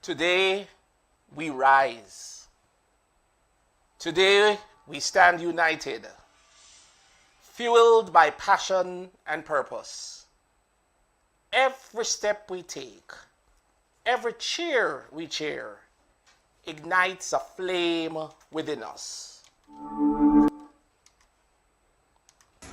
Today, we rise. Today, we stand united, fueled by passion and purpose. Every step we take, every cheer we cheer, ignites a flame within us.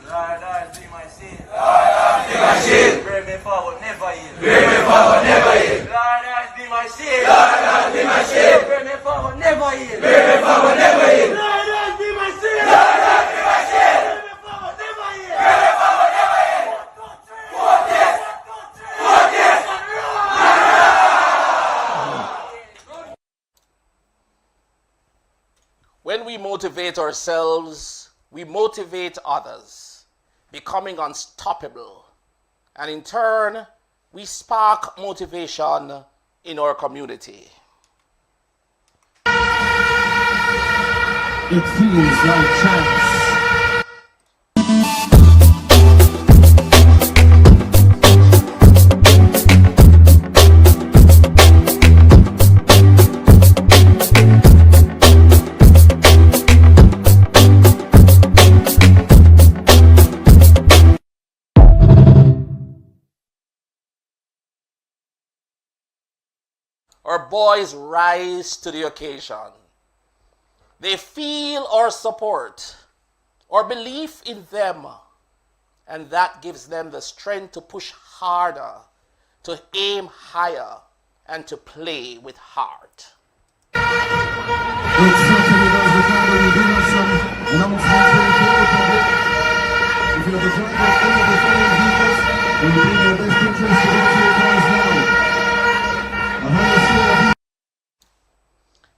Lord, be my shield. Lord, be my shield. Bring me forward, never yield. Bring me forward, never yield. Lord, be my shield. Lord, be my shield. Bring me forward, never yield. Bring me forward, never yield. Lord, be my shield. Lord, be my shield. Bring me forward, never yield. Bring me forward, never yield. 1, 2, 3. 4, yes. 1, 2, 3. 4, yes. When we motivate ourselves, we motivate others, becoming unstoppable. And in turn, we spark motivation in our community. It feels like chance. Our boys rise to the occasion. They feel our support, our belief in them, and that gives them the strength to push harder, to aim higher, and to play with heart. It certainly does require that we do have some announcements for the public. If you have a joint with any of the following vehicles, then you bring your best interest to get to your cars now.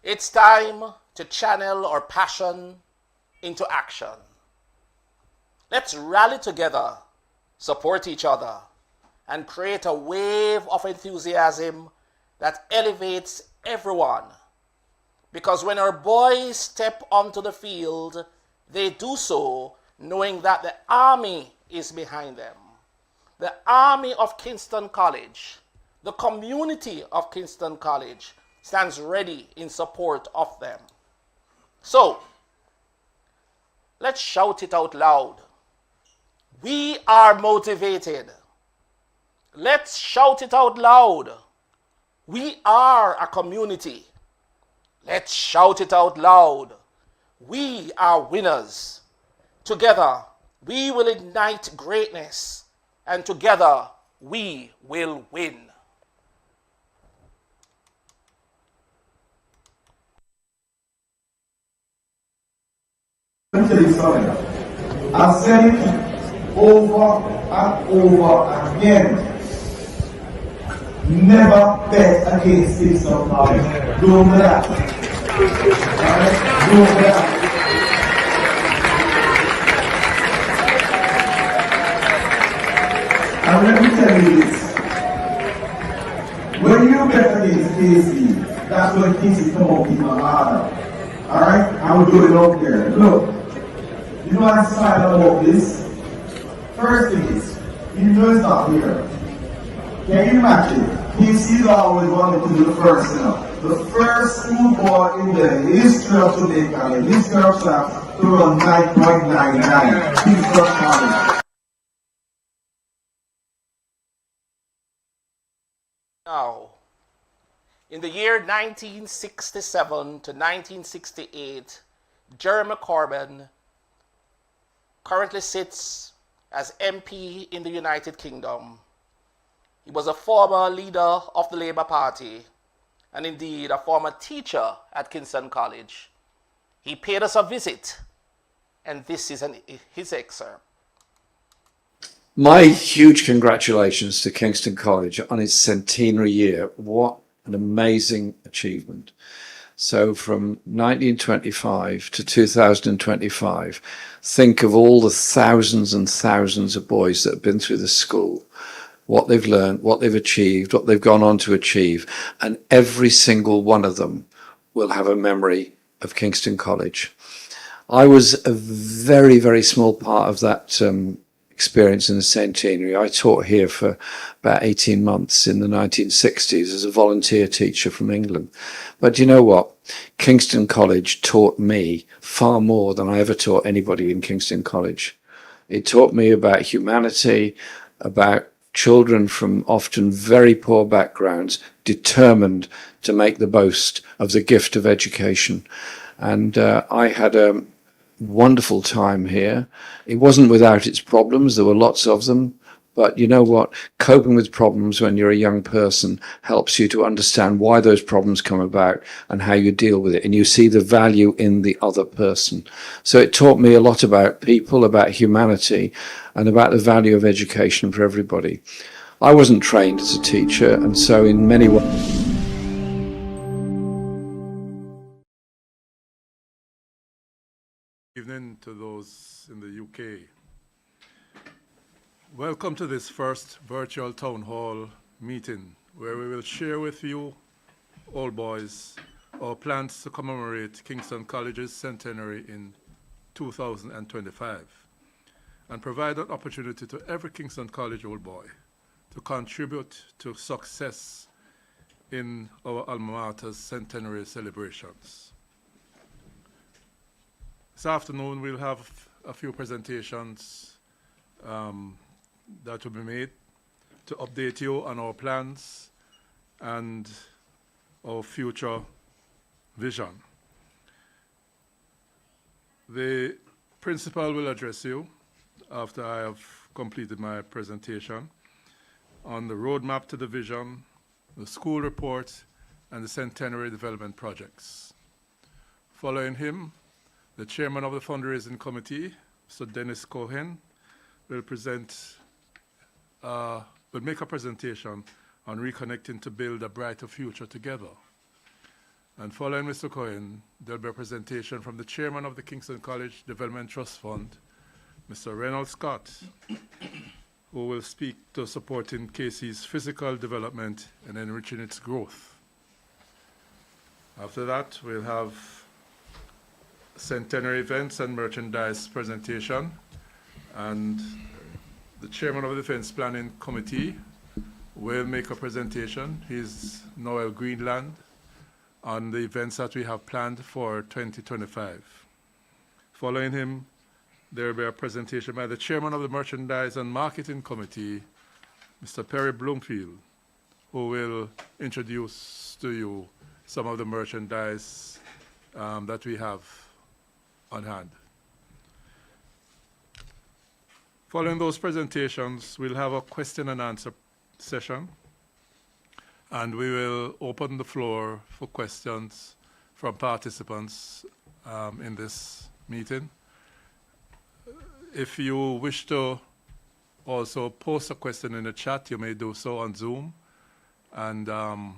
It's time to channel our passion into action. Let's rally together, support each other, and create a wave of enthusiasm that elevates everyone. Because when our boys step onto the field, they do so knowing that the army is behind them. The army of Kingston College, the community of Kingston College, stands ready in support of them. So, let's shout it out loud. We are motivated. Let's shout it out loud. We are a community. Let's shout it out loud. We are winners. Together, we will ignite greatness, and together, we will win. Let me tell you something. I've said it over and over again. Never bet against Kingston College. Don't do that. Alright? Don't do that. And let me tell you this. When you bet against KC, that's when KC come up even harder. Alright? I will do it up there. Look. You know what's sad about this? First thing is, you know it's not here. Can you imagine? KC always wanted to do the first thing. The first schoolboy in the history of Jamaica, in the history of South, to run 9.99. Kingston College. Now, in the year 1967 to 1968, Jeremy Corbyn currently sits as MP in the United Kingdom. He was a former leader of the Labour Party and indeed a former teacher at Kingston College. He paid us a visit, and this is his excerpt. My huge congratulations to Kingston College on its centenary year. What an amazing achievement. So from 1925 to 2025, think of all the thousands and thousands of boys that have been through the school, what they've learned, what they've achieved, what they've gone on to achieve. And every single one of them will have a memory of Kingston College. I was a very, very small part of that experience in the Centenary. I taught here for about 18 months in the 1960s as a volunteer teacher from England. But you know what? Kingston College taught me far more than I ever taught anybody in Kingston College. It taught me about humanity, about children from often very poor backgrounds, determined to make the most of the gift of education. And I had a wonderful time here. It wasn't without its problems. There were lots of them. But you know what? Coping with problems when you're a young person helps you to understand why those problems come about and how you deal with it. And you see the value in the other person. So it taught me a lot about people, about humanity, and about the value of education for everybody. I wasn't trained as a teacher, and so in many ways, Evening to those in the UK. Welcome to this first virtual town hall meeting where we will share with you, all boys, our plans to commemorate Kingston College's centenary in 2025 and provide an opportunity to every Kingston College old boy to contribute to success in our alma mater's centenary celebrations. This afternoon, we'll have a few presentations that will be made to update you on our plans and our future vision. The principal will address you after I have completed my presentation on the roadmap to the vision, the school report, and the centenary development projects. Following him, the chairman of the fundraising committee, Mr. Dennis Cohen, will make a presentation on reconnecting to build a brighter future together. And following Mr. Cohen, there'll be a presentation from the chairman of the Kingston College Development Trust Fund, Mr. Reynolds Scott, who will speak to supporting KC's physical development and enriching its growth. After that, we'll have centenary events and merchandise presentation, and the chairman of the Defense Planning Committee will make a presentation. He's Noel Greenland on the events that we have planned for 2025. Following him, there will be a presentation by the chairman of the Merchandise and Marketing Committee, Mr. Perry Bloomfield, who will introduce to you some of the merchandise that we have on hand. Following those presentations, we'll have a question and answer session, and we will open the floor for questions from participants in this meeting. If you wish to also post a question in the chat, you may do so on Zoom, and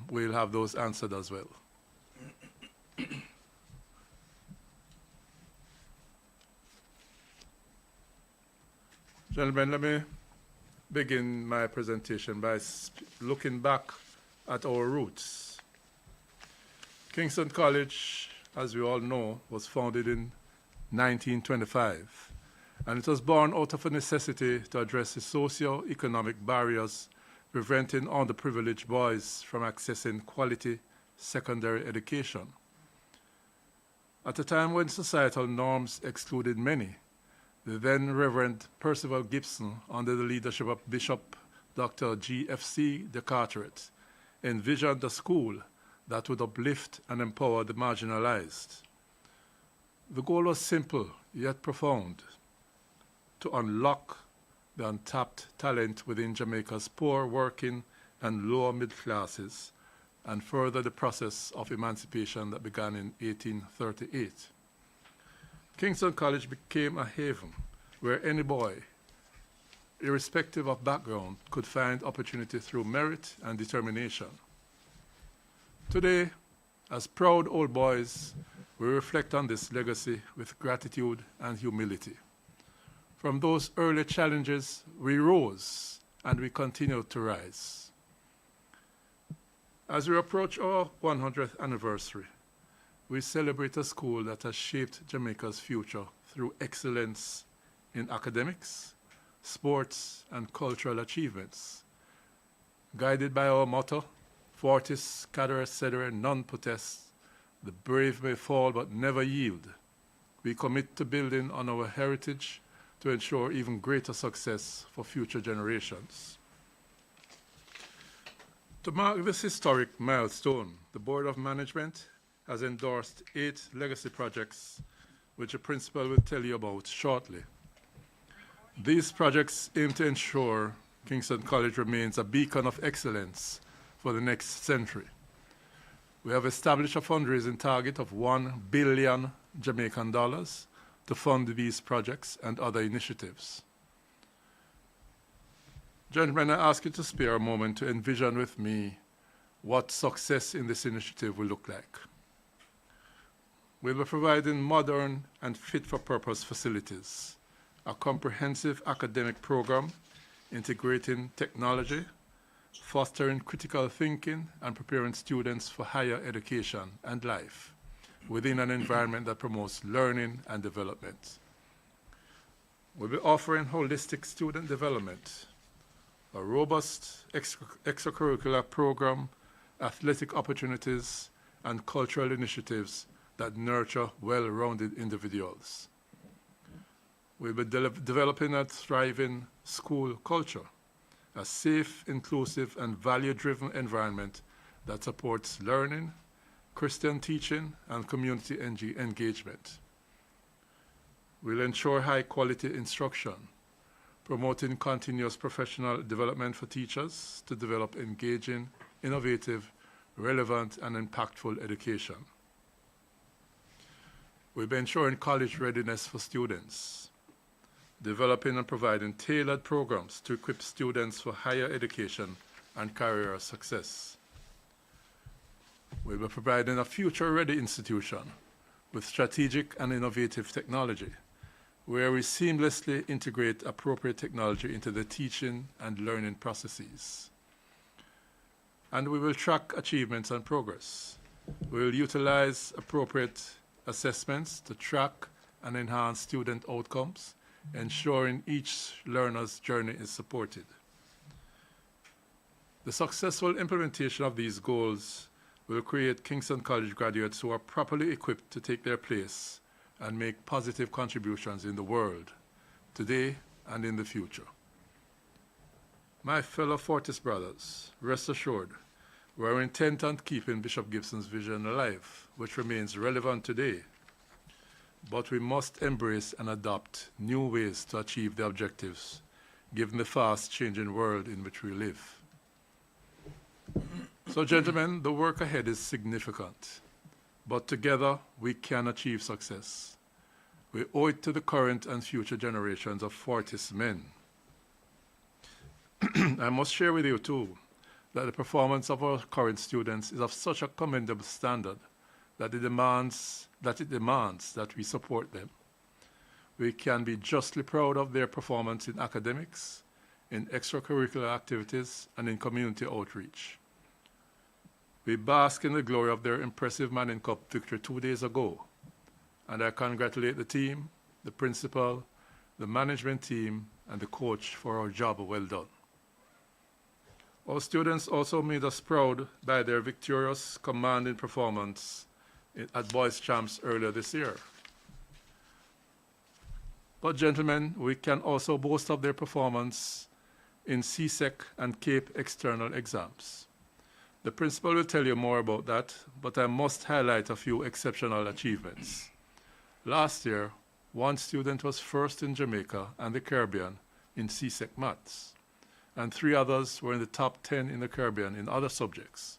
we'll have those answered as well. Gentlemen, let me begin my presentation by looking back at our roots. Kingston College, as we all know, was founded in 1925, and it was born out of a necessity to address the socio-economic barriers preventing underprivileged boys from accessing quality secondary education. At a time when societal norms excluded many, the then Reverend Percival Gibson, under the leadership of Bishop Dr. G.F.C. de Carteret, envisioned a school that would uplift and empower the marginalized. The goal was simple, yet profound: to unlock the untapped talent within Jamaica's poor, working, and lower middle classes, and further the process of emancipation that began in 1838. Kingston College became a haven where any boy, irrespective of background, could find opportunity through merit and determination. Today, as proud old boys, we reflect on this legacy with gratitude and humility. From those early challenges, we rose and we continue to rise. As we approach our 100th anniversary, we celebrate a school that has shaped Jamaica's future through excellence in academics, sports, and cultural achievements. Guided by our motto, Fortis cadere cedere non potest, the brave may fall but never yield, we commit to building on our heritage to ensure even greater success for future generations. To mark this historic milestone, the Board of Management has endorsed 8 legacy projects, which the principal will tell you about shortly. These projects aim to ensure Kingston College remains a beacon of excellence for the next century. We have established a fundraising target of $1 billion Jamaican dollars to fund these projects and other initiatives. Gentlemen, I ask you to spare a moment to envision with me what success in this initiative will look like. We'll be providing modern and fit-for-purpose facilities, a comprehensive academic program integrating technology, fostering critical thinking, and preparing students for higher education and life within an environment that promotes learning and development. We'll be offering holistic student development, a robust extracurricular program, athletic opportunities, and cultural initiatives that nurture well-rounded individuals. We'll be developing a thriving school culture, a safe, inclusive, and value-driven environment that supports learning, Christian teaching, and community engagement. We'll ensure high-quality instruction, promoting continuous professional development for teachers to develop engaging, innovative, relevant, and impactful education. We'll be ensuring college readiness for students, developing and providing tailored programs to equip students for higher education and career success. We'll be providing a future-ready institution with strategic and innovative technology, where we seamlessly integrate appropriate technology into the teaching and learning processes. And we will track achievements and progress. We will utilize appropriate assessments to track and enhance student outcomes, ensuring each learner's journey is supported. The successful implementation of these goals will create Kingston College graduates who are properly equipped to take their place and make positive contributions in the world, today and in the future. My fellow Fortis brothers, rest assured, we are intent on keeping Bishop Gibson's vision alive, which remains relevant today. But we must embrace and adopt new ways to achieve the objectives, given the fast-changing world in which we live. So, gentlemen, the work ahead is significant, but together we can achieve success. We owe it to the current and future generations of Fortis men. I must share with you, too, that the performance of our current students is of such a commendable standard that it demands that we support them. We can be justly proud of their performance in academics, in extracurricular activities, and in community outreach. We bask in the glory of their impressive Manning Cup victory 2 days ago, and I congratulate the team, the principal, the management team, and the coach for our job well done. Our students also made us proud by their victorious, commanding performance at Boys Champs earlier this year. But gentlemen, we can also boast of their performance in CSEC and CAPE external exams. The principal will tell you more about that, but I must highlight a few exceptional achievements. Last year, one student was first in Jamaica and the Caribbean in CSEC maths, and 3 others were in the top 10 in the Caribbean in other subjects.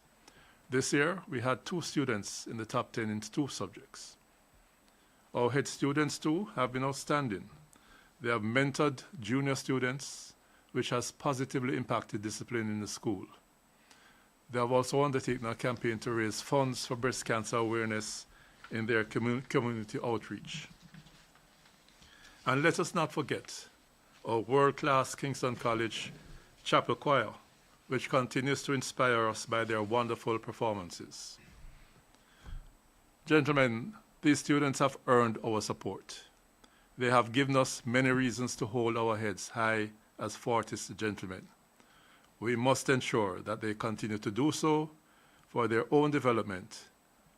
This year, we had 2 students in the top 10 in 2 subjects. Our head students, too, have been outstanding. They have mentored junior students, which has positively impacted discipline in the school. They have also undertaken a campaign to raise funds for breast cancer awareness in their community outreach. And let us not forget our world-class Kingston College Chapel Choir, which continues to inspire us by their wonderful performances. Gentlemen, these students have earned our support. They have given us many reasons to hold our heads high as Fortis gentlemen. We must ensure that they continue to do so for their own development,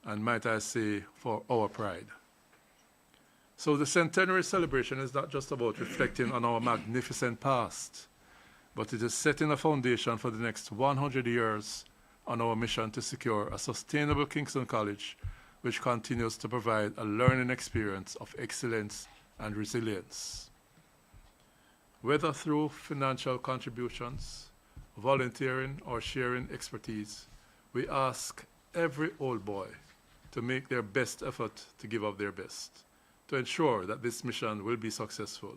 and might I say, for our pride. So the centenary celebration is not just about reflecting on our magnificent past, but it is setting a foundation for the next 100 years on our mission to secure a sustainable Kingston College which continues to provide a learning experience of excellence and resilience. Whether through financial contributions, volunteering, or sharing expertise, we ask every old boy to make their best effort to give up their best, to ensure that this mission will be successful.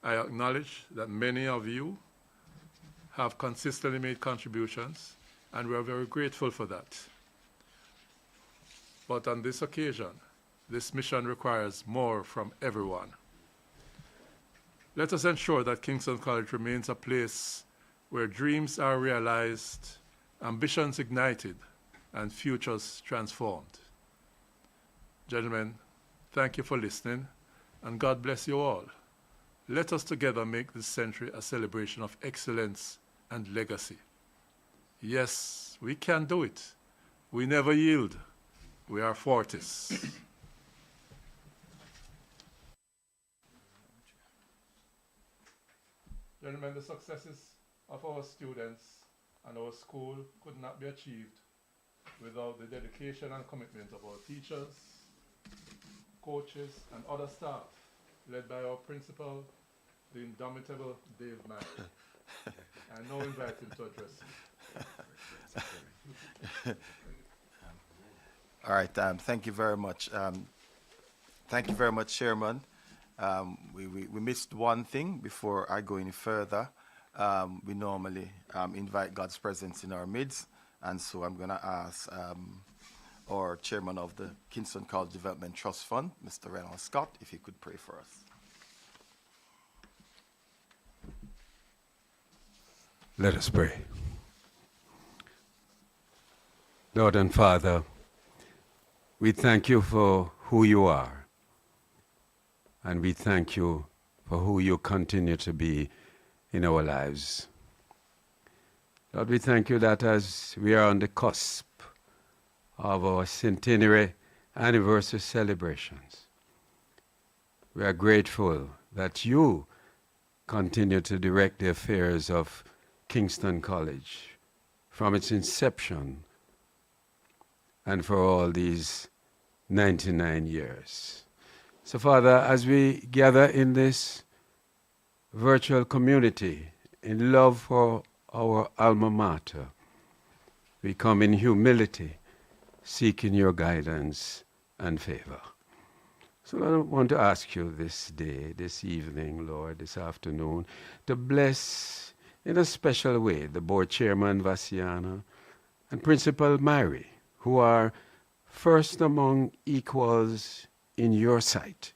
I acknowledge that many of you have consistently made contributions, and we are very grateful for that. But on this occasion, this mission requires more from everyone. Let us ensure that Kingston College remains a place where dreams are realized, ambitions ignited, and futures transformed. Gentlemen, thank you for listening, and God bless you all. Let us together make this century a celebration of excellence and legacy. Yes, we can do it. We never yield. We are Fortis. Gentlemen, the successes of our students and our school could not be achieved without the dedication and commitment of our teachers, coaches, and other staff, led by our principal, the indomitable Dave Mack. I now invite him to address you. All right, thank you very much. Thank you very much, Chairman. We missed one thing before I go any further. We normally invite God's presence in our midst, and so I'm going to ask our Chairman of the Kingston College Development Trust Fund, Mr. Reynolds Scott, if he could pray for us. Let us pray. Lord and Father, we thank you for who you are, and we thank you for who you continue to be in our lives. Lord, we thank you that as we are on the cusp of our centenary anniversary celebrations, we are grateful that you continue to direct the affairs of Kingston College from its inception and for all these 99 years. So, Father, as we gather in this virtual community in love for our alma mater, we come in humility, seeking your guidance and favor. So Lord, I want to ask you this day, this evening, Lord, this afternoon, to bless in a special way the board chairman, Vasiana, and Principal Mary, who are first among equals in your sight.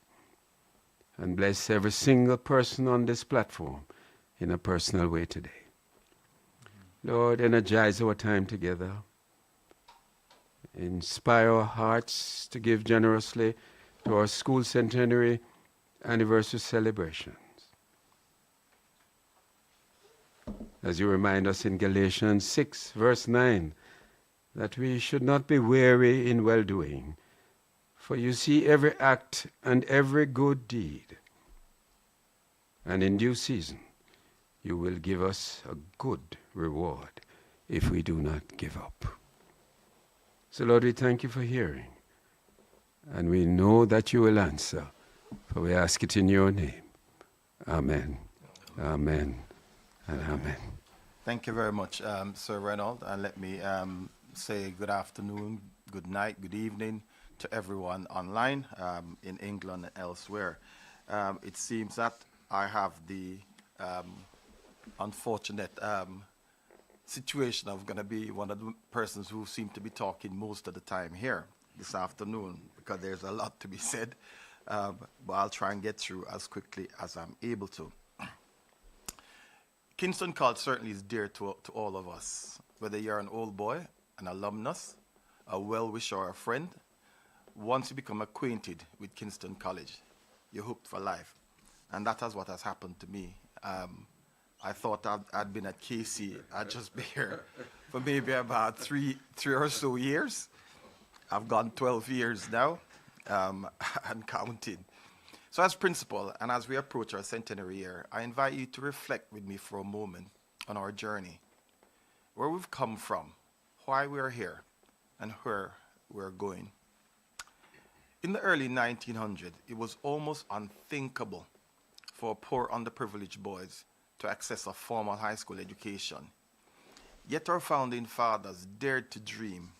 And bless every single person on this platform in a personal way today. Lord, energize our time together. Inspire our hearts to give generously to our school centenary anniversary celebrations. As you remind us in Galatians 6, verse 9, that we should not be weary in well-doing, for you see every act and every good deed, and in due season you will give us a good reward if we do not give up. So Lord, we thank you for hearing, and we know that you will answer, for we ask it in your name. Amen, amen, and amen. Thank you very much, Sir Reynolds, and let me say good afternoon, good night, good evening to everyone online in England and elsewhere. It seems that I have the unfortunate situation of going to be one of the persons who seem to be talking most of the time here this afternoon, because there's a lot to be said, but I'll try and get through as quickly as I'm able to. Kingston College certainly is dear to all of us, whether you're an old boy, an alumnus, a well-wisher or a friend. Once you become acquainted with Kingston College, you're hooked for life. And that is what has happened to me. I thought I'd been at KC. I'd just be here for maybe about three or so years. I've gone 12 years now, and counting. So as principal, and as we approach our centenary year, I invite you to reflect with me for a moment on our journey, where we've come from, why we're here, and where we're going. In the early 1900s, it was almost unthinkable for poor underprivileged boys to access a formal high school education. Yet our founding fathers dared to dream.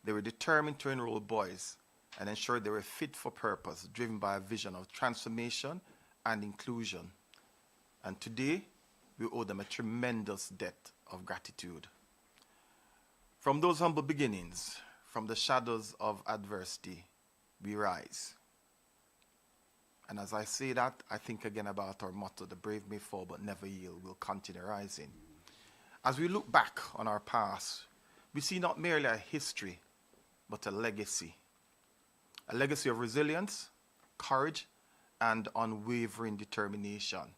They were determined to enroll boys and ensure they were fit for purpose, driven by a vision of transformation and inclusion. And today, we owe them a tremendous debt of gratitude. From those humble beginnings, from the shadows of adversity, we rise. And as I say that, I think again about our motto, the brave may fall but never yield, we'll continue rising. As we look back on our past, we see not merely a history, but a legacy. A legacy of resilience, courage, and unwavering determination.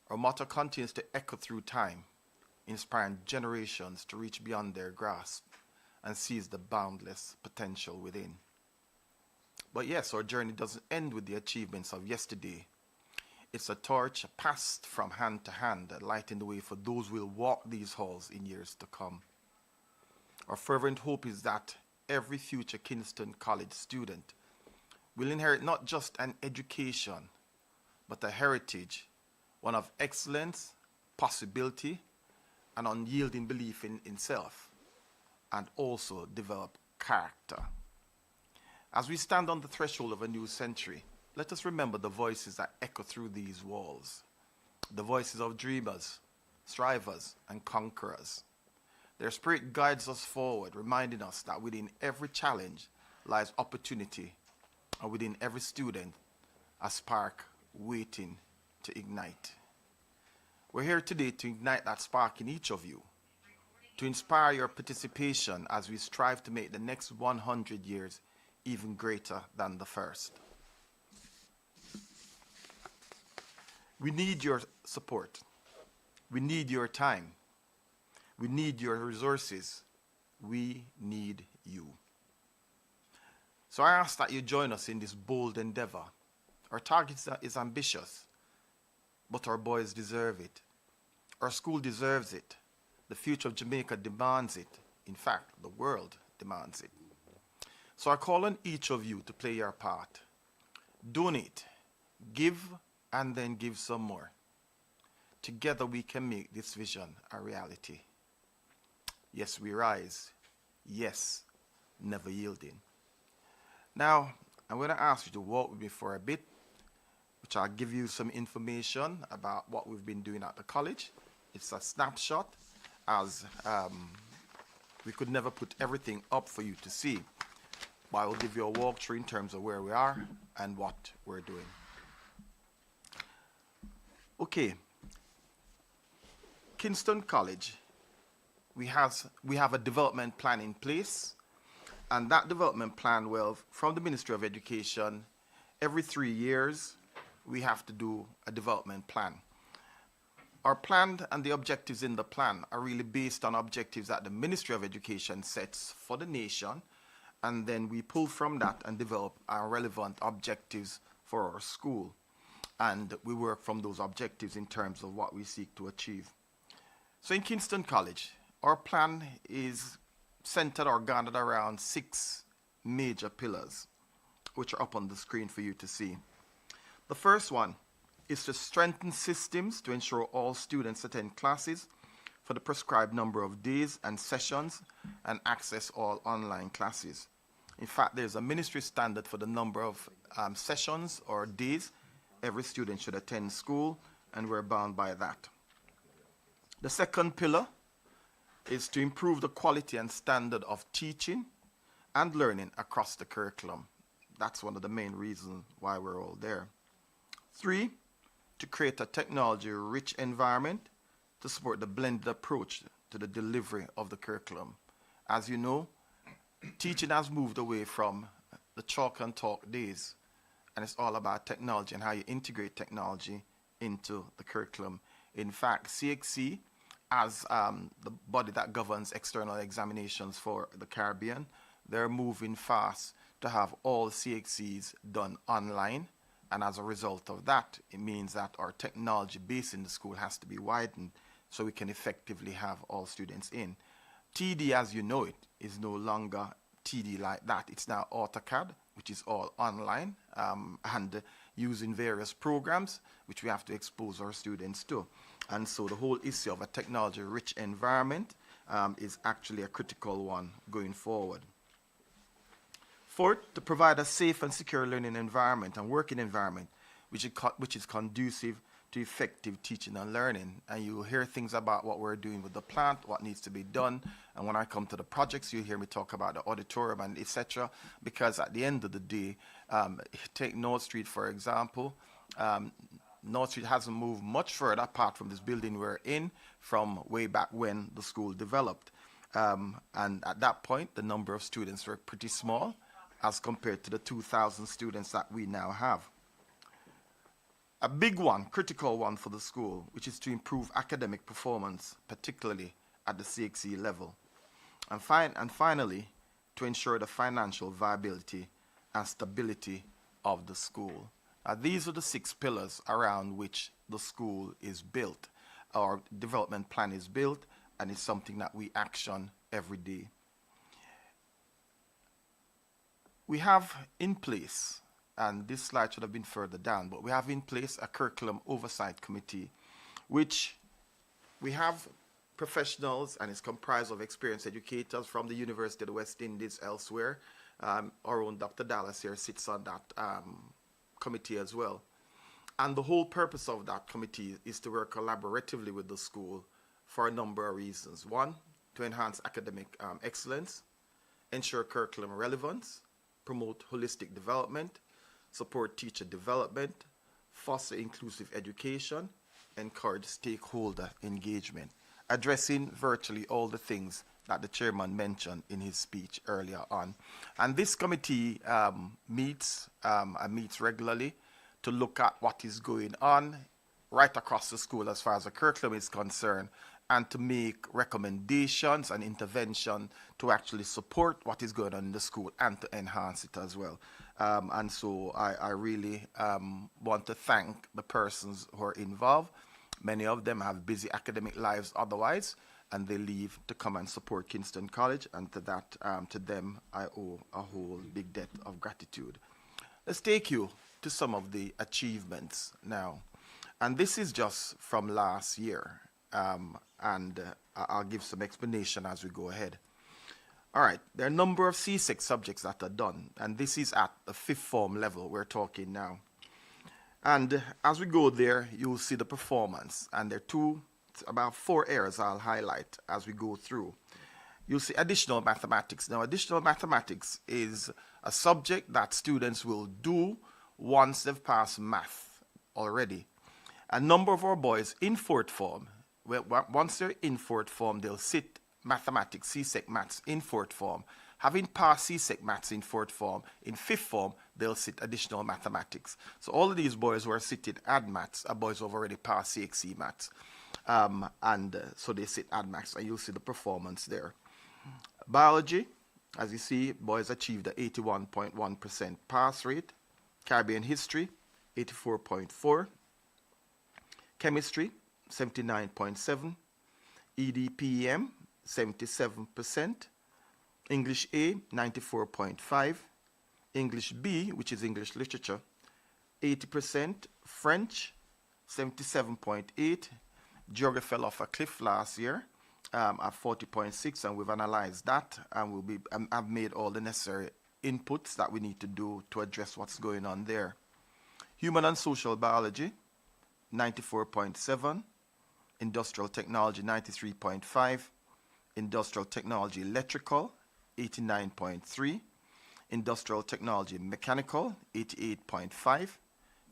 Our motto continues to echo through time, inspiring generations to reach beyond their grasp and seize the boundless potential within. But yes, our journey doesn't end with the achievements of yesterday. It's a torch passed from hand to hand, lighting the way for those who will walk these halls in years to come. Our fervent hope is that every future Kingston College student will inherit not just an education, but a heritage, one of excellence, possibility, and unyielding belief in self, and also develop character. As we stand on the threshold of a new century, let us remember the voices that echo through these walls, the voices of dreamers, strivers, and conquerors. Their spirit guides us forward, reminding us that within every challenge lies opportunity, and within every student, a spark waiting to ignite. We're here today to ignite that spark in each of you, to inspire your participation as we strive to make the next 100 years even greater than the first. We need your support. We need your time. We need your resources. We need you. So I ask that you join us in this bold endeavor. Our target is ambitious, but our boys deserve it. Our school deserves it. The future of Jamaica demands it. In fact, the world demands it. So I call on each of you to play your part. Donate, give, and then give some more. Together we can make this vision a reality. Yes, we rise. Yes, never yielding. Now, I'm going to ask you to walk with me for a bit, which I'll give you some information about what we've been doing at the college. It's a snapshot, as we could never put everything up for you to see. But I will give you a walkthrough in terms of where we are and what we're doing. Okay. Kingston College, we have a development plan in place, and that development plan, well, from the Ministry of Education, every 3 years we have to do a development plan. Our plan and the objectives in the plan are really based on objectives that the Ministry of Education sets for the nation, and then we pull from that and develop our relevant objectives for our school. And we work from those objectives in terms of what we seek to achieve. So in Kingston College, our plan is centered or garnered around 6 major pillars, which are up on the screen for you to see. The first one is to strengthen systems to ensure all students attend classes for the prescribed number of days and sessions and access all online classes. In fact, there's a ministry standard for the number of sessions or days every student should attend school, and we're bound by that. The second pillar is to improve the quality and standard of teaching and learning across the curriculum. That's one of the main reasons why we're all there. 3, to create a technology-rich environment to support the blended approach to the delivery of the curriculum. As you know, teaching has moved away from the chalk and talk days, and it's all about technology and how you integrate technology into the curriculum. In fact, CXC, as the body that governs external examinations for the Caribbean, they're moving fast to have all CXCs done online. And as a result of that, it means that our technology base in the school has to be widened so we can effectively have all students in. TD, as you know it, is no longer TD like that. It's now AutoCAD, which is all online, and using various programs, which we have to expose our students to. And so the whole issue of a technology-rich environment is actually a critical one going forward. Fourth, to provide a safe and secure learning environment and working environment which is conducive to effective teaching and learning. And you will hear things about what we're doing with the plant, what needs to be done. And when I come to the projects, you'll hear me talk about the auditorium and etc. Because at the end of the day, take North Street, for example. North Street hasn't moved much further apart from this building we're in from way back when the school developed. And at that point, the number of students were pretty small as compared to the 2,000 students that we now have. A big one, critical one for the school, which is to improve academic performance, particularly at the CXE level. And finally, to ensure the financial viability and stability of the school. These are the 6 pillars around which the school is built. Our development plan is built, and it's something that we action every day. We have in place, and this slide should have been further down, but we have in place a curriculum oversight committee, which we have professionals, and it's comprised of experienced educators from the University of the West Indies, elsewhere. Our own Dr. Dallas here sits on that committee as well. And the whole purpose of that committee is to work collaboratively with the school for a number of reasons. One, to enhance academic excellence, ensure curriculum relevance, promote holistic development, support teacher development, foster inclusive education, encourage stakeholder engagement, addressing virtually all the things that the chairman mentioned in his speech earlier on. And this committee meets regularly to look at what is going on right across the school as far as the curriculum is concerned, and to make recommendations and intervention to actually support what is going on in the school and to enhance it as well. And so I really want to thank the persons who are involved. Many of them have busy academic lives otherwise, and they leave to come and support Kingston College, and to that, to them, I owe a whole big debt of gratitude. Let's take you to some of the achievements now. And this is just from last year. And I'll give some explanation as we go ahead. All right, there are a number of C6 subjects that are done, and this is at the 5th form level we're talking now. And as we go there, you'll see the performance, and there are about 4 areas I'll highlight as we go through. You'll see additional mathematics. Now, additional mathematics is a subject that students will do once they've passed math already. A number of our boys in 4th form, once they're in 4th form, they'll sit mathematics, CSEC maths in 4th form. Having passed CSEC maths in 4th form, in 5th form, they'll sit additional mathematics. So all of these boys who are sitting ad maths are boys who have already passed CXE maths. So they sit ad maths, and you'll see the performance there. Biology, as you see, boys achieved an 81.1% pass rate. Caribbean history, 84.4. Chemistry, 79.7, EDPEM, 77%, English A, 94.5, English B, which is English literature, 80%, French, 77.8, Geography fell off a cliff last year at 40.6, and we've analyzed that, and I've made all the necessary inputs that we need to do to address what's going on there. Human and social biology, 94.7, industrial technology 93.5, industrial technology electrical 89.3, industrial technology mechanical 88.5,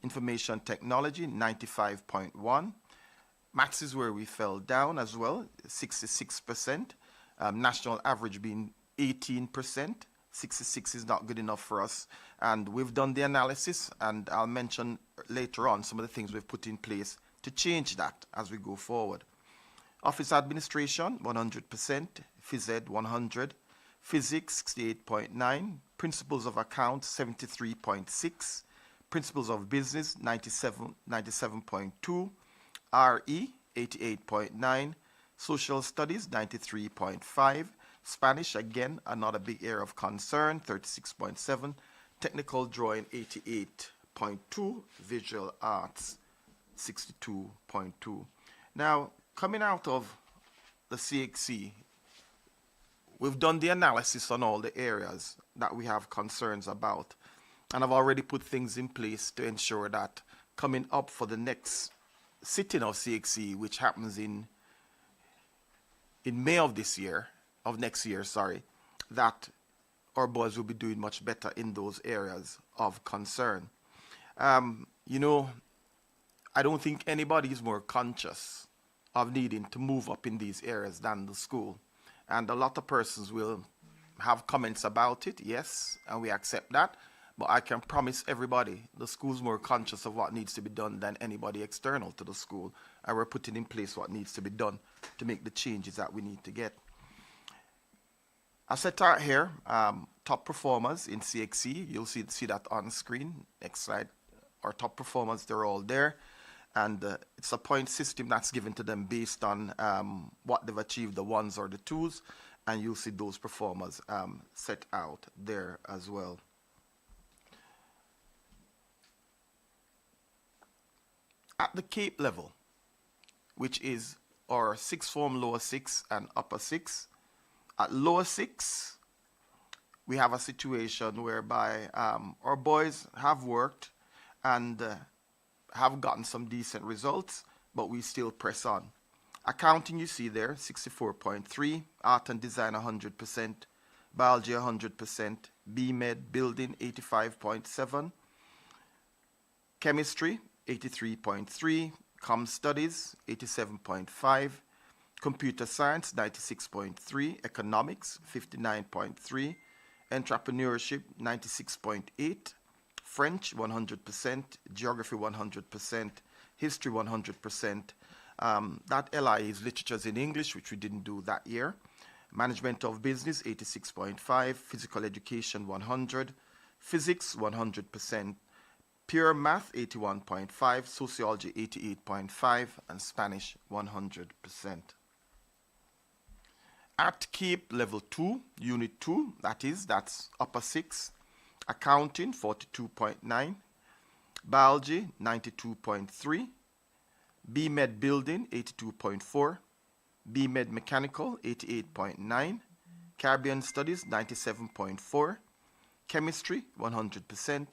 information technology 95.1. Maths is where we fell down as well, 66%, national average being 18%, 66 is not good enough for us. And we've done the analysis, and I'll mention later on some of the things we've put in place to change that as we go forward. Office administration, 100%, phys ed, 100, physics, 68.9, principles of accounts, 73.6, principles of business, 97.2, RE, 88.9, social studies, 93.5, Spanish, again, another big area of concern, 36.7, technical drawing, 88.2, visual arts, 62.2. Now, coming out of the CXC, we've done the analysis on all the areas that we have concerns about, and I've already put things in place to ensure that coming up for the next sitting of CXC, which happens in May of next year, that our boys will be doing much better in those areas of concern. You know, I don't think anybody is more conscious of needing to move up in these areas than the school. And a lot of persons will have comments about it, yes, and we accept that. But I can promise everybody the school's more conscious of what needs to be done than anybody external to the school. And we're putting in place what needs to be done to make the changes that we need to get. I set out here top performers in CXC. You'll see that on screen. Next slide. Our top performers, they're all there. And it's a point system that's given to them based on what they've achieved, the ones or the twos. And you'll see those performers set out there as well. At the Cape level, which is our sixth form, lower six, and upper six, at lower six, we have a situation whereby our boys have worked and have gotten some decent results, but we still press on. Accounting, you see there, 64.3, art and design 100%, biology 100%, BMed, building 85.7, chemistry 83.3, com studies 87.5, computer science 96.3, economics 59.3, entrepreneurship 96.8, French 100%, geography 100%, history 100%. That LI is literatures in English, which we didn't do that year. Management of business 86.5, physical education 100, physics 100%, pure math 81.5, sociology 88.5, and Spanish 100%. At Cape level 2, unit 2, that's upper 6, accounting 42.9, biology 92.3, BMed building 82.4, BMed mechanical 88.9, Caribbean studies 97.4, chemistry 100%,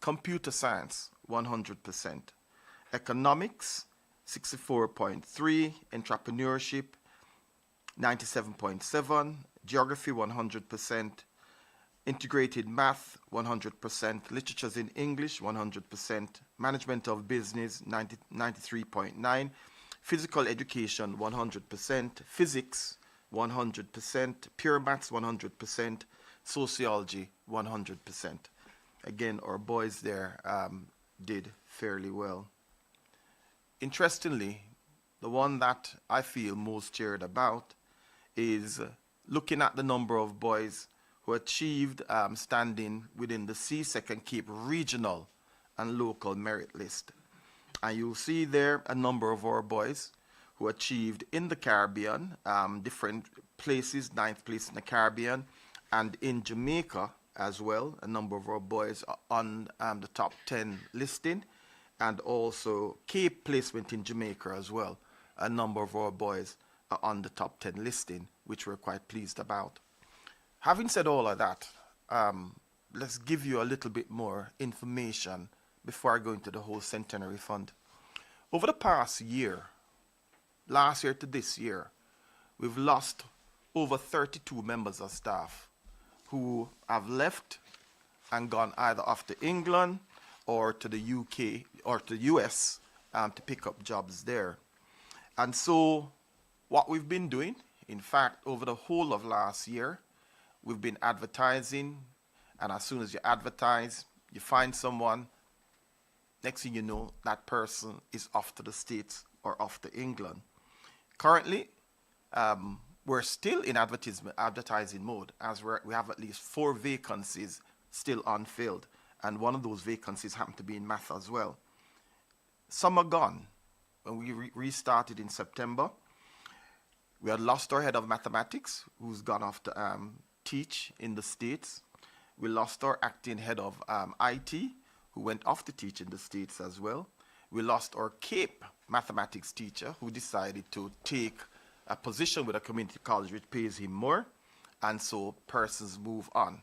computer science 100%, economics 64.3, entrepreneurship 97.7, geography 100%, integrated math 100%, literatures in English 100%, management of business 93.9, physical education 100%, physics 100%, pure maths 100%, sociology 100%. Again, our boys there did fairly well. Interestingly, the one that I feel most cheered about is looking at the number of boys who achieved standing within the CSEC and Cape regional and local merit list. And you'll see there a number of our boys who achieved in the Caribbean, different places, 9th place in the Caribbean, and in Jamaica as well, a number of our boys are on the top 10 listing, and also Cape placement in Jamaica as well. A number of our boys are on the top 10 listing, which we're quite pleased about. Having said all of that, let's give you a little bit more information before I go into the whole Centenary Fund. Over the past year, last year to this year, we've lost over 32 members of staff who have left and gone either off to England or to the UK or to the US to pick up jobs there. And so what we've been doing, in fact, over the whole of last year, we've been advertising, and as soon as you advertise, you find someone, next thing you know, that person is off to the States or off to England. Currently, we're still in advertising mode, as we have at least 4 vacancies still unfilled, and one of those vacancies happened to be in math as well. Some are gone. When we restarted in September, we had lost our head of mathematics, who's gone off to teach in the States. We lost our acting head of IT, who went off to teach in the States as well. We lost our Cape mathematics teacher, who decided to take a position with a community college which pays him more, and so persons move on.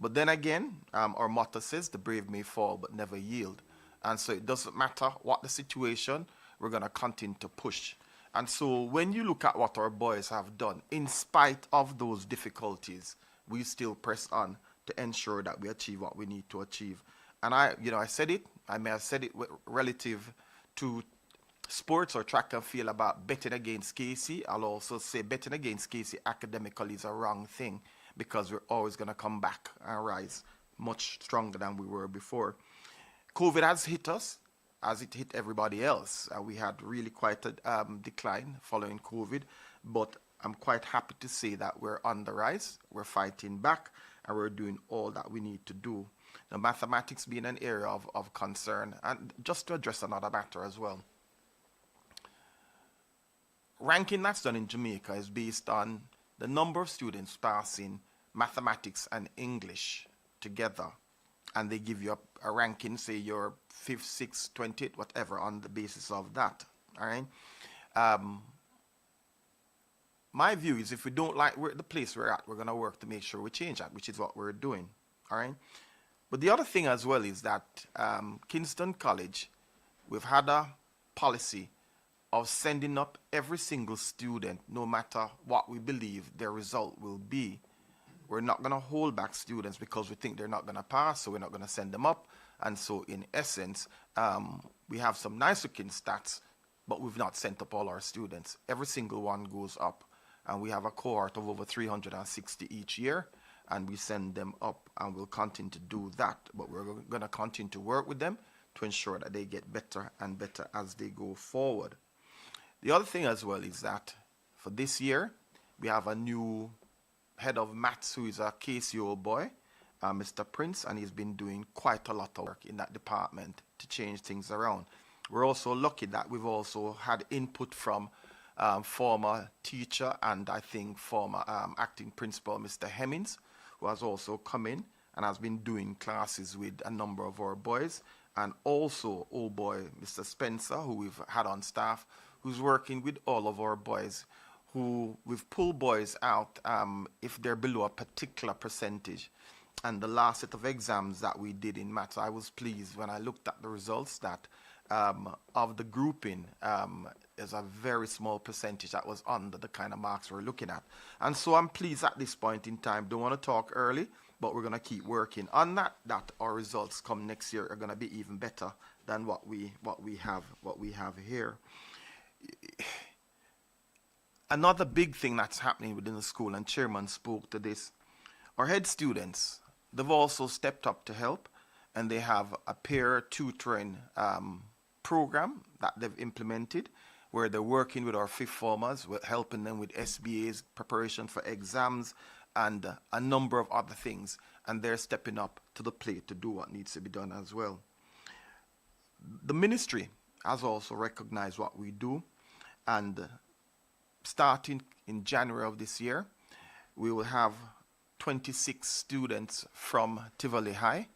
But then again, our motto says, the brave may fall, but never yield. And so it doesn't matter what the situation, we're going to continue to push. And so when you look at what our boys have done, in spite of those difficulties, we still press on to ensure that we achieve what we need to achieve. And I said it, I may have said it relative to sports or track and field about betting against Casey. I'll also say betting against Casey academically is a wrong thing, because we're always going to come back and rise much stronger than we were before. COVID has hit us, as it hit everybody else. We had really quite a decline following COVID, but I'm quite happy to say that we're on the rise, we're fighting back, and we're doing all that we need to do. Now, mathematics being an area of concern, and just to address another matter as well. Ranking that's done in Jamaica is based on the number of students passing mathematics and English together. And they give you a ranking, say you're 5th, 6th, 20th, whatever, on the basis of that. All right. My view is, if we don't like the place we're at, we're going to work to make sure we change that, which is what we're doing. All right. But the other thing as well is that Kingston College, we've had a policy of sending up every single student, no matter what we believe their result will be. We're not going to hold back students because we think they're not going to pass, so we're not going to send them up. And so, in essence, we have some nice-looking stats, but we've not sent up all our students. Every single one goes up, and we have a cohort of over 360 each year, and we send them up, and we'll continue to do that. But we're going to continue to work with them to ensure that they get better and better as they go forward. The other thing as well is that for this year, we have a new head of maths who is a KCO boy, Mr. Prince, and he's been doing quite a lot of work in that department to change things around. We're also lucky that we've also had input from former teacher and I think former acting principal, Mr. Hemmings, who has also come in and has been doing classes with a number of our boys, and also old boy, Mr. Spencer, who we've had on staff, who's working with all of our boys, who we've pulled boys out if they're below a particular percentage. And the last set of exams that we did in maths, I was pleased when I looked at the results that of the grouping, there's a very small percentage that was under the kind of marks we're looking at. And so I'm pleased at this point in time. Don't want to talk early, but we're going to keep working on that our results come next year are going to be even better than what we have here. Another big thing that's happening within the school, and Chairman spoke to this, our head students, they've also stepped up to help, and they have a peer tutoring program that they've implemented, where they're working with our fifth formers, helping them with SBA's preparation for exams and a number of other things, and they're stepping up to the plate to do what needs to be done as well. The ministry has also recognized what we do, and starting in January of this year, we will have 26 students from Tivoli High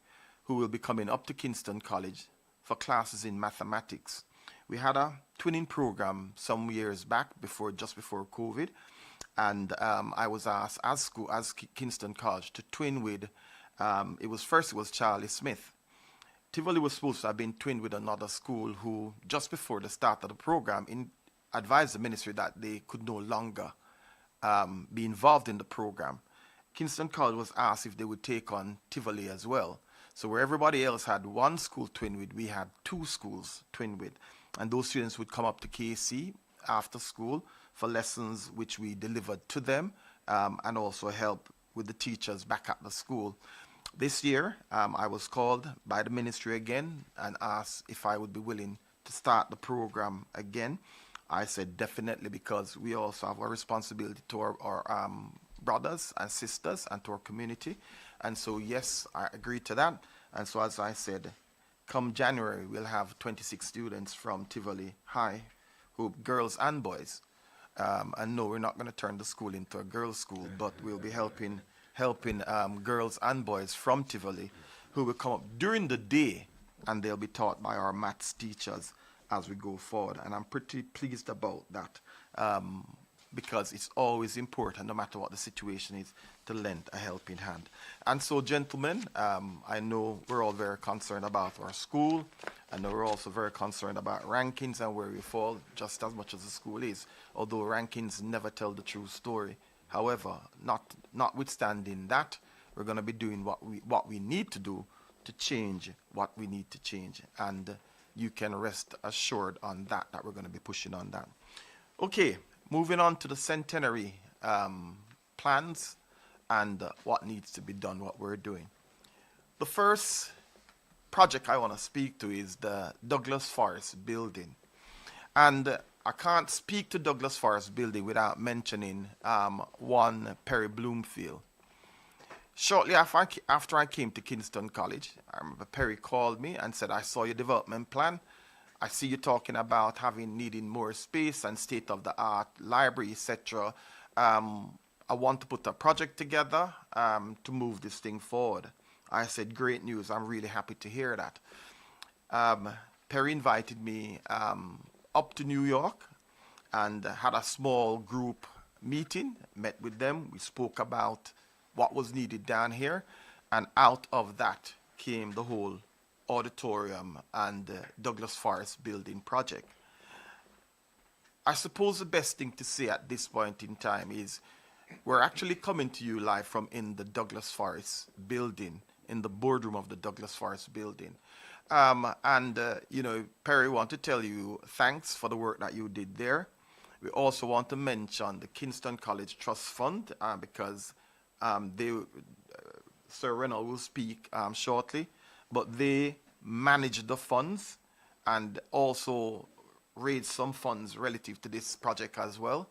who will be coming up to Kingston College for classes in mathematics. We had a twinning program some years back, just before COVID, and I was asked as Kingston College to twin with, it was Charlie Smith. Tivoli was supposed to have been twinned with another school who, just before the start of the program, advised the ministry that they could no longer be involved in the program. Kingston College was asked if they would take on Tivoli as well. So where everybody else had one school twin with, we had two schools twin with. And those students would come up to KC after school for lessons which we delivered to them, and also help with the teachers back at the school. This year, I was called by the ministry again and asked if I would be willing to start the program again. I said definitely, because we also have a responsibility to our brothers and sisters and to our community. And so, yes, I agreed to that. And so, as I said, come January, we'll have 26 students from Tivoli High, girls and boys. And no, we're not going to turn the school into a girls' school, but we'll be helping girls and boys from Tivoli who will come up during the day, and they'll be taught by our maths teachers as we go forward. And I'm pretty pleased about that, because it's always important, no matter what the situation is, to lend a helping hand. And so, gentlemen, I know we're all very concerned about our school. I know we're also very concerned about rankings and where we fall, just as much as the school is, although rankings never tell the true story. However, notwithstanding that, we're going to be doing what we need to do to change what we need to change. And you can rest assured on that we're going to be pushing on that. Okay, moving on to the Centenary plans and what needs to be done, what we're doing. The first project I want to speak to is the Douglas Forest building. And I can't speak to Douglas Forest building without mentioning one Perry Bloomfield. Shortly after I came to Kingston College, I remember Perry called me and said, I saw your development plan. I see you talking about needing more space and state-of-the-art library, etc. I want to put a project together to move this thing forward. I said, great news. I'm really happy to hear that. Perry invited me up to New York and had a small group meeting, met with them. We spoke about what was needed down here, and out of that came the whole auditorium and Douglas Forest building project. I suppose the best thing to say at this point in time is we're actually coming to you live from in the Douglas Forest building, in the boardroom of the Douglas Forest building. You know, Perry, want to tell you thanks for the work that you did there. We also want to mention the Kingston College Trust Fund because Sir Reynolds will speak shortly, but they manage the funds and also raise some funds relative to this project as well.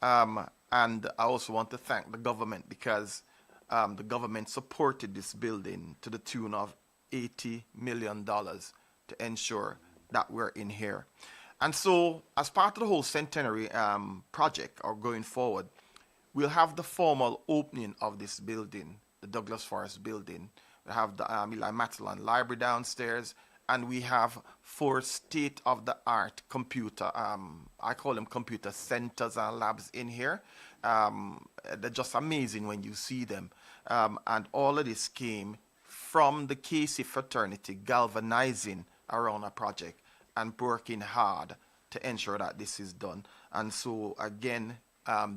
And I also want to thank the government because the government supported this building to the tune of $80 million to ensure that we're in here. And so, as part of the whole Centenary project or going forward, we'll have the formal opening of this building, the Douglas Forest building. We have the Eli Matalan Library downstairs, and we have 4 state-of-the-art computer, I call them computer centers and labs in here. They're just amazing when you see them. And all of this came from the Casey fraternity galvanizing around a project and working hard to ensure that this is done. And so, again,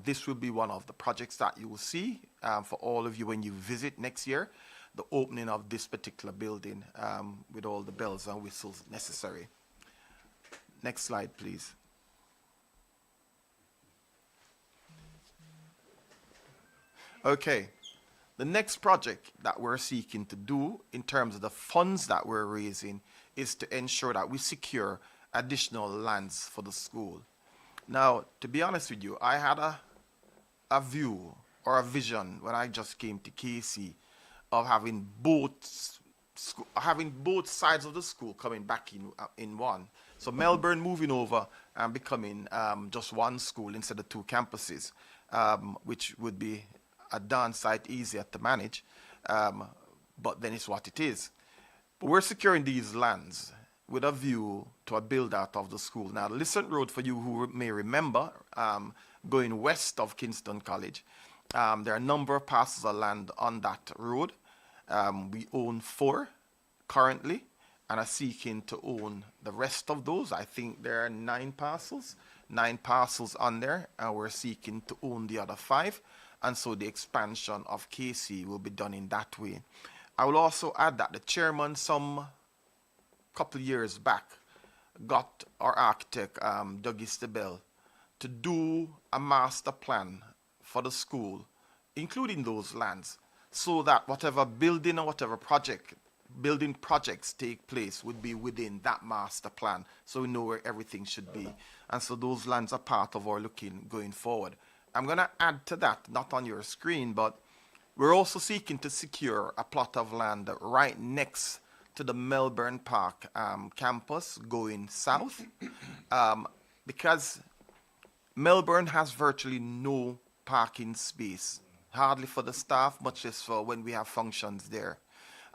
this will be one of the projects that you will see for all of you when you visit next year, the opening of this particular building with all the bells and whistles necessary. Next slide, please. Okay, the next project that we're seeking to do in terms of the funds that we're raising is to ensure that we secure additional lands for the school. Now, to be honest with you, I had a view or a vision when I just came to KC of having both sides of the school coming back in one. So Melbourne moving over and becoming just one school instead of 2 campuses, which would be a darn sight easier to manage, but then it's what it is. But we're securing these lands with a view to a build-out of the school. Now, the Lisson Road, for you who may remember, going west of Kingston College, there are a number of parcels of land on that road. We own 4 currently and are seeking to own the rest of those. I think there are 9 parcels on there, and we're seeking to own the other 5. And so the expansion of KC will be done in that way. I will also add that the chairman some couple of years back got our architect, Dougie Stabell, to do a master plan for the school including those lands, so that whatever building or whatever building projects take place would be within that master plan, so we know where everything should be. And so those lands are part of our looking going forward. I'm going to add to that, not on your screen, but we're also seeking to secure a plot of land right next to the Melbourne Park campus going south, because Melbourne has virtually no parking space, hardly for the staff, much less for when we have functions there.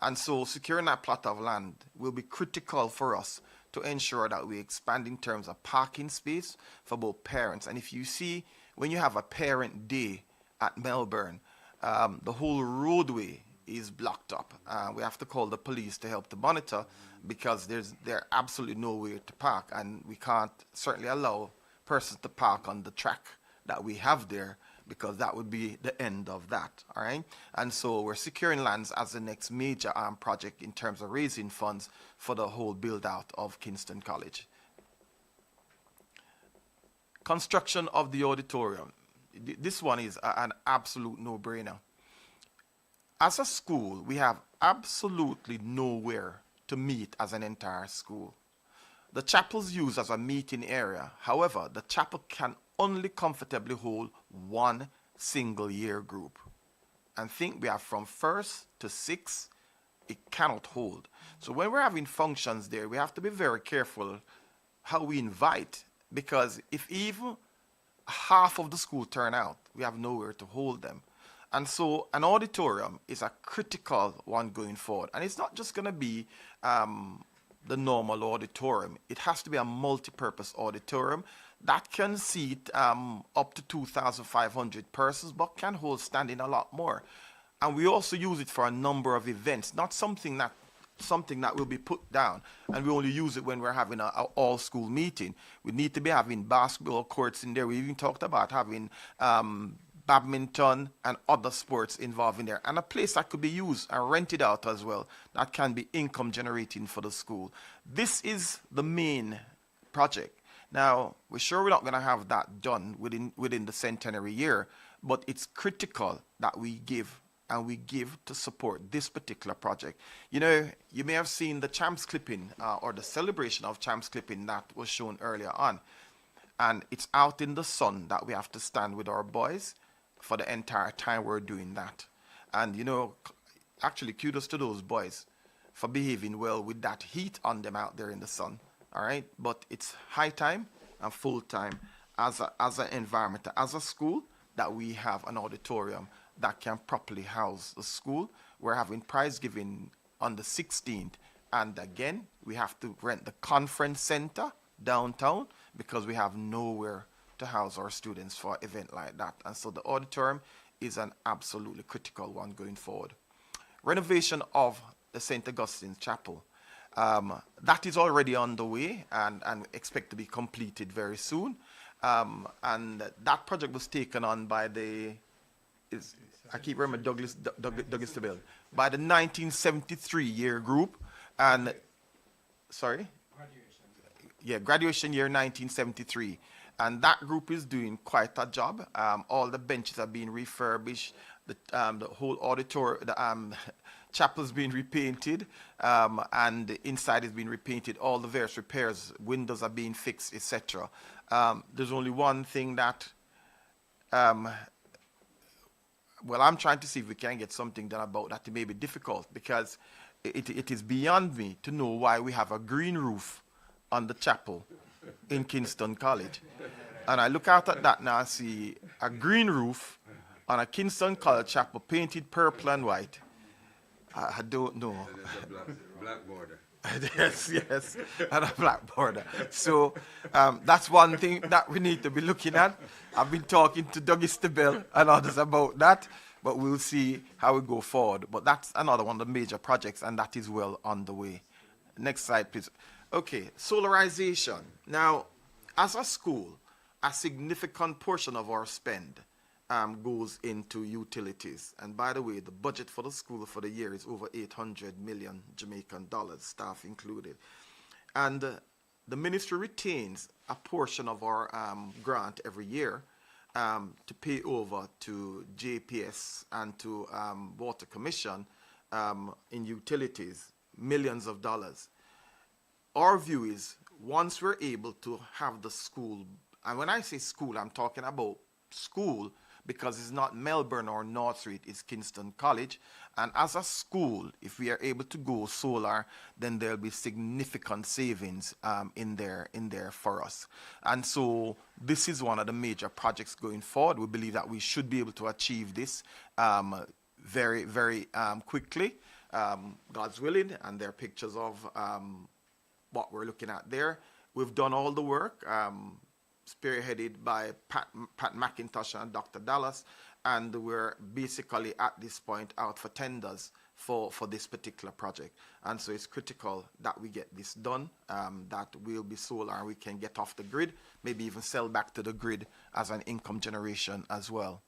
And so securing that plot of land will be critical for us to ensure that we expand in terms of parking space for both parents. And if you see, when you have a parent day at Melbourne, the whole roadway is blocked up. We have to call the police to help to monitor, because there's absolutely nowhere to park, and we can't certainly allow persons to park on the track that we have there, because that would be the end of that. All right, and so we're securing lands as the next major project in terms of raising funds for the whole build out of Kingston College. Construction of the auditorium. This one is an absolute no-brainer. As a school, we have absolutely nowhere to meet as an entire school. The chapel's used as a meeting area. However, the chapel can only comfortably hold one single year group. And think we have from 1st to 6th, it cannot hold. So when we're having functions there, we have to be very careful how we invite, because if even half of the school turn out, we have nowhere to hold them. And so an auditorium is a critical one going forward. And it's not just going to be the normal auditorium. It has to be a multi-purpose auditorium that can seat up to 2,500 persons, but can hold standing a lot more. And we also use it for a number of events, not something that will be put down, and we only use it when we're having an all-school meeting. We need to be having basketball courts in there. We even talked about having badminton and other sports involved in there, and a place that could be used and rented out as well, that can be income generating for the school. This is the main project. Now, we're sure we're not going to have that done within the centenary year, but it's critical that we give to support this particular project. You know, you may have seen the champs clipping or the celebration of champs clipping that was shown earlier on, and it's out in the sun that we have to stand with our boys for the entire time we're doing that. And you know, actually kudos to those boys for behaving well with that heat on them out there in the sun. All right, but it's high time and full time as an environment, as a school, that we have an auditorium that can properly house the school. We're having prize giving on the 16th, and again we have to rent the conference center downtown because we have nowhere to house our students for an event like that. And so the auditorium is an absolutely critical one going forward. Renovation of the St. Augustine's Chapel. That is already underway and expect to be completed very soon. And that project was taken on by I keep remembering Douglas Tabell, by the 1973 year group. And sorry? Graduation year 1973. And that group is doing quite a job. All the benches are being refurbished. The whole auditorium, the chapel's being repainted, and the inside is being repainted. All the various repairs, windows are being fixed, etc. There's only one thing that, well, I'm trying to see if we can get something done about that. It may be difficult because it is beyond me to know why we have a green roof on the chapel in Kingston College. And I look out at that now and see a green roof on a Kingston College chapel painted purple and white. I don't know. Black border. yes, and a black border. So that's one thing that we need to be looking at. I've been talking to Douglas Tabell and others about that, but we'll see how we go forward. But that's another one of the major projects, and that is well on the way. Next slide, please. Okay, solarization. Now, as a school, a significant portion of our spend goes into utilities. And by the way, the budget for the school for the year is over 800 million Jamaican dollars, staff included. And the ministry retains a portion of our grant every year, to pay over to JPS and to Water Commission in utilities, millions of dollars. Our view is once we're able to have the school, and when I say school, I'm talking about school because it's not Melbourne or North Street, it's Kingston College. And as a school, if we are able to go solar, then there'll be significant savings in there for us. And so this is one of the major projects going forward. We believe that we should be able to achieve this very, very quickly, God's willing, and there are pictures of what we're looking at there. We've done all the work, spearheaded by Pat McIntosh and Dr. Dallas, and we're basically at this point out for tenders for this particular project. And so it's critical that we get this done, that we'll be solar and we can get off the grid, maybe even sell back to the grid as an income generation as well.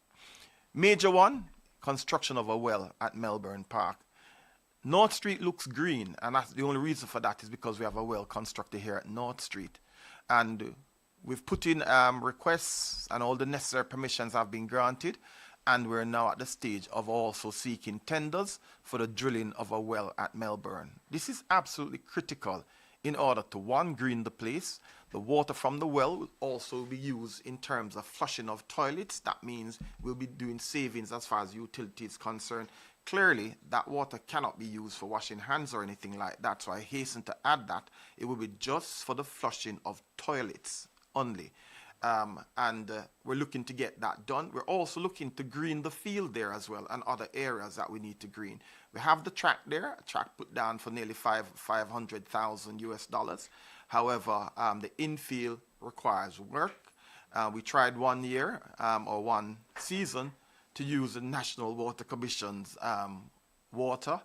Major one, construction of a well at Melbourne Park. North Street looks green, and that's the only reason for that is because we have a well constructed here at North Street. And we've put in requests, and all the necessary permissions have been granted, and we're now at the stage of also seeking tenders for the drilling of a well at Melbourne. This is absolutely critical in order to, one, green the place. The water from the well will also be used in terms of flushing of toilets. That means we'll be doing savings as far as utility is concerned. Clearly, that water cannot be used for washing hands or anything like that, so I hasten to add that it will be just for the flushing of toilets only. We're looking to get that done. We're also looking to green the field there as well and other areas that we need to green. We have the track there, a track put down for nearly $500,000 US. However, the infield requires work. We tried 1 year or one season to use the National Water Commission's water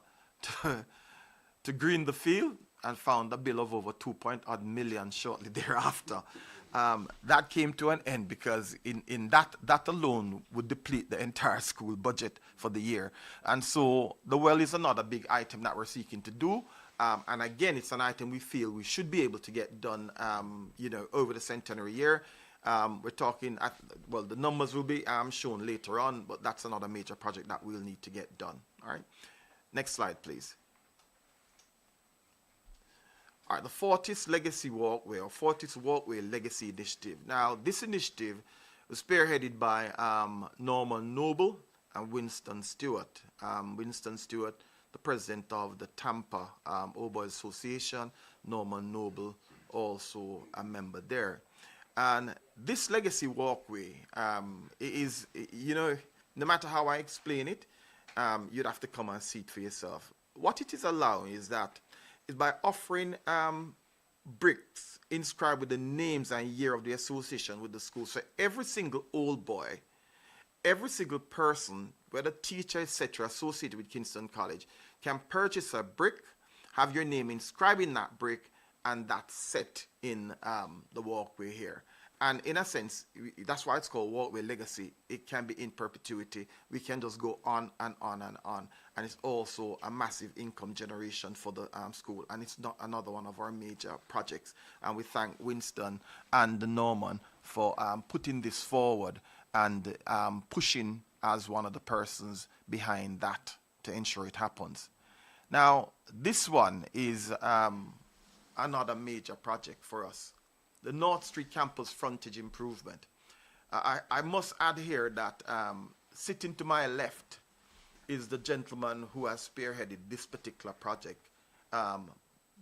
to green the field, and found a bill of over 2 million shortly thereafter. That came to an end because in that alone would deplete the entire school budget for the year. And so the well is another big item that we're seeking to do. And again, it's an item we feel we should be able to get done, over the centenary year. We're talking, well, the numbers will be shown later on, but that's another major project that we'll need to get done. All right. Next slide, please. All right, the Fortis Legacy Walkway, or Fortis Walkway Legacy Initiative. Now, this initiative was spearheaded by Norman Noble and Winston Stewart. Winston Stewart, the president of the Tampa Old Boys Association, Norman Noble, also a member there. And this legacy walkway is, no matter how I explain it, you'd have to come and see it for yourself. What it is allowing is by offering bricks inscribed with the names and year of the association with the school. So every single old boy, every single person, whether teacher, etc., associated with Kingston College, can purchase a brick, have your name inscribed in that brick, and that's set in the walkway here. And in a sense, that's why it's called Walkway Legacy. It can be in perpetuity. We can just go on and on and on. And it's also a massive income generation for the school. And it's not another one of our major projects. And we thank Winston and Norman for putting this forward and pushing as one of the persons behind that to ensure it happens. Now, this one is another major project for us. The North Street campus frontage improvement. I must add here that sitting to my left is the gentleman who has spearheaded this particular project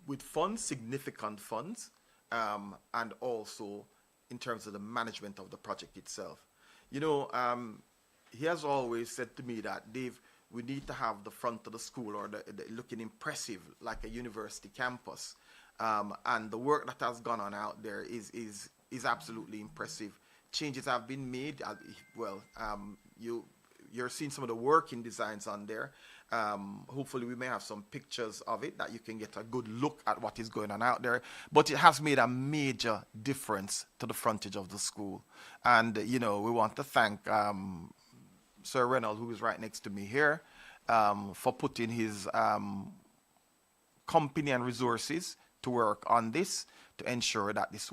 with funds, significant funds, and also in terms of the management of the project itself. He has always said to me that, Dave, we need to have the front of the school or the looking impressive like a university campus. And the work that has gone on out there is absolutely impressive. Changes have been made. You're seeing some of the working designs on there. Hopefully we may have some pictures of it that you can get a good look at what is going on out there. But it has made a major difference to the frontage of the school. And, we want to thank Sir Reynolds, who is right next to me here, for putting his company and resources to work on this to ensure that this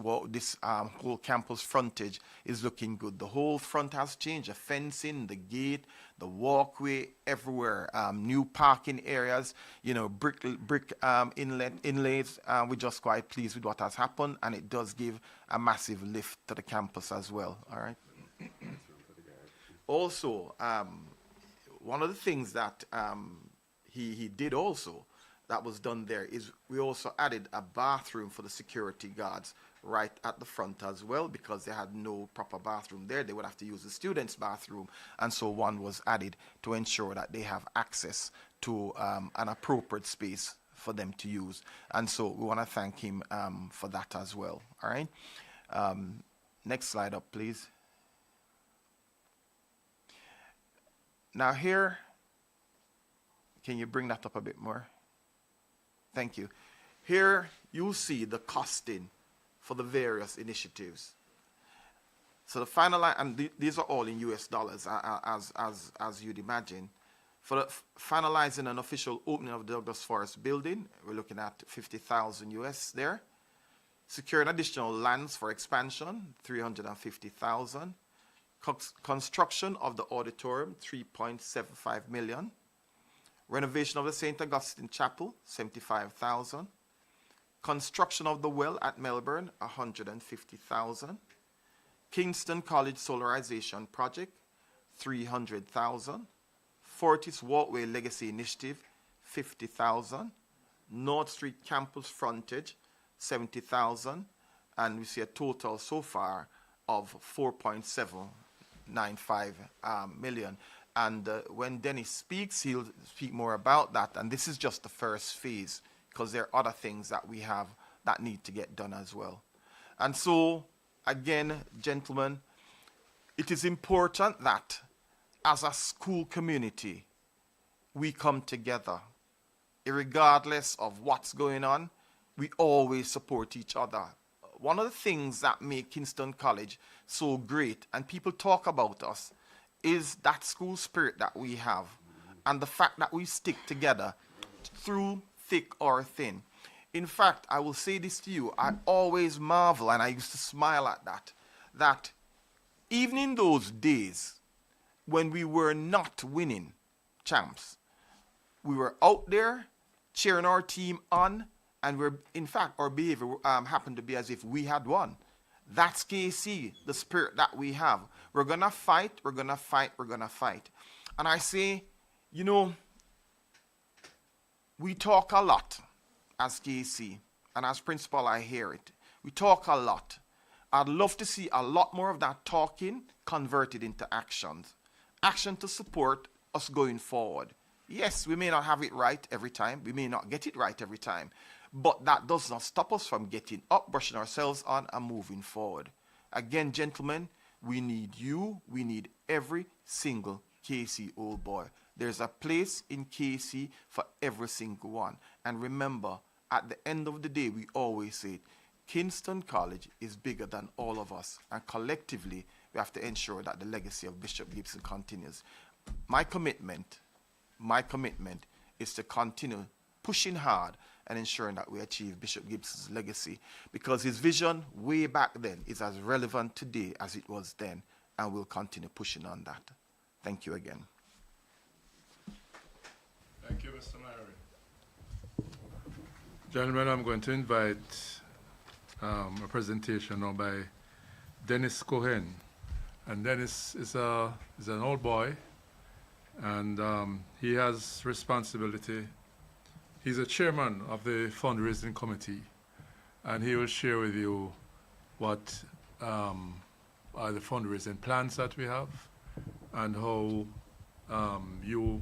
whole campus frontage is looking good. The whole front has changed, the fencing, the gate, the walkway, everywhere, new parking areas, you know, brick inlays. We're just quite pleased with what has happened, and it does give a massive lift to the campus as well. All right. Also, one of the things that he did also that was done there is we also added a bathroom for the security guards right at the front as well, because they had no proper bathroom there. They would have to use the students' bathroom, and so one was added to ensure that they have access to an appropriate space for them to use. And so we want to thank him for that as well. All right. Next slide up, please. Now here, can you bring that up a bit more? Thank you. Here you see the costing for the various initiatives. So the final, and these are all in US dollars, as you'd imagine. For the finalizing an official opening of the Douglas Forest building, we're looking at 50,000 US there. Securing additional lands for expansion, 350,000. Construction of the auditorium, 3.75 million. Renovation of the St. Augustine Chapel, 75,000. Construction of the well at Melbourne, 150,000. Kingston College Solarization Project, 300,000. Fortis Walkway Legacy Initiative, 50,000. North Street Campus Frontage, 70,000. And we see a total so far of 4.795 million. And when Dennis speaks, he'll speak more about that. And this is just the first phase, because there are other things that we have that need to get done as well. And so, again, gentlemen, it is important that as a school community, we come together. Irregardless of what's going on, we always support each other. One of the things that make Kingston College so great, and people talk about us, is that school spirit that we have, and the fact that we stick together through thick or thin. In fact, I will say this to you, I always marvel, and I used to smile at that even in those days when we were not winning champs, we were out there cheering our team on, and in fact, our behavior happened to be as if we had won. That's KC, the spirit that we have. We're going to fight, we're going to fight, we're going to fight. And I say, you know, we talk a lot as KC, and as principal, I hear it. We talk a lot. I'd love to see a lot more of that talking converted into actions. Action to support us going forward. Yes, we may not have it right every time. We may not get it right every time. But that does not stop us from getting up, brushing ourselves on, and moving forward. Again, gentlemen, we need you. We need every single KC old boy. There's a place in KC for every single one. And remember, at the end of the day, we always say, Kingston College is bigger than all of us. And collectively, we have to ensure that the legacy of Bishop Gibson continues. My commitment is to continue pushing hard and ensuring that we achieve Bishop Gibson's legacy, because his vision way back then is as relevant today as it was then, and we'll continue pushing on that. Thank you again. Thank you, Mr. Mary. Gentlemen, I'm going to invite a presentation now by Dennis Cohen. And Dennis is an old boy, and he has responsibility. He's a chairman of the fundraising committee, and he will share with you what are the fundraising plans that we have, and how you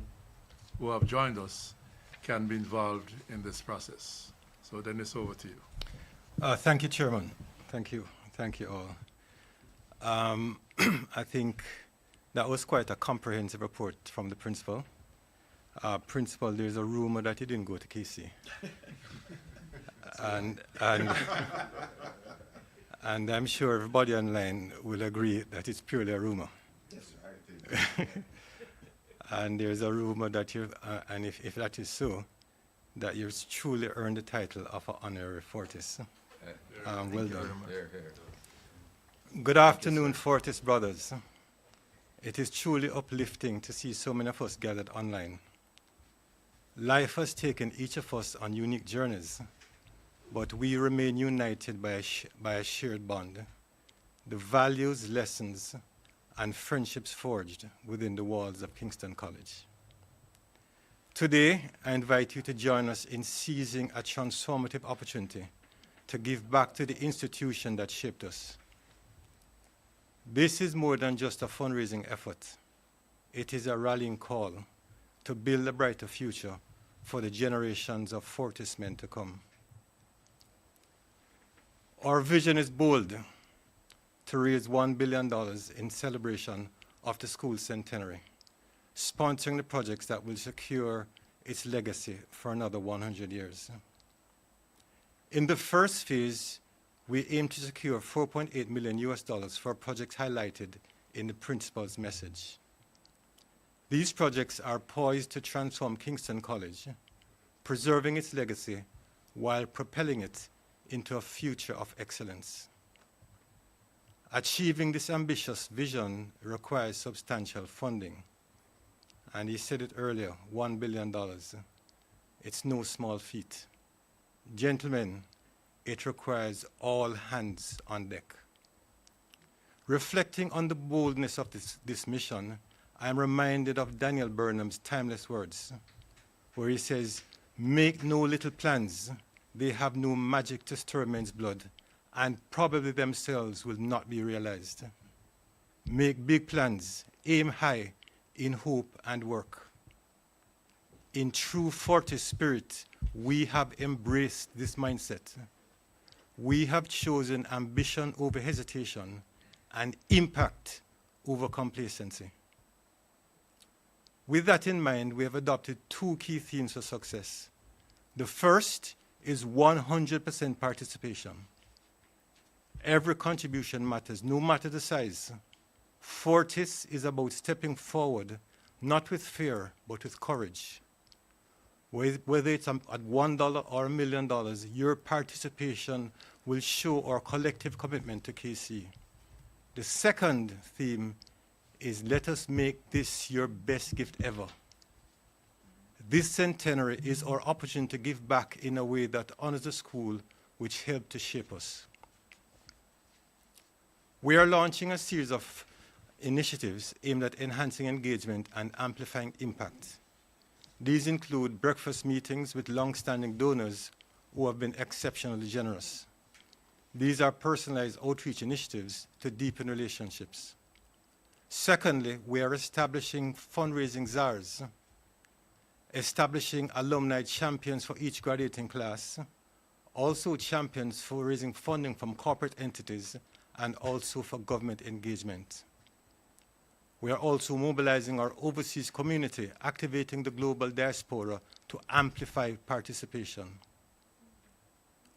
who have joined us can be involved in this process. So Dennis, over to you. Thank you, Chairman. Thank you. Thank you all. I think that was quite a comprehensive report from the principal. Principal, there's a rumor that he didn't go to KC. and I'm sure everybody online will agree that it's purely a rumor. Yes, I think. And there's a rumor that you, and if that is so, that you've truly earned the title of an honorary Fortis. Well done. Good afternoon, Fortis brothers. It is truly uplifting to see so many of us gathered online. Life has taken each of us on unique journeys, but we remain united by a shared bond, the values, lessons, and friendships forged within the walls of Kingston College. Today, I invite you to join us in seizing a transformative opportunity to give back to the institution that shaped us. This is more than just a fundraising effort. It is a rallying call to build a brighter future for the generations of Fortis men to come. Our vision is bold, to raise $1 billion in celebration of the school's centenary, sponsoring the projects that will secure its legacy for another 100 years. In the first phase, we aim to secure $4.8 million for projects highlighted in the principal's message. These projects are poised to transform Kingston College, preserving its legacy while propelling it into a future of excellence. Achieving this ambitious vision requires substantial funding. And he said it earlier, $1 billion. It's no small feat. Gentlemen, it requires all hands on deck. Reflecting on the boldness of this mission, I am reminded of Daniel Burnham's timeless words, where he says, "Make no little plans. They have no magic to stir men's blood, and probably themselves will not be realized. Make big plans, aim high, in hope and work." In true Fortis spirit, we have embraced this mindset. We have chosen ambition over hesitation and impact over complacency. With that in mind, we have adopted two key themes for success. The first is 100% participation. Every contribution matters, no matter the size. Fortis is about stepping forward, not with fear, but with courage. Whether it's at $1 or $1 million, your participation will show our collective commitment to KC. The second theme is let us make this your best gift ever. This centenary is our opportunity to give back in a way that honors the school which helped to shape us. We are launching a series of initiatives aimed at enhancing engagement and amplifying impact. These include breakfast meetings with long-standing donors who have been exceptionally generous. These are personalized outreach initiatives to deepen relationships. Secondly, we are establishing fundraising czars, establishing alumni champions for each graduating class, also champions for raising funding from corporate entities, and also for government engagement. We are also mobilizing our overseas community, activating the global diaspora to amplify participation.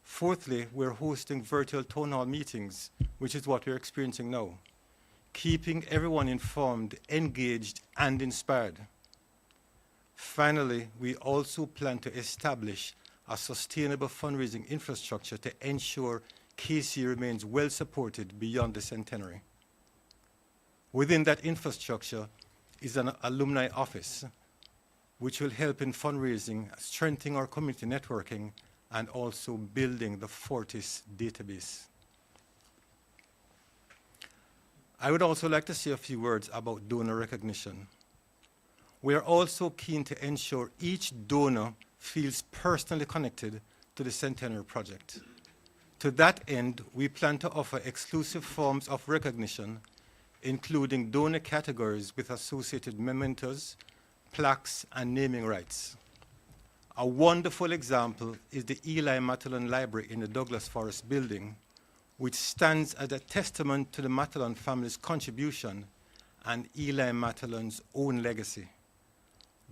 Fourthly, we're hosting virtual town hall meetings, which is what we're experiencing now, keeping everyone informed, engaged, and inspired. Finally, we also plan to establish a sustainable fundraising infrastructure to ensure KC remains well supported beyond the centenary. Within that infrastructure is an alumni office, which will help in fundraising, strengthening our community networking, and also building the Fortis database. I would also like to say a few words about donor recognition. We are also keen to ensure each donor feels personally connected to the Centenary project. To that end, we plan to offer exclusive forms of recognition, including donor categories with associated mementos, plaques, and naming rights. A wonderful example is the Eli Matalon Library in the Douglas Forest building, which stands as a testament to the Matalon family's contribution and Eli Matalon's own legacy.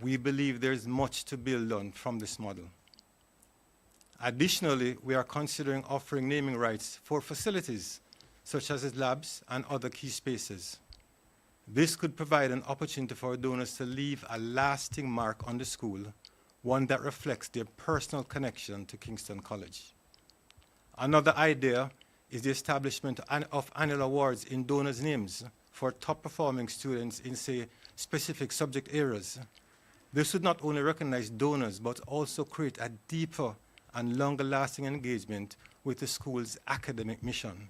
We believe there is much to build on from this model. Additionally, we are considering offering naming rights for facilities such as labs and other key spaces. This could provide an opportunity for donors to leave a lasting mark on the school one that reflects their personal connection to Kingston College. Another idea is the establishment of annual awards in donors' names for top-performing students in, say, specific subject areas. This would not only recognize donors, but also create a deeper and longer-lasting engagement with the school's academic mission.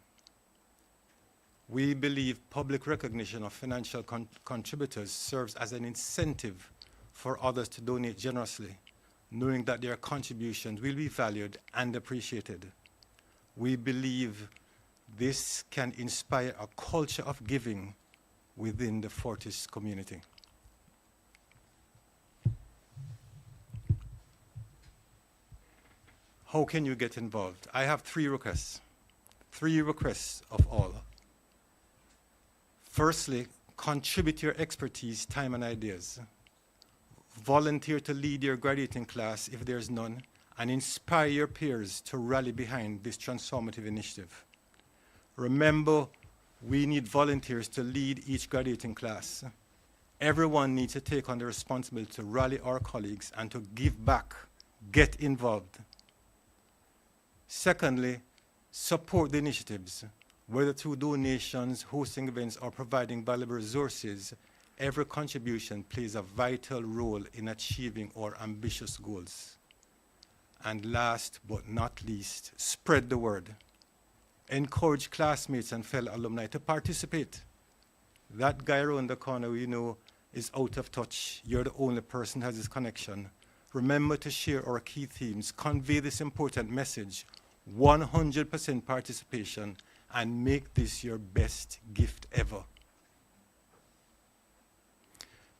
We believe public recognition of financial contributors serves as an incentive for others to donate generously, knowing that their contributions will be valued and appreciated. We believe this can inspire a culture of giving within the Fortis community. How can you get involved? I have three requests of all. Firstly, contribute your expertise, time, and ideas. Volunteer to lead your graduating class if there's none, and inspire your peers to rally behind this transformative initiative. Remember, we need volunteers to lead each graduating class. Everyone needs to take on the responsibility to rally our colleagues and to give back, get involved. Secondly, support the initiatives. Whether through donations, hosting events, or providing valuable resources, every contribution plays a vital role in achieving our ambitious goals. And last but not least, spread the word. Encourage classmates and fellow alumni to participate. That guy around the corner we know is out of touch. You're the only person who has this connection. Remember to share our key themes, convey this important message, 100% participation, and make this your best gift ever.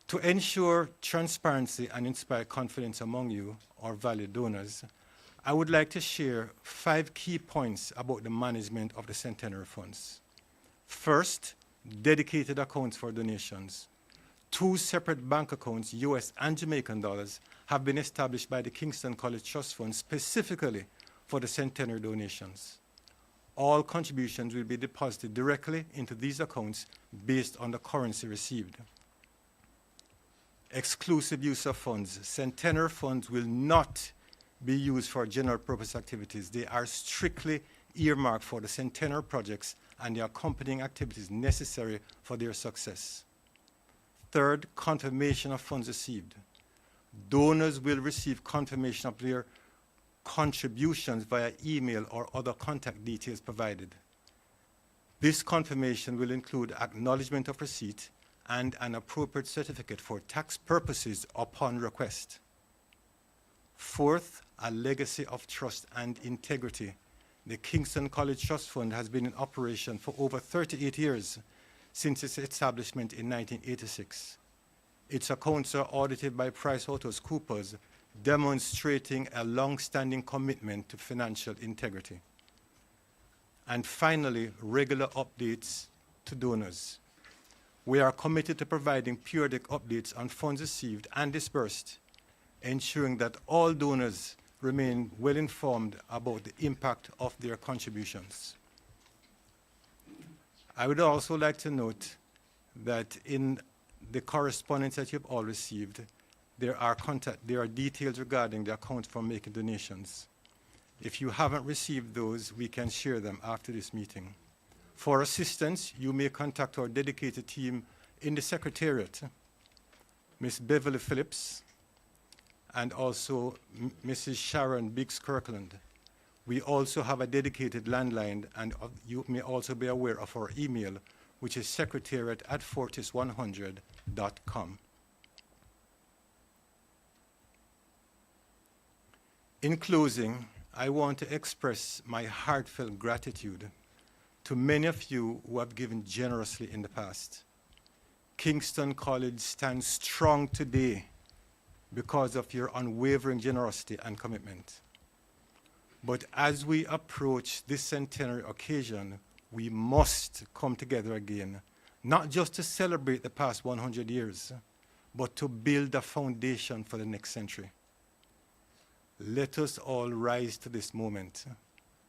To ensure transparency and inspire confidence among you, our valued donors, I would like to share 5 key points about the management of the Centenary funds. First, dedicated accounts for donations. 2 separate bank accounts, US and Jamaican dollars, have been established by the Kingston College Trust Fund specifically for the Centenary donations. All contributions will be deposited directly into these accounts based on the currency received. Exclusive use of funds. Centenary funds will not be used for general purpose activities. They are strictly earmarked for the Centenary projects and the accompanying activities necessary for their success. Third, confirmation of funds received. Donors will receive confirmation of their contributions via email or other contact details provided. This confirmation will include acknowledgement of receipt and an appropriate certificate for tax purposes upon request. Fourth, a legacy of trust and integrity. The Kingston College Trust Fund has been in operation for over 38 years since its establishment in 1986. Its accounts are audited by PricewaterhouseCoopers, demonstrating a long-standing commitment to financial integrity. And finally, regular updates to donors. We are committed to providing periodic updates on funds received and disbursed, ensuring that all donors remain well informed about the impact of their contributions. I would also like to note that in the correspondence that you've all received, there are details regarding the account for making donations. If you haven't received those, we can share them after this meeting. For assistance, you may contact our dedicated team in the Secretariat, Ms. Beverly Phillips, and also Mrs. Sharon Biggs-Kirkland. We also have a dedicated landline, and you may also be aware of our email, which is secretariat@fortis100.com. In closing, I want to express my heartfelt gratitude to many of you who have given generously in the past. Kingston College stands strong today because of your unwavering generosity and commitment. But as we approach this centenary occasion, we must come together again, not just to celebrate the past 100 years, but to build a foundation for the next century. Let us all rise to this moment,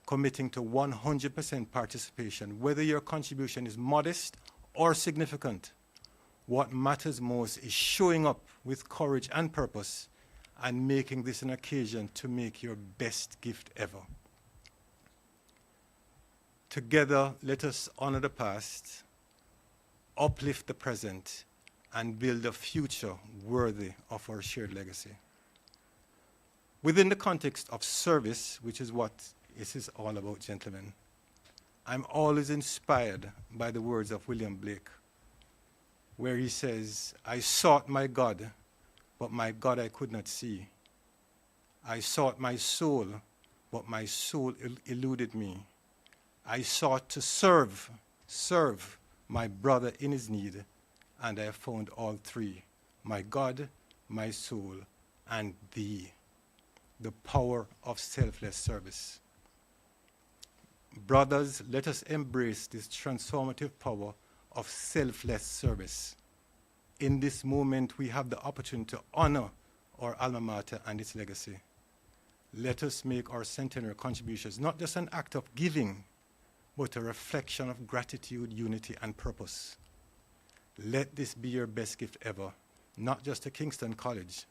committing to 100% participation, whether your contribution is modest or significant. What matters most is showing up with courage and purpose and making this an occasion to make your best gift ever. Together, let us honor the past, uplift the present, and build a future worthy of our shared legacy. Within the context of service, which is what this is all about, gentlemen, I'm always inspired by the words of William Blake, where he says, "I sought my God, but my God I could not see. I sought my soul, but my soul eluded me. I sought to serve my brother in his need, and I found all three, my God, my soul, and thee." The power of selfless service. Brothers, let us embrace this transformative power of selfless service. In this moment, we have the opportunity to honor our alma mater and its legacy. Let us make our centenary contributions not just an act of giving, but a reflection of gratitude, unity, and purpose. Let this be your best gift ever, not just to Kingston College,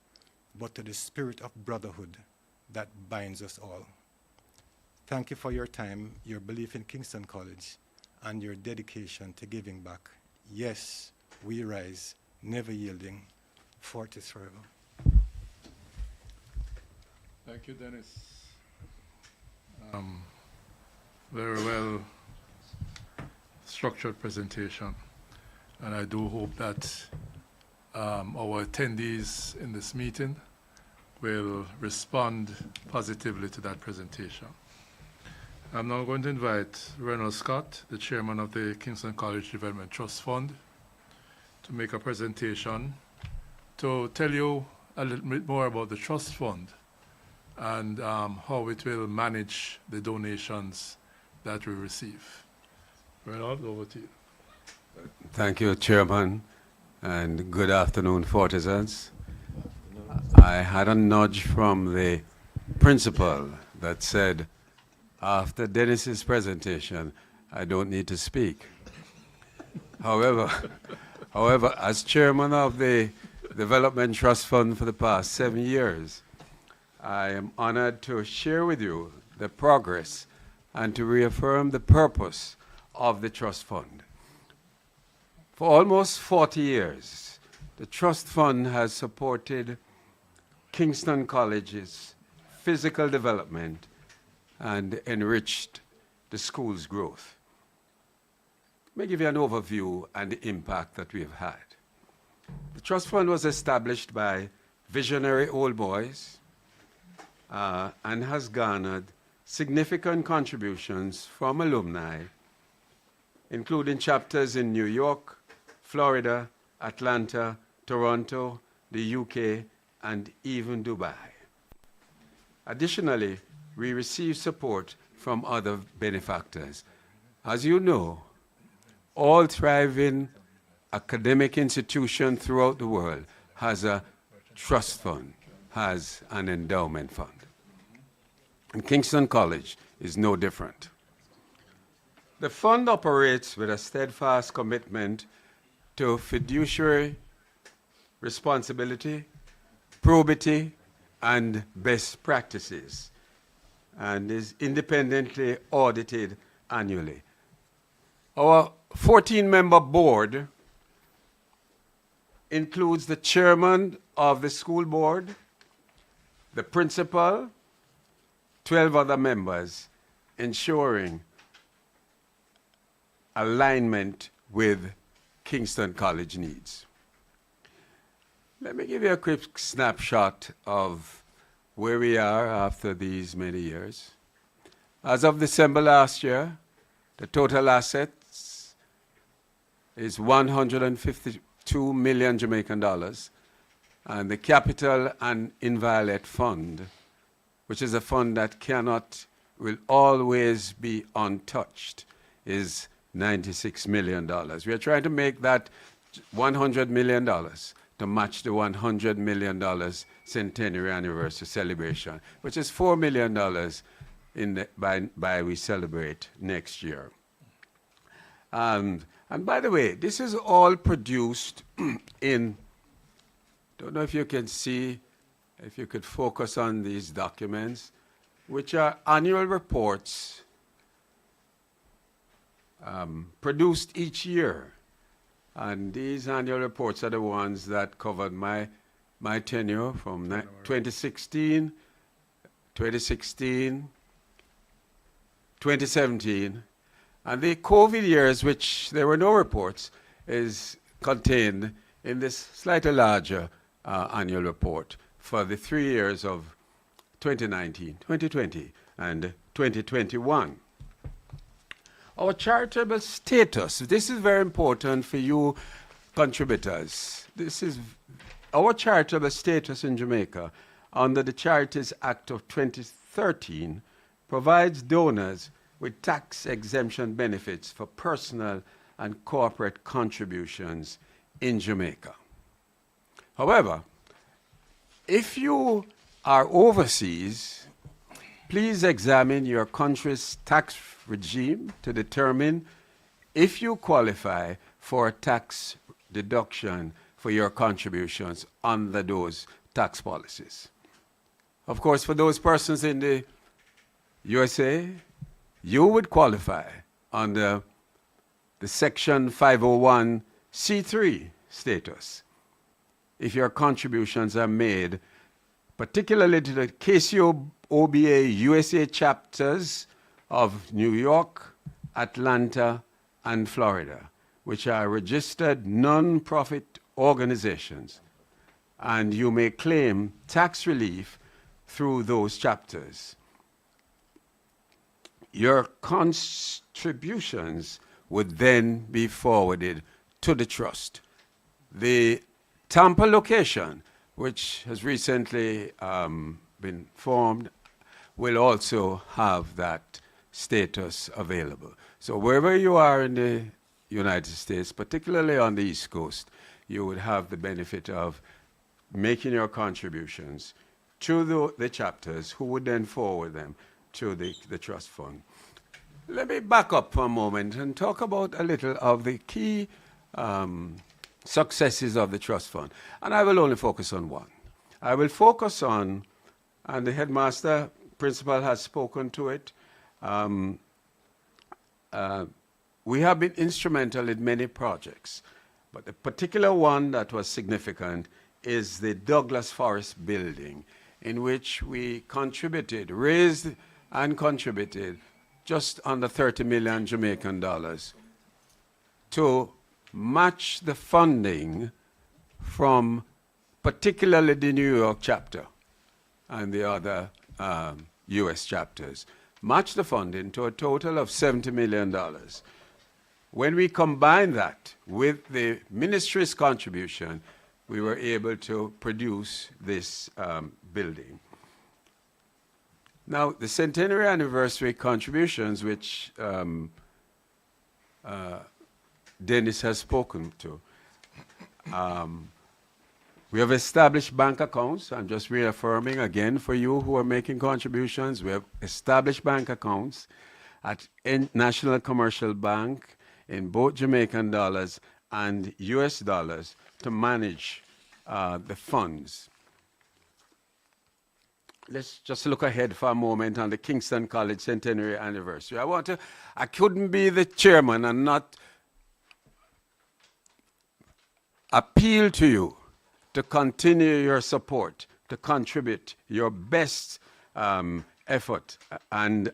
but to the spirit of brotherhood that binds us all. Thank you for your time, your belief in Kingston College, and your dedication to giving back. Yes, we rise, never yielding. Fortis forever. Thank you, Dennis. Very well structured presentation. And I do hope that our attendees in this meeting will respond positively to that presentation. I'm now going to invite Reynolds Scott, the chairman of the Kingston College Development Trust Fund, to make a presentation to tell you a little bit more about the trust fund and how it will manage the donations that we receive. Reynolds, over to you. Thank you, Chairman, and good afternoon, Fortisans. I had a nudge from the principal that said, after Dennis's presentation, I don't need to speak. However, as chairman of the Development Trust Fund for the past 7 years, I am honored to share with you the progress and to reaffirm the purpose of the trust fund. For almost 40 years, the trust fund has supported Kingston College's physical development and enriched the school's growth. Let me give you an overview and the impact that we have had. The trust fund was established by visionary old boys and has garnered significant contributions from alumni, including chapters in New York, Florida, Atlanta, Toronto, the UK, and even Dubai. Additionally, we receive support from other benefactors. As you know, all thriving academic institution throughout the world has a trust fund, has an endowment fund. And Kingston College is no different. The fund operates with a steadfast commitment to fiduciary responsibility, probity, and best practices, and is independently audited annually. Our 14-member board includes the chairman of the school board, the principal, 12 other members, ensuring alignment with Kingston College needs. Let me give you a quick snapshot of where we are after these many years. As of December last year, the total assets is 152 million Jamaican dollars, and the capital and inviolate fund, which is a fund that will always be untouched, is $96 million. We are trying to make that $100 million to match the $100 million centenary anniversary celebration, which is $4 million by we celebrate next year. And by the way, this is all produced in, don't know if you can see if you could focus on these documents, which are annual reports produced each year. And these annual reports are the ones that covered my tenure from 2016, 2017, and the COVID years, which there were no reports, is contained in this slightly larger annual report for the 3 years of 2019, 2020, and 2021. Our charitable status, this is very important for you contributors. This is our charitable status in Jamaica under the Charities Act of 2013 provides donors with tax exemption benefits for personal and corporate contributions in Jamaica. However, if you are overseas, please examine your country's tax regime to determine if you qualify for a tax deduction for your contributions under those tax policies. Of course, for those persons in the USA, you would qualify under the Section 501c3 status if your contributions are made, particularly to the KCOBA USA chapters of New York, Atlanta, and Florida, which are registered non-profit organizations, and you may claim tax relief through those chapters. Your contributions would then be forwarded to the trust. The Tampa location, which has recently been formed, will also have that status available. So wherever you are in the United States, particularly on the East Coast, you would have the benefit of making your contributions to the chapters, who would then forward them to the trust fund. Let me back up for a moment and talk about a little of the key successes of the trust fund. And I will only focus on one. I will focus on, and the headmaster principal has spoken to it, we have been instrumental in many projects, but the particular one that was significant is the Douglas Forest building, in which we contributed, raised and contributed just under 30 million Jamaican dollars to match the funding from particularly the New York chapter and the other US chapters. Match the funding to a total of $70 million. When we combine that with the ministry's contribution, we were able to produce this building. Now, the centenary anniversary contributions, which Dennis has spoken to, we have established bank accounts. I'm just reaffirming again for you who are making contributions. We have established bank accounts at National Commercial Bank in both Jamaican dollars and US dollars to manage the funds. Let's just look ahead for a moment on the Kingston College centenary anniversary. I couldn't be the chairman and not appeal to you to continue your support, to contribute your best effort and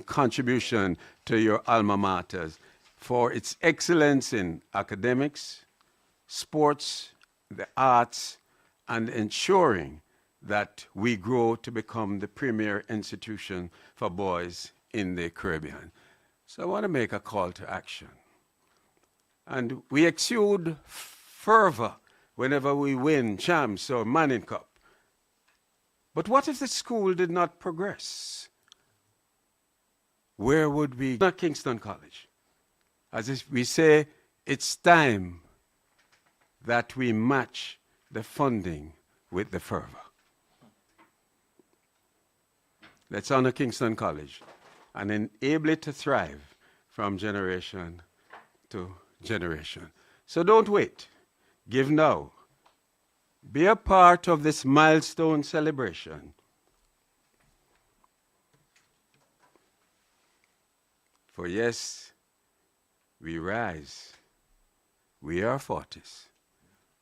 contribution to your alma maters for its excellence in academics, sports, the arts, and ensuring that we grow to become the premier institution for boys in the Caribbean. So I want to make a call to action. And we exude fervor whenever we win champs or Manning Cup. But what if the school did not progress? Where would we? Not Kingston College. As if we say, it's time that we match the funding with the fervor. Let's honor Kingston College and enable it to thrive from generation to generation. So don't wait. Give now. be a part of this milestone celebration. For yes, we rise. We are Fortis.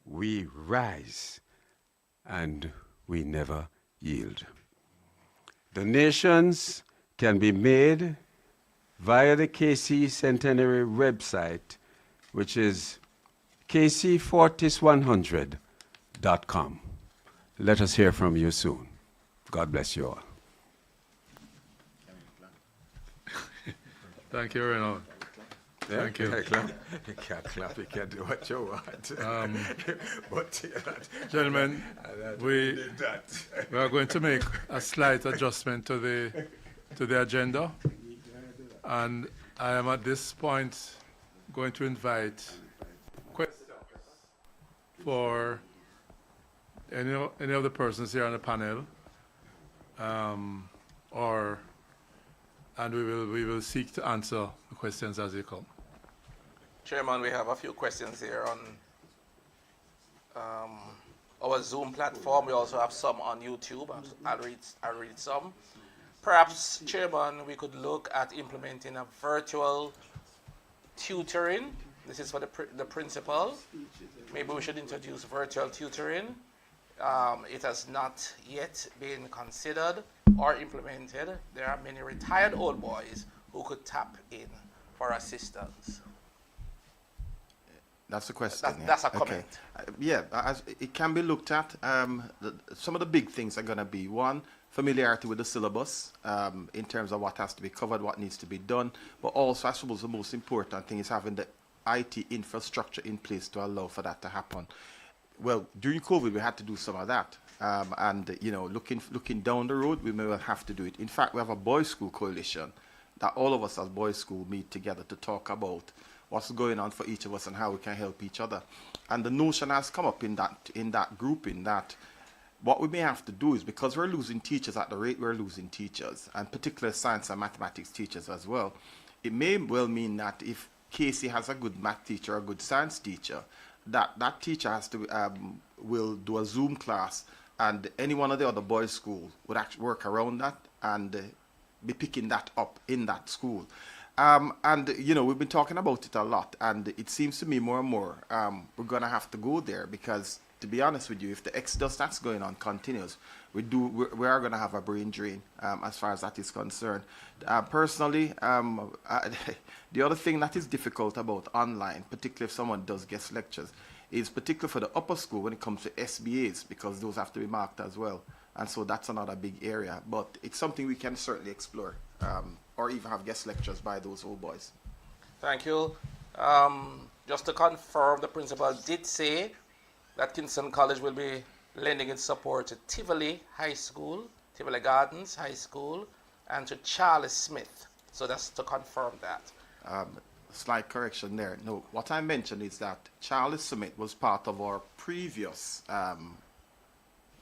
We rise, and we never yield. Donations can be made via the KC Centenary website, which is kcfortis100.com. Let us hear from you soon. God bless you all. Thank you, Renaud. Thank you. You can't clap, you can't do what you want. But Gentlemen, we are going to make a slight adjustment to the agenda. And I am at this point going to invite questions for any of the persons here on the panel, and we will seek to answer the questions as they come. Chairman, we have a few questions here on our Zoom platform. We also have some on YouTube. I'll read some. Perhaps, Chairman, we could look at implementing a virtual tutoring. This is for the principal. Maybe we should introduce virtual tutoring. It has not yet been considered or implemented. There are many retired old boys who could tap in for assistance. That's a question. That's a comment. Okay. It can be looked at. Some of the big things are going to be, one, familiarity with the syllabus in terms of what has to be covered, what needs to be done. But also, I suppose the most important thing is having the IT infrastructure in place to allow for that to happen. Well, during COVID, we had to do some of that. And, you know, looking down the road, we may well have to do it. In fact, we have a boys' school coalition that all of us as boys' school meet together to talk about what's going on for each of us and how we can help each other. And the notion has come up in that grouping that what we may have to do is, because we're losing teachers at the rate we're losing teachers, and particularly science and mathematics teachers as well, it may well mean that if Casey has a good math teacher or a good science teacher, that teacher has to will do a Zoom class, and any one of the other boys' schools would actually work around that and be picking that up in that school. And, you know, we've been talking about it a lot, and it seems to me more and more we're going to have to go there because, to be honest with you, if the exodus that's going on continues, we are going to have a brain drain as far as that is concerned. Personally, the other thing that is difficult about online, particularly if someone does guest lectures, is particularly for the upper school when it comes to SBAs, because those have to be marked as well. And so that's another big area. But it's something we can certainly explore. Or even have guest lectures by those old boys. Thank you. Just to confirm, the principal did say that Kingston College will be lending its support to Tivoli High School, Tivoli Gardens High School, and to Charles Smith. So that's to confirm that. Slight correction there. No, what I mentioned is that Charles Smith was part of our previous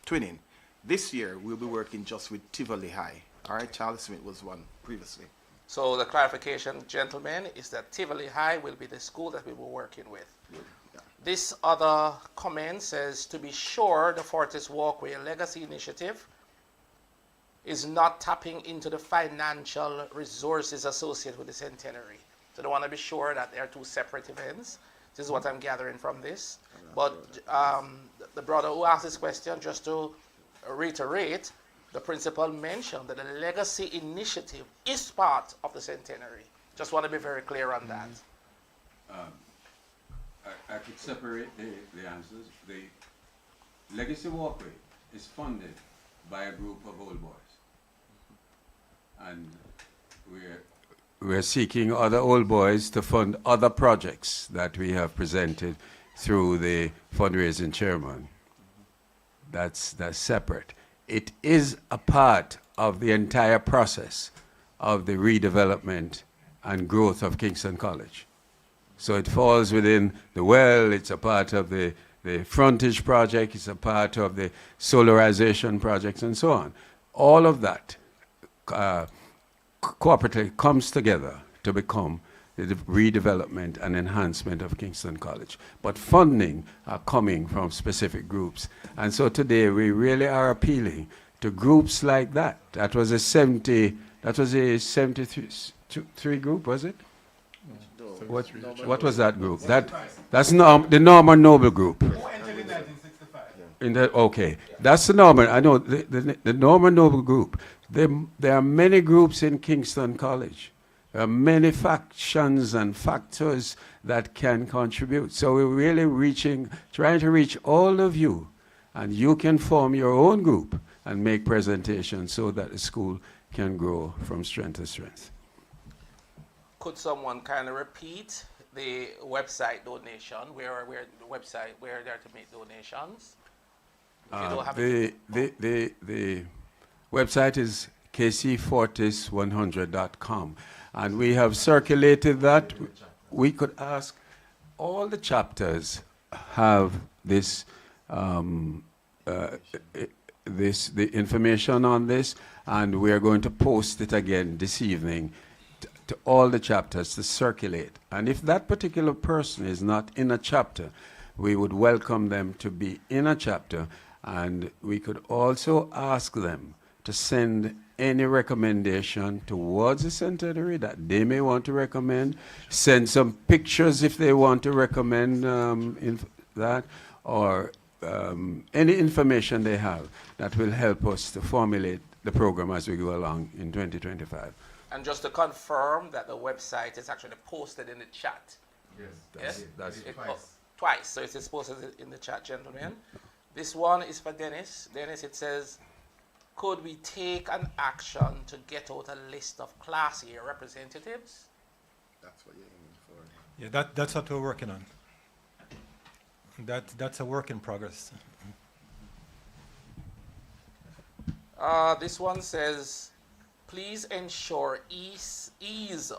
twinning. This year, we'll be working just with Tivoli High. All right, Charles Smith was one previously. So the clarification, gentlemen, is that Tivoli High will be the school that we were working with. Yeah. This other comment says, to be sure, the Fortis Walkway Legacy Initiative is not tapping into the financial resources associated with the Centenary. So they want to be sure that they're two separate events. This is what I'm gathering from this. But the brother who asked this question, just to reiterate, the principal mentioned that the legacy initiative is part of the Centenary. Just want to be very clear on that. I could separate the answers. The Legacy Walkway is funded by a group of old boys. And we're seeking other old boys to fund other projects that we have presented through the fundraising chairman. That's separate. It is a part of the entire process of the redevelopment and growth of Kingston College. So it falls within the well, it's a part of the frontage project, it's a part of the solarization projects and so on. All of that cooperatively comes together to become the redevelopment and enhancement of Kingston College. But funding are coming from specific groups. And so today we really are appealing to groups like that. That was a 73 group, was it? What was that group? That's the Norman Noble group. Okay, that's the Norman. I know the Norman Noble group. There are many groups in Kingston College. There are many factions and factors that can contribute. So we're really trying to reach all of you, and you can form your own group and make presentations so that the school can grow from strength to strength. Could someone kind of repeat the website donation, where the website where they're to make donations? If you don't have it. The website is kcfortis100.com, and we have circulated that. We could ask all the chapters have the information on this, and we are going to post it again this evening to all the chapters to circulate. And if that particular person is not in a chapter, we would welcome them to be in a chapter, and we could also ask them to send any recommendation towards the Centenary that they may want to recommend, send some pictures if they want to recommend that, or any information they have that will help us to formulate the program as we go along in 2025. And just to confirm that the website is actually posted in the chat. Yes, that's it. Twice, so it is posted in the chat, gentlemen. This one is for Dennis. Dennis, it says, could we take an action to get out a list of class A representatives? That's what you're aiming for. Yeah, that's what we're working on. That's a work in progress. This one says, please ensure ease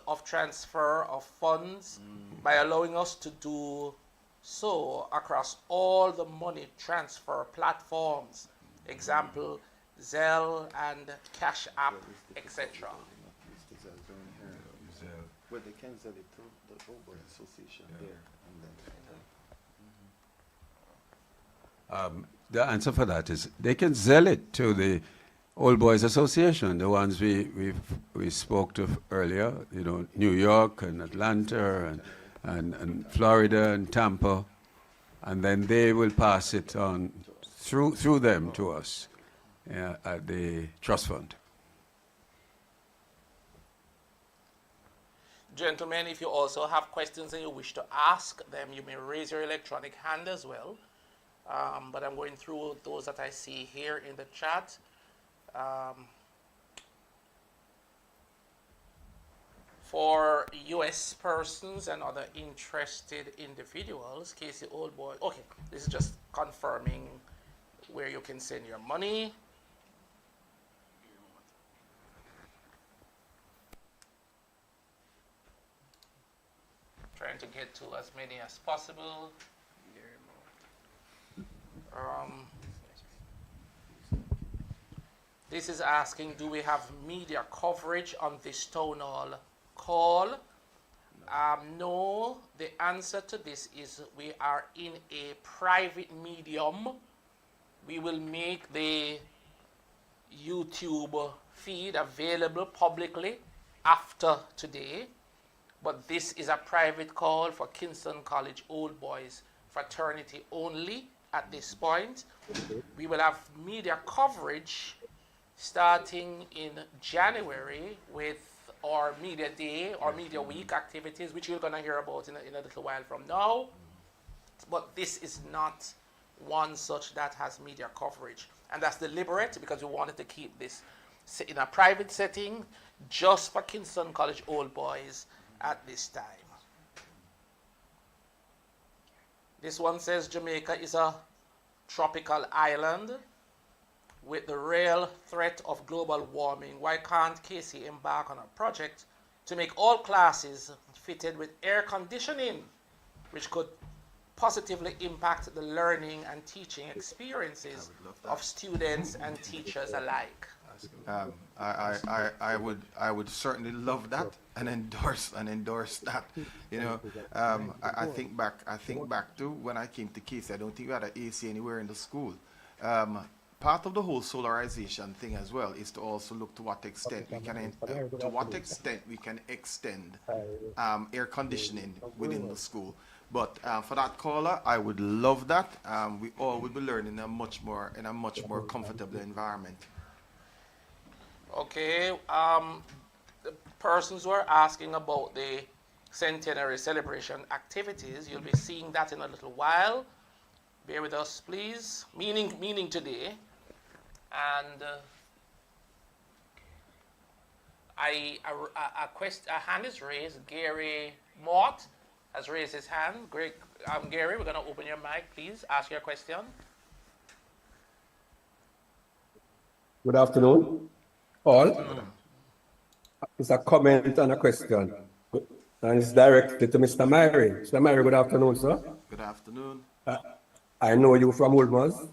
of transfer of funds by allowing us to do so across all the money transfer platforms. Example, Zelle and Cash App, etc. Well, they can sell it to the Old Association there. And then The answer for that is they can sell it to the Old Boys Association, the ones we spoke to earlier, New York and Atlanta and Florida and Tampa, and then they will pass it on through them to us at the trust fund. Gentlemen, if you also have questions and you wish to ask them, you may raise your electronic hand as well. But I'm going through those that I see here in the chat. For U.S. persons and other interested individuals, Casey Oldboy, okay, this is just confirming where you can send your money. Trying to get to as many as possible. This is asking, do we have media coverage on this town hall call? No, the answer to this is we are in a private medium. We will make the YouTube feed available publicly after today, but this is a private call for Kingston College Old Boys fraternity only at this point. We will have media coverage starting in January with our media day or media week activities, which you're going to hear about in a little while from now. But this is not one such that has media coverage. And that's deliberate because we wanted to keep this in a private setting just for Kingston College Old Boys at this time. This one says Jamaica is a tropical island with the real threat of global warming. Why can't KC embark on a project to make all classes fitted with air conditioning, which could positively impact the learning and teaching experiences of students and teachers alike? I would certainly love that and endorse that. You know, I think back to when I came to Casey. I don't think we had an AC anywhere in the school. Part of the whole solarization thing as well is to also look to what extent we can extend air conditioning within the school. But for that caller, I would love that. We all would be learning in a much more comfortable environment. Okay, the persons who are asking about the Centenary celebration activities, you'll be seeing that in a little while. Bear with us, please. Meaning today. And a hand is raised. Gary Mott has raised his hand. Great, Gary, we're going to open your mic, please. Ask your question. Good afternoon, all. It's a comment and a question. And it's directed to Mr. Myrie. Mr. Myrie, good afternoon, sir. Good afternoon. I know you from Woolmers.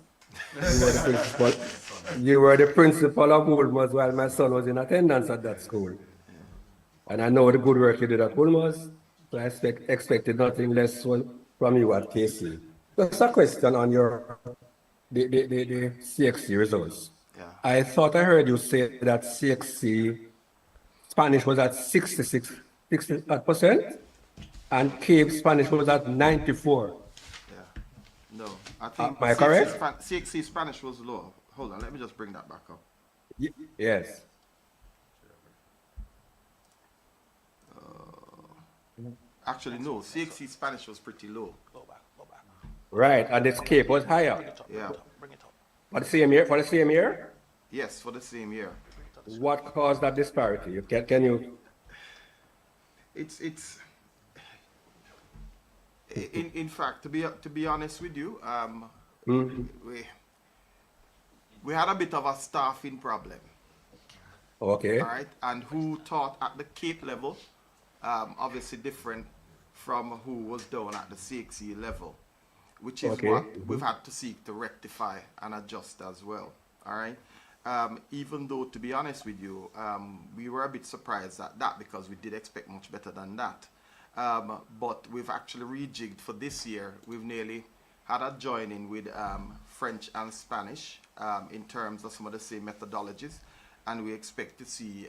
You were the principal of Woolmers while my son was in attendance at that school. And I know the good work you did at Woolmers. So I expected nothing less from you at KC. Just a question on the CXC results. Yeah. I thought I heard you say that CXC Spanish was at 60% and Cape Spanish was at 94%. No, I think am I correct? CXC Spanish was low. Hold on, let me just bring that back up. Yes. Actually, no, CXC Spanish was pretty low. Go back. Right, and its Cape was higher. Yeah. Bring it up. For the same year? For the same year? Yes, for the same year. What caused that disparity? Can you? It's in fact, to be honest with you, we had a bit of a staffing problem. Okay. All right, and who taught at the Cape level, obviously different from who was down at the CXC level, which is what we've had to seek to rectify and adjust as well. All right. Even though, to be honest with you, we were a bit surprised at that because we did expect much better than that. But we've actually rejigged for this year. We've nearly had a joining with French and Spanish in terms of some of the same methodologies, and we expect to see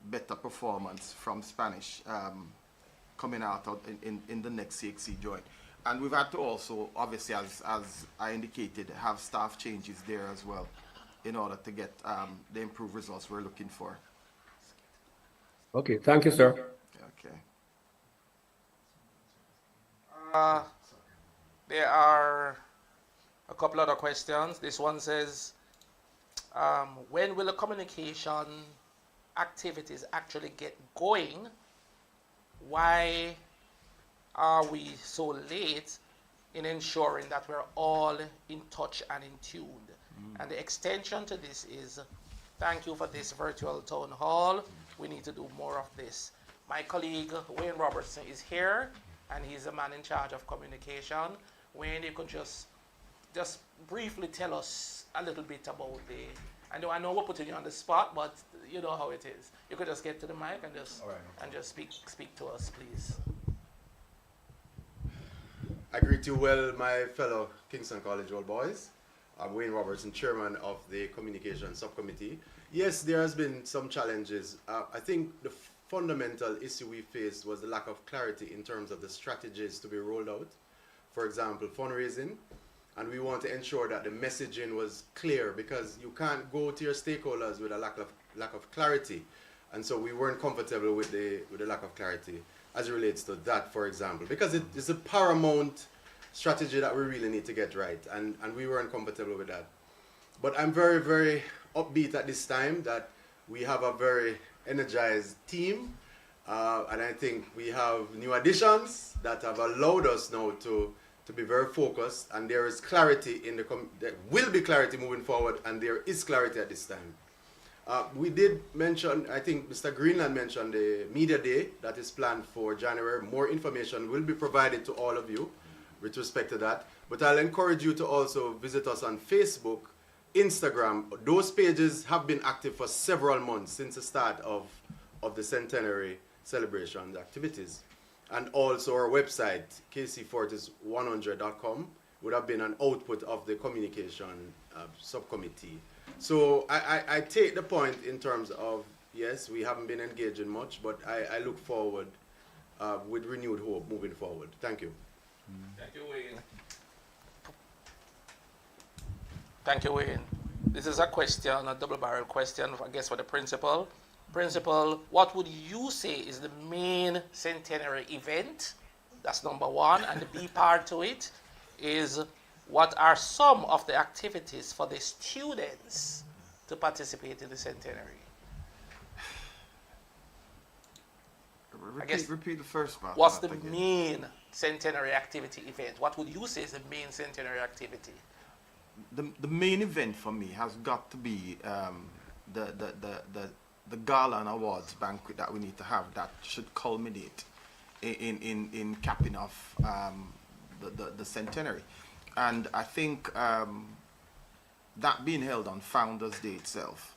better performance from Spanish coming out in the next CXC joint. And we've had to also, obviously, as I indicated, have staff changes there as well in order to get the improved results we're looking for. Okay, thank you, sir. Okay. There are a couple other questions. This one says, when will the communication activities actually get going? Why are we so late in ensuring that we're all in touch and in tune? And the extension to this is, thank you for this virtual town hall. We need to do more of this. My colleague Wayne Robertson is here, and he's the man in charge of communication. Wayne, you could just briefly tell us a little bit about I know we're putting you on the spot, but you know how it is. You could just get to the mic and just speak to us, please. I greet you well, my fellow Kingston College old boys. I'm Wayne Robertson, chairman of the communication subcommittee. Yes, there has been some challenges. I think the fundamental issue we faced was the lack of clarity in terms of the strategies to be rolled out. For example, fundraising. And we want to ensure that the messaging was clear, because you can't go to your stakeholders with a lack of clarity. And so we weren't comfortable with the lack of clarity as it relates to that, for example, because it's a paramount strategy that we really need to get right, and we weren't comfortable with that. But I'm very, very upbeat at this time that we have a very energized team, and I think we have new additions that have allowed us now to be very focused, and there is clarity there will be clarity moving forward, and there is clarity at this time. We did mention, I think Mr. Greenland mentioned the media day that is planned for January. More information will be provided to all of you with respect to that. But I'll encourage you to also visit us on Facebook Instagram, those pages have been active for several months since the start of the Centenary celebrations activities. And also our website, kc40s100.com, would have been an output of the communication subcommittee. So I take the point in terms of, yes, we haven't been engaging much, but I look forward with renewed hope moving forward. Thank you. Thank you, Wayne. Thank you, Wayne. This is a question, a double-barrel question, I guess, for the principal. Principal, what would you say is the main centenary event? That's number one. And the B part to it is, what are some of the activities for the students to participate in the centenary? Repeat the first part. What's the main centenary activity event? What would you say is the main centenary activity? The main event for me has got to be the gala and awards banquet that we need to have, that should culminate in capping off the centenary. And I think that being held on Founders Day itself,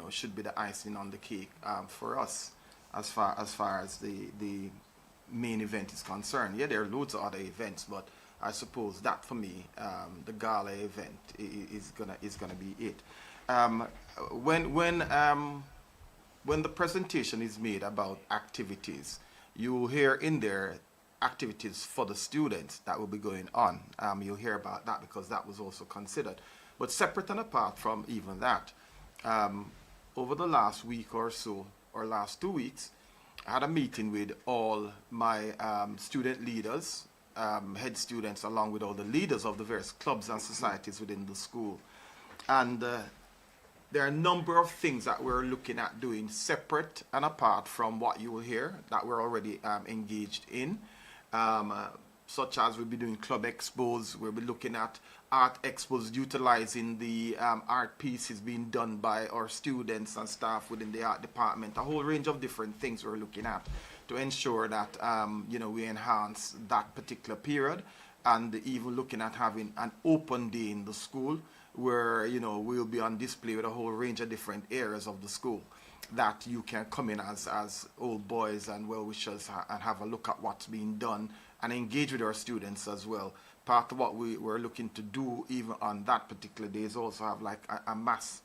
should be the icing on the cake for us as far as the main event is concerned. Yeah, there are loads of other events, but I suppose that for me, the gala event is gonna be it. When the presentation is made about activities, you will hear in there activities for the students that will be going on. You'll hear about that because that was also considered. But separate and apart from even that, over the last week or so, or last 2 weeks, I had a meeting with all my student leaders, head students, along with all the leaders of the various clubs and societies within the school. And there are a number of things that we're looking at doing separate and apart from what you will hear that we're already engaged in, such as we'll be doing club expos. We'll be looking at art expos, utilizing the art pieces being done by our students and staff within the art department. A whole range of different things we're looking at to ensure that we enhance that particular period, and even looking at having an open day in the school where we'll be on display with a whole range of different areas of the school that you can come in as old boys and well-wishers and have a look at what's being done and engage with our students as well. Part of what we're looking to do even on that particular day is also have like a mass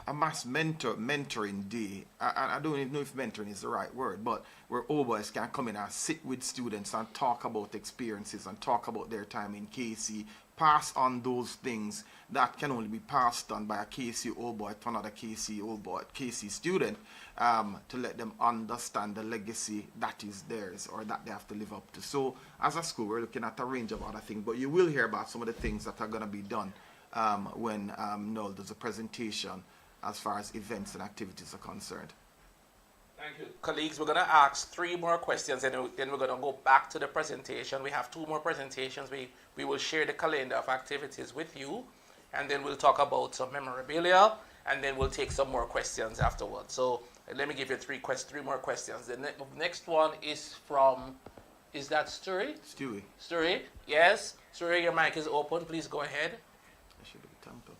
mentoring day. I don't even know if mentoring is the right word, but where old boys can come in and sit with students and talk about experiences and talk about their time in KC, pass on those things that can only be passed on by a KC old boy to another KC old boy, KC student, to let them understand the legacy that is theirs or that they have to live up to. So as a school, we're looking at a range of other things, but you will hear about some of the things that are going to be done when Noel does a presentation as far as events and activities are concerned. Thank you. Colleagues, we're going to ask 3 more questions and then we're going to go back to the presentation. We have 2 more presentations. We will share the calendar of activities with you, and then we'll talk about some memorabilia, and then we'll take some more questions afterwards. So let me give you 3 more questions. The next one is from, is that Stewie? Stewie, yes. Stewie, your mic is open. Please go ahead. I should be Tampa.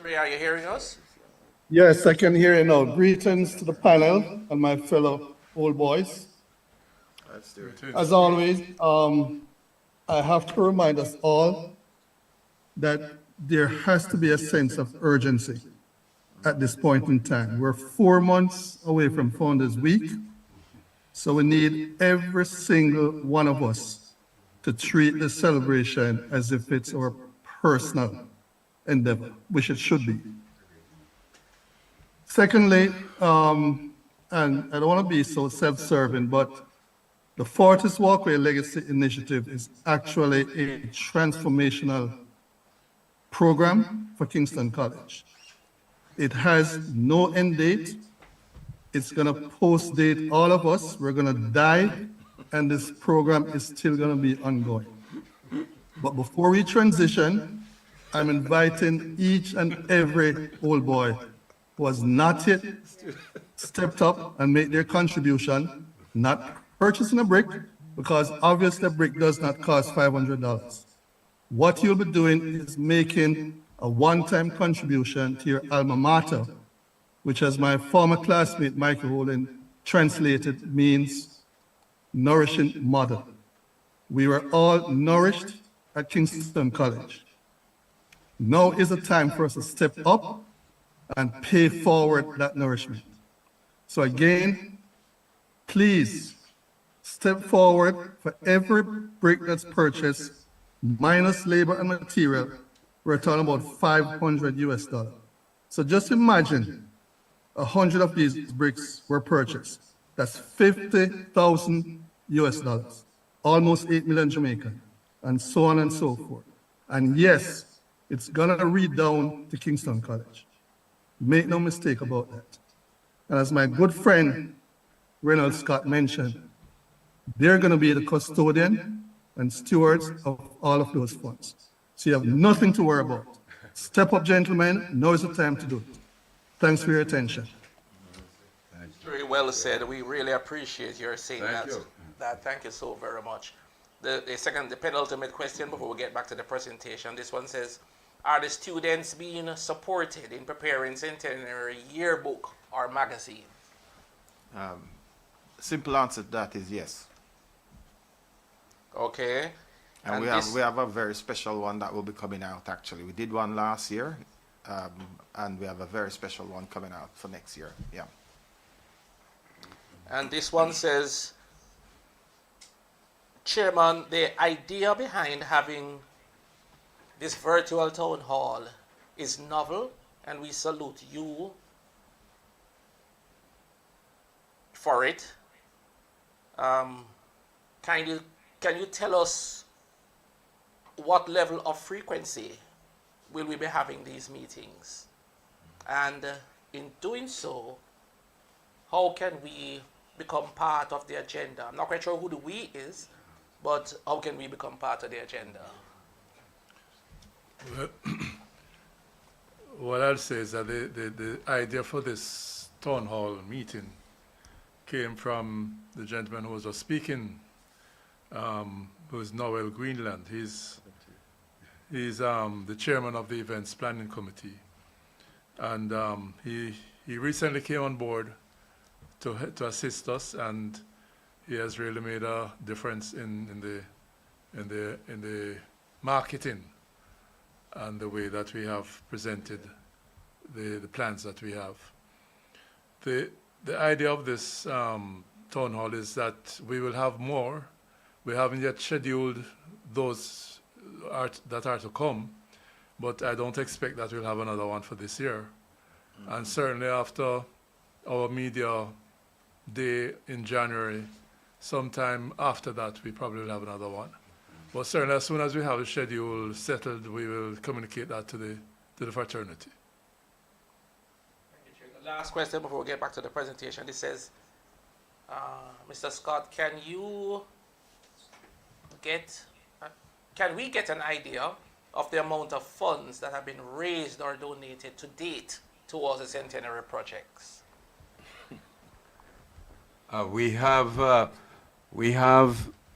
Are you hearing us? Yes, I can hear you now. Greetings to the panel and my fellow old boys. As always, I have to remind us all that there has to be a sense of urgency at this point in time. We're 4 months away from Founders Week, so we need every single one of us to treat the celebration as if it's our personal endeavor, which it should be. Secondly, and I don't want to be so self-serving, but the Fortis Walkway Legacy Initiative is actually a transformational program for Kingston College. It has no end date. It's going to post-date all of us. We're going to die, and this program is still going to be ongoing. But before we transition, I'm inviting each and every old boy who has not yet stepped up and made their contribution not purchasing a brick, because obviously a brick does not cost $500. What you'll be doing is making a one-time contribution to your alma mater, which, as my former classmate Michael Rowland translated, means nourishing mother. We were all nourished at Kingston College. Now is the time for us to step up and pay forward that nourishment. So again, please step forward. For every brick that's purchased, minus labor and material, we're talking about $500 US. So just imagine 100 of these bricks were purchased. That's 50,000 US dollars, almost 8 million Jamaican, and so on and so forth. And yes, it's gonna read down to Kingston College. Make no mistake about that. And as my good friend Reynolds Scott mentioned, they're gonna be the custodian and stewards of all of those funds. So you have nothing to worry about. Step up, gentlemen, now is the time to do it. Thanks for your attention. Very well said. We really appreciate your saying that. Thank you so very much. The penultimate question before we get back to the presentation. This one says, are the students being supported in preparing Centenary yearbook or magazine? Simple answer to that is yes. Okay. And we have a very special one that will be coming out actually. We did one last year, and we have a very special one coming out for next year. Yeah. And this one says, Chairman, the idea behind having this virtual town hall is novel, and we salute you for it. Can you tell us what level of frequency will we be having these meetings? And in doing so, how can we become part of the agenda? I'm not quite sure who the we is, but how can we become part of the agenda? Well, what I'll say is that the idea for this town hall meeting came from the gentleman who was just speaking, who is Noel Greenland. He's the chairman of the events planning committee, and he recently came on board to assist us, and he has really made a difference in the marketing and the way that we have presented the plans that we have. The idea of this town hall is that we will have more. We haven't yet scheduled those that are to come, but I don't expect that we'll have another one for this year. And certainly after our media day in January, sometime after that, we probably will have another one. But certainly as soon as we have the schedule settled, we will communicate that to the fraternity. The last question before we get back to the presentation. This says, Mr. Scott, can we get an idea of the amount of funds that have been raised or donated to date towards the Centenary projects? We have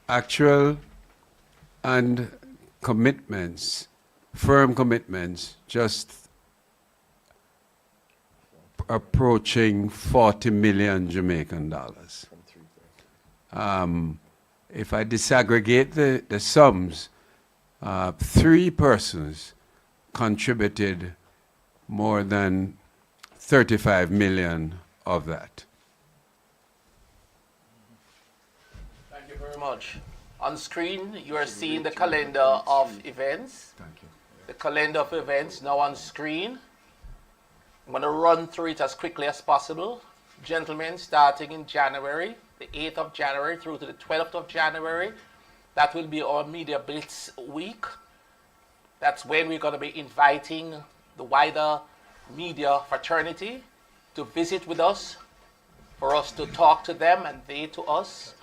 actual and commitments, firm commitments, just approaching 40 million Jamaican dollars. If I disaggregate the sums, 3 persons contributed more than 35 million of that. Thank you very much. On screen, you are seeing the calendar of events. Thank you. The calendar of events now on screen. I'm going to run through it as quickly as possible. Gentlemen, starting in January, the 8th of January through to the 12th of January, that will be our Media Blitz week. That's when we're going to be inviting the wider media fraternity to visit with us, for us to talk to them and they to us,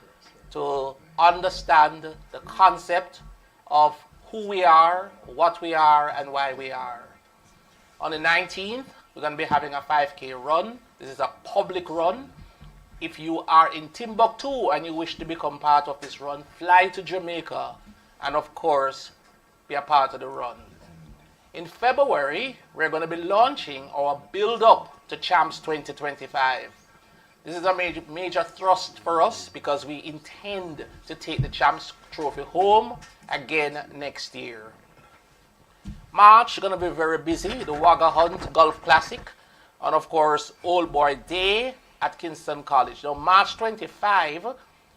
to understand the concept of who we are, what we are, and why we are. On the 19th, we're going to be having a 5K run. This is a public run. If you are in Timbuktu and you wish to become part of this run, fly to Jamaica and of course be a part of the run. In February, we're going to be launching our build-up to Champs 2025. This is a major thrust for us because we intend to take the Champs Trophy home again next year. March is going to be very busy. The Wagga Hunt Golf Classic and of course Old Boy Day at Kingston College. Now March 25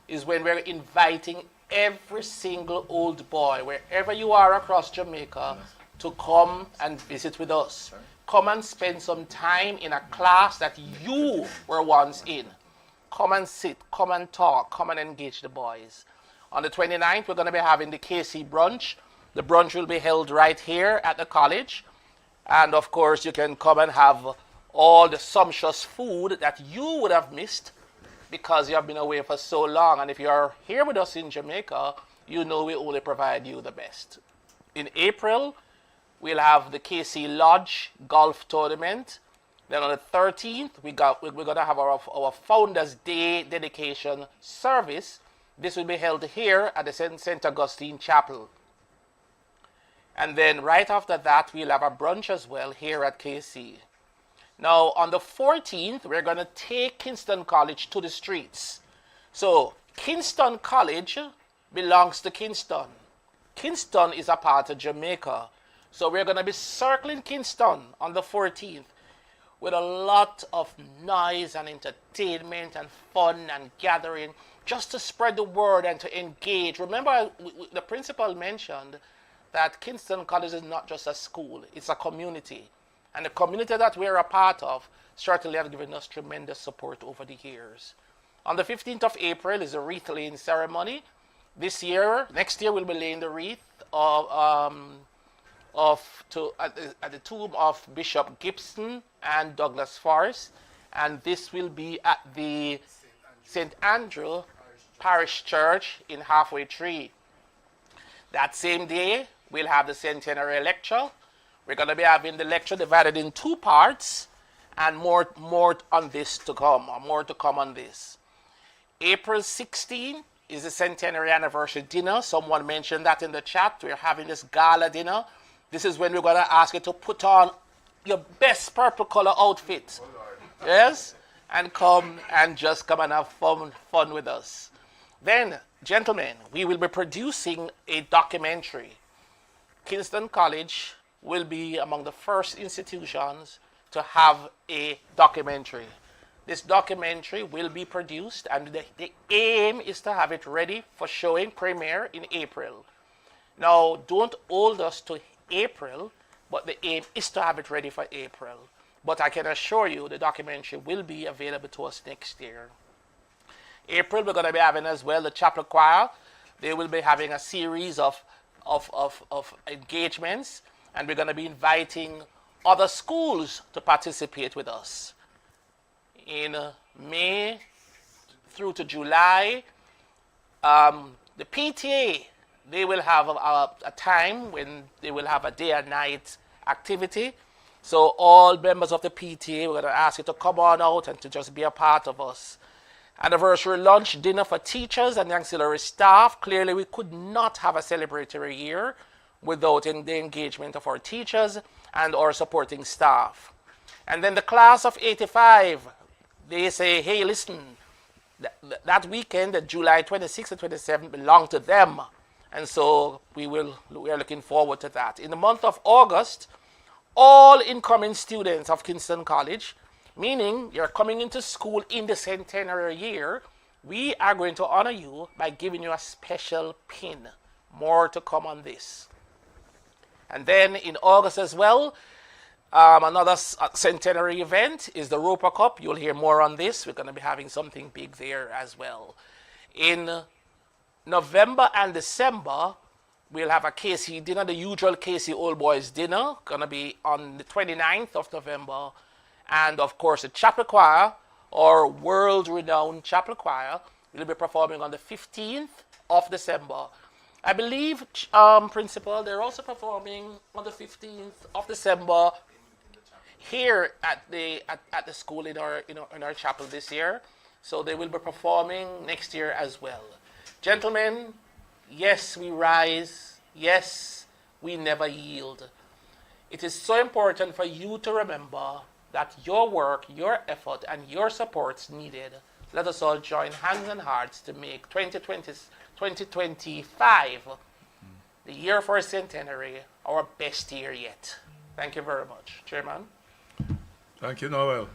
is when we're inviting every single old boy, wherever you are across Jamaica, to come and visit with us. Come and spend some time in a class that you were once in. Come and sit, come and talk, come and engage the boys. On the 29th, we're going to be having the KC brunch. The brunch will be held right here at the college. And of course, you can come and have all the sumptuous food that you would have missed because you have been away for so long. And if you are here with us in Jamaica, you know we only provide you the best. In April, we'll have the KC Lodge Golf Tournament. Then on the 13th, we're going to have our Founders Day dedication service. This will be held here at the St. Augustine Chapel. And then right after that, we'll have a brunch as well here at KC. Now, on the 14th, we're going to take Kingston College to the streets. So, Kingston College belongs to Kingston. Kingston is a part of Jamaica. So, we're going to be circling Kingston on the 14th with a lot of noise and entertainment and fun and gathering just to spread the word and to engage. Remember, the principal mentioned that Kingston College is not just a school, it's a community. And the community that we're a part of certainly have given us tremendous support over the years. On the 15th of April is a wreath laying ceremony. Next year we'll be laying the wreath at the tomb of Bishop Gibson and Douglas Forrest. And this will be at the St. Andrew Parish Church in Halfway Tree. That same day, we'll have the Centenary lecture. We're going to be having the lecture divided in two parts and more on this to come, or more to come on this. April 16 is the Centenary Anniversary Dinner. Someone mentioned that in the chat. We're having this gala dinner. This is when we're going to ask you to put on your best purple color outfit. Yes? And come and have fun with us. Then, gentlemen, we will be producing a documentary. Kingston College will be among the first institutions to have a documentary. This documentary will be produced, and the aim is to have it ready for showing premiere in April. Now, don't hold us to April, but the aim is to have it ready for April. But I can assure you the documentary will be available to us next year. April, we're going to be having as well the chapel choir. They will be having a series of engagements, and we're going to be inviting other schools to participate with us. In May through to July, the PTA, they will have a time when they will have a day and night activity. So all members of the PTA, we're going to ask you to come on out and to just be a part of us. Anniversary lunch, dinner for teachers and auxiliary staff. Clearly, we could not have a celebratory year without the engagement of our teachers and our supporting staff. And then the class of 85, they say, hey, listen, that weekend, the July 26th and 27th, belong to them. And so we are looking forward to that. In the month of August, all incoming students of Kingston College, meaning you're coming into school in the centenary year, we are going to honor you by giving you a special pin. More to come on this. And then in August as well, another centenary event is the Roper Cup. You'll hear more on this. We're going to be having something big there as well. In November and December, we'll have a KC dinner, the usual KC Old Boys dinner, going to be on the 29th of November. And of course, the chapel choir, or world-renowned chapel choir, will be performing on the 15th of December. I believe, Principal, they're also performing on the 15th of December here at the school in our chapel this year. So they will be performing next year as well. Gentlemen, yes, we rise. Yes, we never yield. It is so important for you to remember that your work, your effort, and your support is needed. Let us all join hands and hearts to make 2025, the year for Centenary, our best year yet. Thank you very much. Chairman. Thank you, Noel.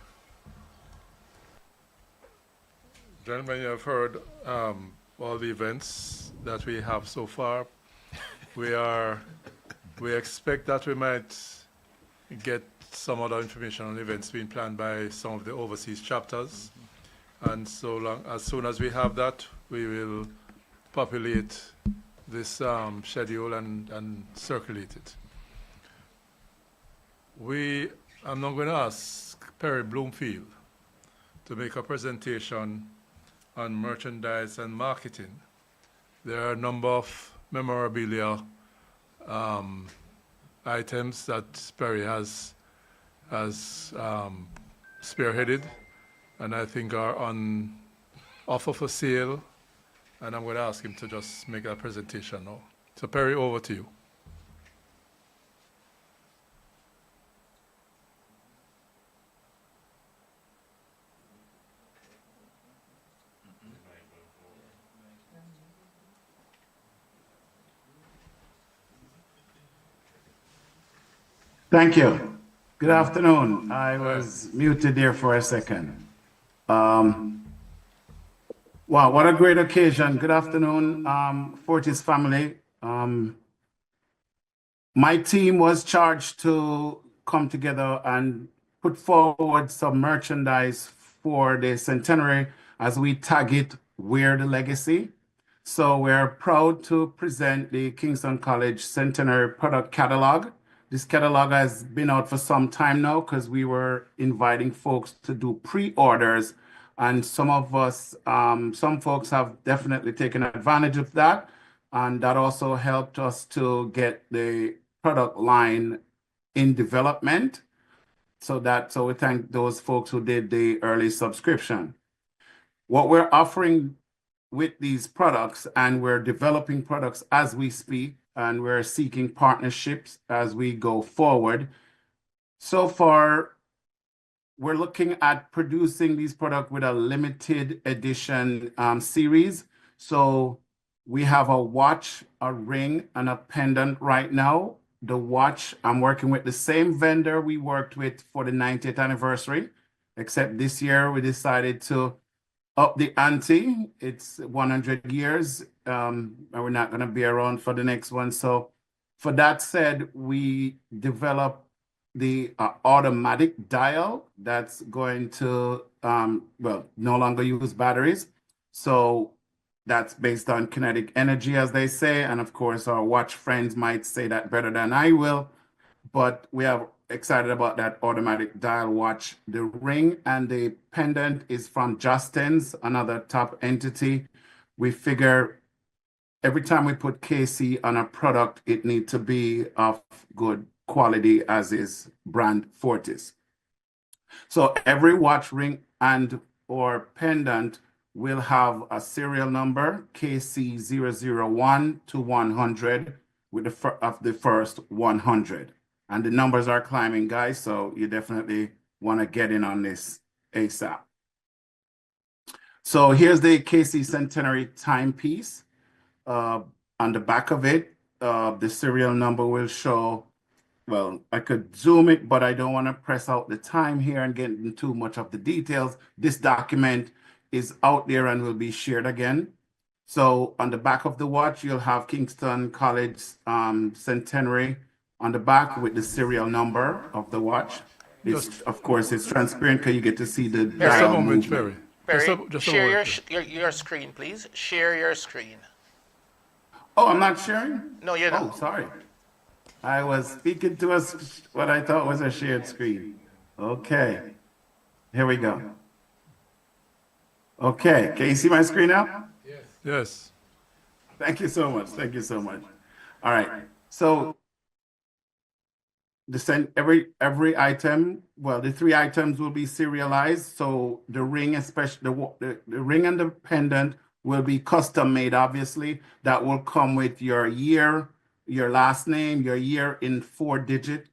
Gentlemen, you have heard all the events that we have so far. We expect that we might get some other information on events being planned by some of the overseas chapters. And as soon as we have that, we will populate this schedule and circulate it. I'm now going to ask Perry Bloomfield to make a presentation on merchandise and marketing. There are a number of memorabilia items that Perry has spearheaded, and I think are on offer for sale, and I'm going to ask him to just make a presentation now. So Perry, over to you. Thank you. Good afternoon. I was muted there for a second. Wow, what a great occasion. Good afternoon, Fortis family. My team was charged to come together and put forward some merchandise for the centenary as we tag it Wear the Legacy. So we're proud to present the Kingston College Centenary product catalog. This catalog has been out for some time now because we were inviting folks to do pre-orders, and some folks have definitely taken advantage of that, and that also helped us to get the product line in development. So we thank those folks who did the early subscription. What we're offering with these products, and we're developing products as we speak, and we're seeking partnerships as we go forward. So far, we're looking at producing these products with a limited edition series. So we have a watch, a ring, and a pendant right now. The watch, I'm working with the same vendor we worked with for the 90th anniversary, except this year we decided to up the ante. It's 100 years, and we're not going to be around for the next one. So for that said, we developed the automatic dial that's going to, no longer use batteries. So that's based on kinetic energy, as they say. And of course, our watch friends might say that better than I will. But we are excited about that automatic dial watch. The ring and the pendant is from Justin's, another top entity. We figure every time we put KC on a product, it needs to be of good quality, as is brand Fortis. So every watch, ring, and or pendant will have a serial number, KC001 to 100, with the first 100. And the numbers are climbing, guys, so you definitely want to get in on this ASAP. So here's the KC Centenary timepiece. On the back of it, the serial number will show, well, I could zoom it, but I don't want to press out the time here and get into too much of the details. This document is out there and will be shared again. So on the back of the watch, you'll have Kingston College Centenary on the back with the serial number of the watch. Of course, it's transparent because you get to see the dial movement. Perry, share your screen, please. Share your screen. Oh, I'm not sharing? No, you're not. Oh, sorry. I was speaking to us what I thought was a shared screen. Okay. Here we go. Okay. Can you see my screen now? Yes. Yes. Thank you so much. Thank you so much. All right. So every item, well, the 3 items will be serialized. So the ring, especially the ring and the pendant, will be custom made. Obviously, that will come with your year, your last name, your year in 4-digit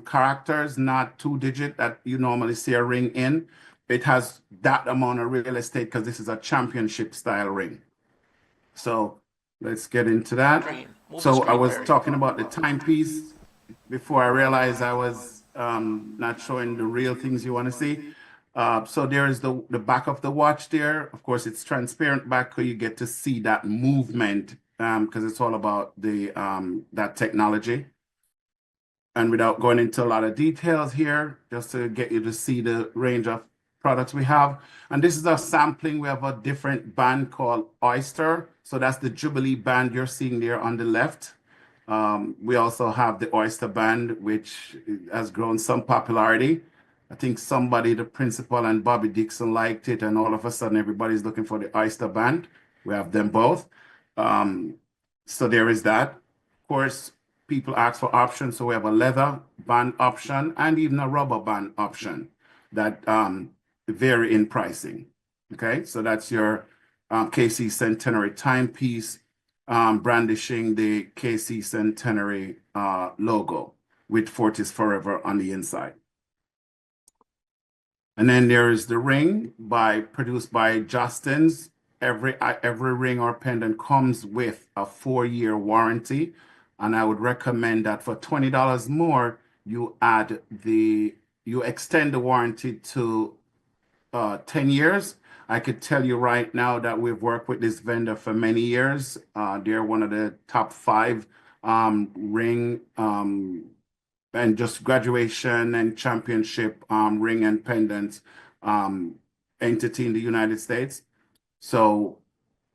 characters, not 2-digit that you normally see a ring in. It has that amount of real estate because this is a championship style ring. So let's get into that. So I was talking about the timepiece before I realized I was not showing the real things you want to see. So there is the back of the watch there. Of course, it's transparent back, so you get to see that movement because it's all about the that technology. And without going into a lot of details here, just to get you to see the range of products we have. And this is a sampling. We have a different band called Oyster. So that's the Jubilee band you're seeing there on the left. We also have the Oyster band, which has grown some popularity. I think somebody, the principal and Bobby Dixon, liked it, and all of a sudden everybody's looking for the Oyster band. We have them both. So there is that. Of course, people ask for options, so we have a leather band option and even a rubber band option that vary in pricing. Okay, so that's your KC Centenary timepiece brandishing the KC Centenary logo with Fortis Forever on the inside. And then there is the ring produced by Justin's. Every ring or pendant comes with a 4-year warranty. And I would recommend that for $20 more, you extend the warranty to 10 years. I could tell you right now that we've worked with this vendor for many years. They're one of the top 5 ring and just graduation and championship ring and pendants entity in the United States. So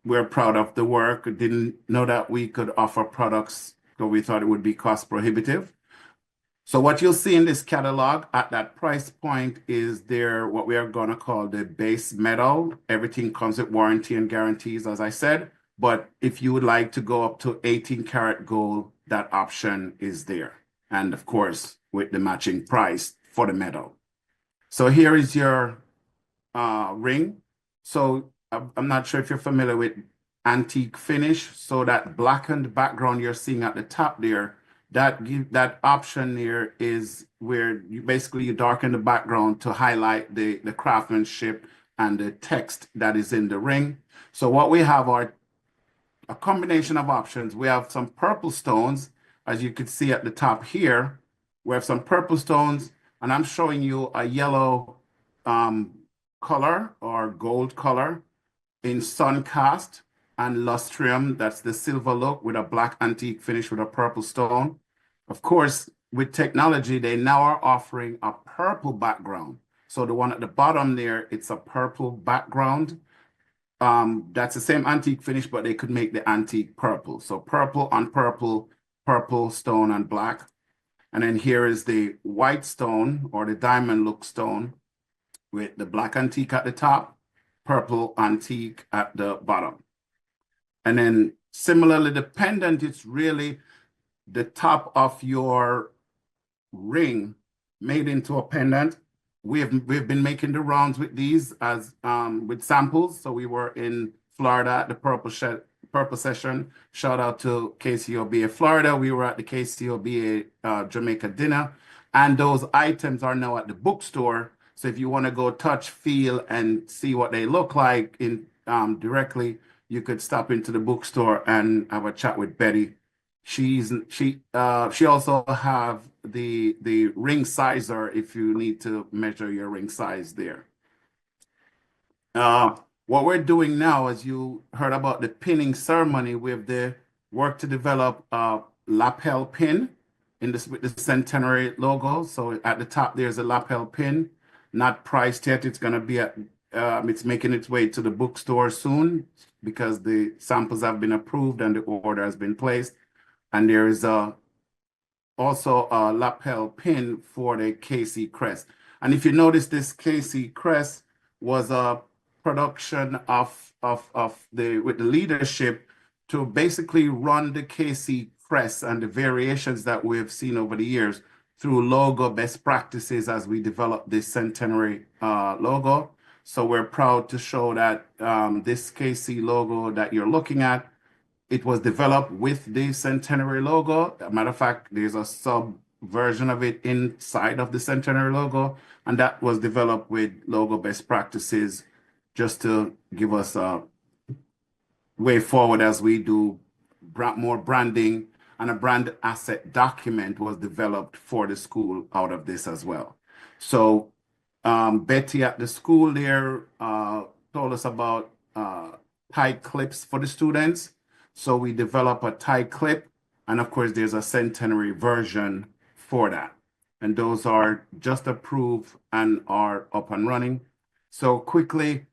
we're proud of the work. Didn't know that we could offer products, so we thought it would be cost prohibitive. So what you'll see in this catalog at that price point is what we are going to call the base metal. Everything comes with warranty and guarantees, as I said. But if you would like to go up to 18 karat gold, that option is there. And of course, with the matching price for the metal. So here is your ring. So I'm not sure if you're familiar with antique finish. So that blackened background you're seeing at the top there, that option there is where you darken the background to highlight the craftsmanship and the text that is in the ring. So what we have are a combination of options. We have some purple stones, as you can see at the top here. We have some purple stones, and I'm showing you a yellow color or gold color in sun cast and lustrium. That's the silver look with a black antique finish with a purple stone. Of course, with technology, they now are offering a purple background. So the one at the bottom there, it's a purple background. That's the same antique finish, but they could make the antique purple. So purple on purple, purple stone and black. And then here is the white stone or the diamond look stone with the black antique at the top, purple antique at the bottom. And then similarly, the pendant is really the top of your ring made into a pendant. We've been making the rounds with these as with samples. So we were in Florida at the Purple Session. Shout out to KCOBA Florida. We were at the KCOBA Jamaica dinner. And those items are now at the bookstore. So if you want to go touch, feel, and see what they look like in directly, you could stop into the bookstore and have a chat with Betty. She also have the ring sizer if you need to measure your ring size there. What we're doing now, as you heard about the pinning ceremony, we have the work to develop a lapel pin with the Centenary logo. So at the top there's a lapel pin, not priced yet. It's going to be it's making its way to the bookstore soon because the samples have been approved and the order has been placed. And there is also a lapel pin for the KC crest. And if you notice, this KC crest was a production with the leadership to basically run the KC crest and the variations that we've seen over the years through logo best practices as we develop this Centenary logo. So we're proud to show that this KC logo that you're looking at, it was developed with the Centenary logo. As a matter of fact, there's a sub version of it inside of the Centenary logo, and that was developed with logo best practices just to give us a way forward as we do more branding, and a brand asset document was developed for the school out of this as well. So Betty at the school there told us about tie clips for the students. So we develop a tie clip, and of course there's a Centenary version for that. And those are just approved and are up and running. So quickly,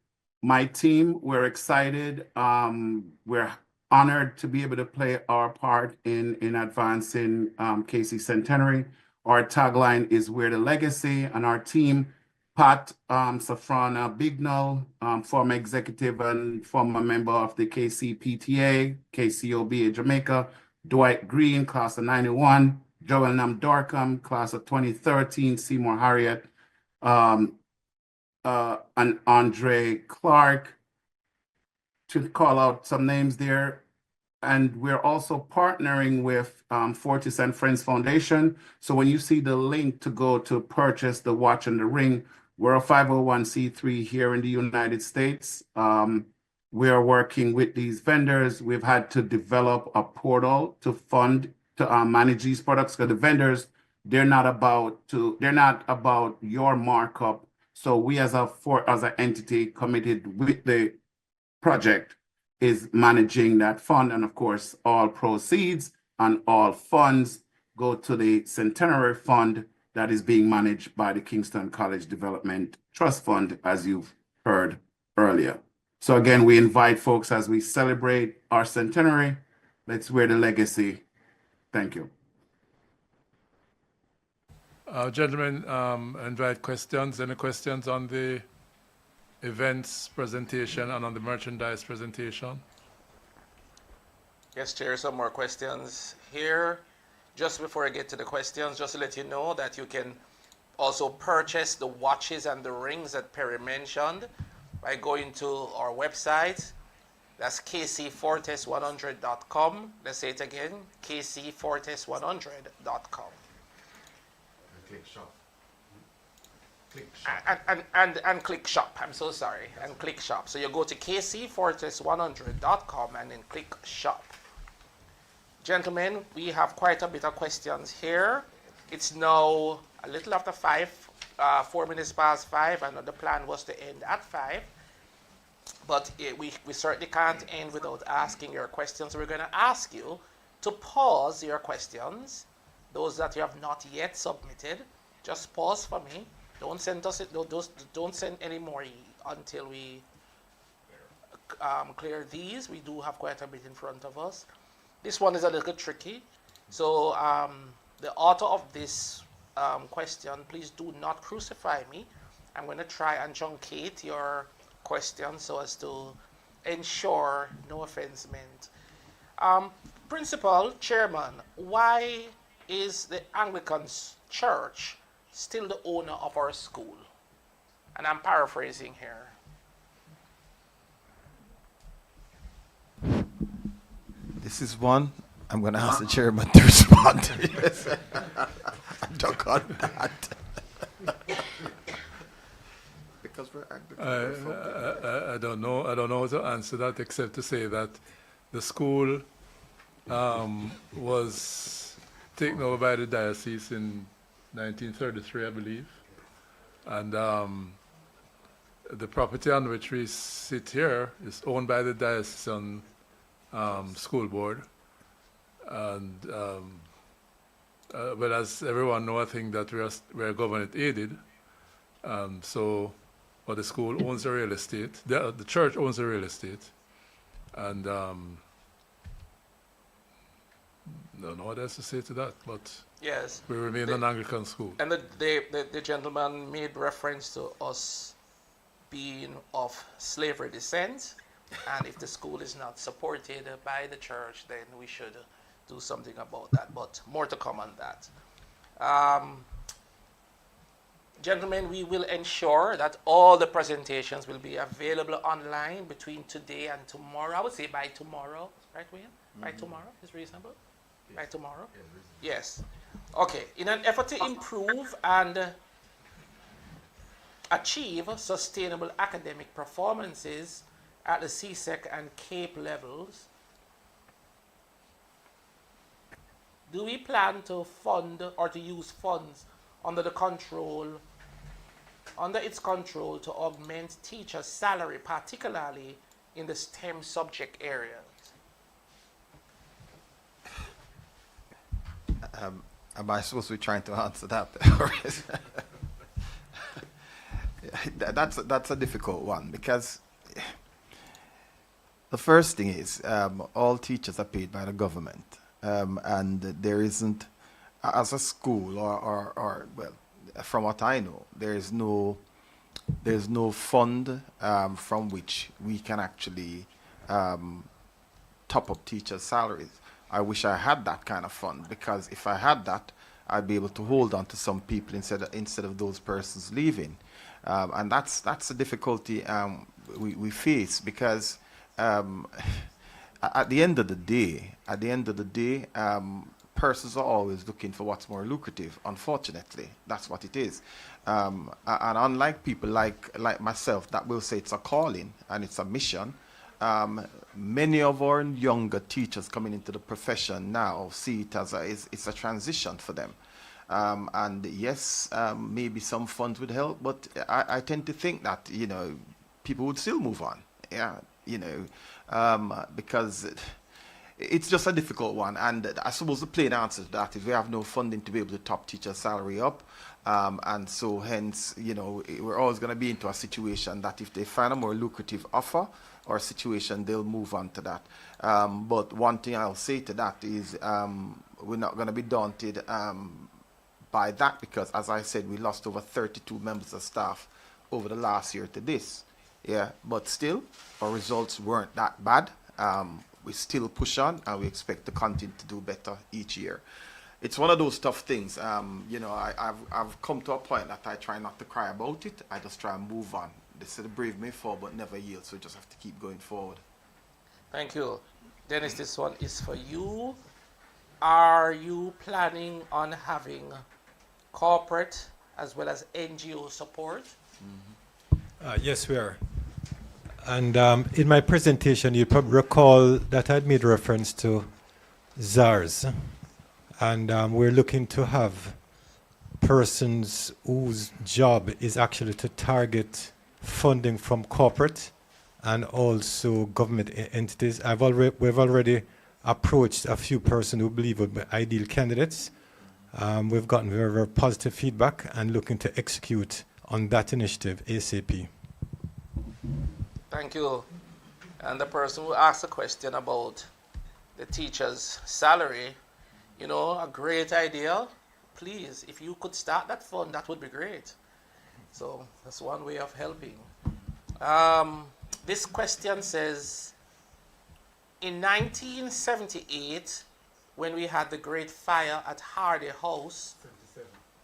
my team, we're excited. We're honored to be able to play our part in advancing KC Centenary. Our tagline is "We're the Legacy," and our team, Pat Safrana Bignall, former executive and former member of the KC PTA, KCOB Jamaica, Dwight Green, class of 91, Joel Nam Dorcam, class of 2013, Seymour Harriet, and Andre Clark, to call out some names there. And we're also partnering with Fortis and Friends Foundation. So when you see the link to go to purchase the watch and the ring, we're a 501c3 here in the United States. We are working with these vendors. We've had to develop a portal to fund, to manage these products, because the vendors, they're not about your markup. So we as an entity committed with the project is managing that fund. And of course, all proceeds and all funds go to the Centenary Fund that is being managed by the Kingston College Development Trust Fund, as you've heard earlier. So again, we invite folks as we celebrate our centenary. Let's wear the legacy. Thank you. Gentlemen, invite questions. Any questions on the events presentation and on the merchandise presentation? Yes, Chair, some more questions here. Just before I get to the questions, just to let you know that you can also purchase the watches and the rings that Perry mentioned by going to our website. That's kcfortes100.com. Let's say it again, kcfortes100.com. Click shop. And click shop. I'm so sorry. And click shop. So you go to kcfortes100.com and then click shop. Gentlemen, we have quite a bit of questions here. It's now a little after 5, 4 minutes past 5, and the plan was to end at 5. But we certainly can't end without asking your questions. We're going to ask you to pause your questions. Those that you have not yet submitted, just pause for me. Don't send us don't send any more until we clear these. We do have quite a bit in front of us. This one is a little tricky. So the author of this question, please do not crucify me. I'm going to try and truncate your question so as to ensure no offense meant. Principal, Chairman, why is the Anglican Church still the owner of our school? And I'm paraphrasing here. This is one I'm going to ask the chairman to respond to. Yes. I'm stuck on that. Because we're I don't know how to answer that except to say that the school was taken over by the diocese in 1933, I believe, and the property on which we sit here is owned by the diocesan school board, and but as everyone knows, I think that we're government aided, so but the school owns the real estate, the church owns the real estate, and don't know what else to say to that, but yes, we remain an Anglican school. And the gentleman made reference to us being of slavery descent, and if the school is not supported by the church, then we should do something about that, but more to come on that. Gentlemen, we will ensure that all the presentations will be available online between today and tomorrow. I would say by tomorrow, right, Wayne? By tomorrow is reasonable? Yes. By tomorrow? Yes. Okay. In an effort to improve and achieve sustainable academic performances at the CSEC and CAPE levels, do we plan to fund or to use funds under its control to augment teachers' salary, particularly in the STEM subject areas? Am I supposed to be trying to answer that? That's a difficult one, because the first thing is all teachers are paid by the government, and there isn't, as a school or well, from what I know, there's no fund from which we can actually top up teachers' salaries. I wish I had that kind of fund, because if I had that, I'd be able to hold on to some people instead of those persons leaving, and that's the difficulty we face, because at the end of the day, persons are always looking for what's more lucrative. Unfortunately, that's what it is. And unlike people like myself that will say it's a calling and it's a mission, many of our younger teachers coming into the profession now see it as it's a transition for them. And yes, maybe some funds would help, but I tend to think that, people would still move on. Yeah, because it's just a difficult one. And I suppose the plain answer to that is we have no funding to be able to top teacher salary up. And so hence, we're always going to be into a situation that if they find a more lucrative offer or situation, they'll move on to that. But one thing I'll say to that is we're not going to be daunted by that, because, as I said, we lost over 32 members of staff over the last year to this. Yeah, but still, our results weren't that bad. We still push on, and we expect to continue to do better each year. It's one of those tough things. I've come to a point that I try not to cry about it. I just try and move on. They say the brave may fall, but never yield. So we just have to keep going forward. Thank you. Dennis, this one is for you. Are you planning on having corporate as well as NGO support? Yes, we are. And in my presentation, you probably recall that I'd made reference to ZARS. And we're looking to have persons whose job is actually to target funding from corporate and also government entities. We've already approached a few persons who believe would be ideal candidates. We've gotten very, very positive feedback and looking to execute on that initiative ASAP. Thank you. And the person who asked a question about the teacher's salary, a great idea. Please, if you could start that fund, that would be great. So that's one way of helping. This question says, in 1978, when we had the great fire at Hardy House,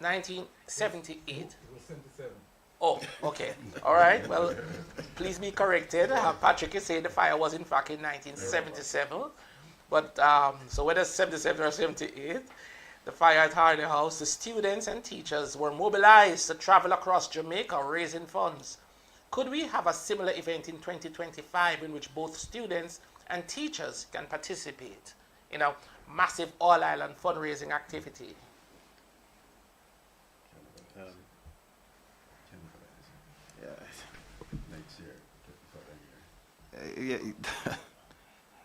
1978? It was 77. Oh, okay. All right. Well, please be corrected. Patrick is saying the fire was in fact in 1977. But so whether 77 or 78, the fire at Hardy House, the students and teachers were mobilized to travel across Jamaica raising funds. Could we have a similar event in 2025 in which both students and teachers can participate in a massive all-island fundraising activity?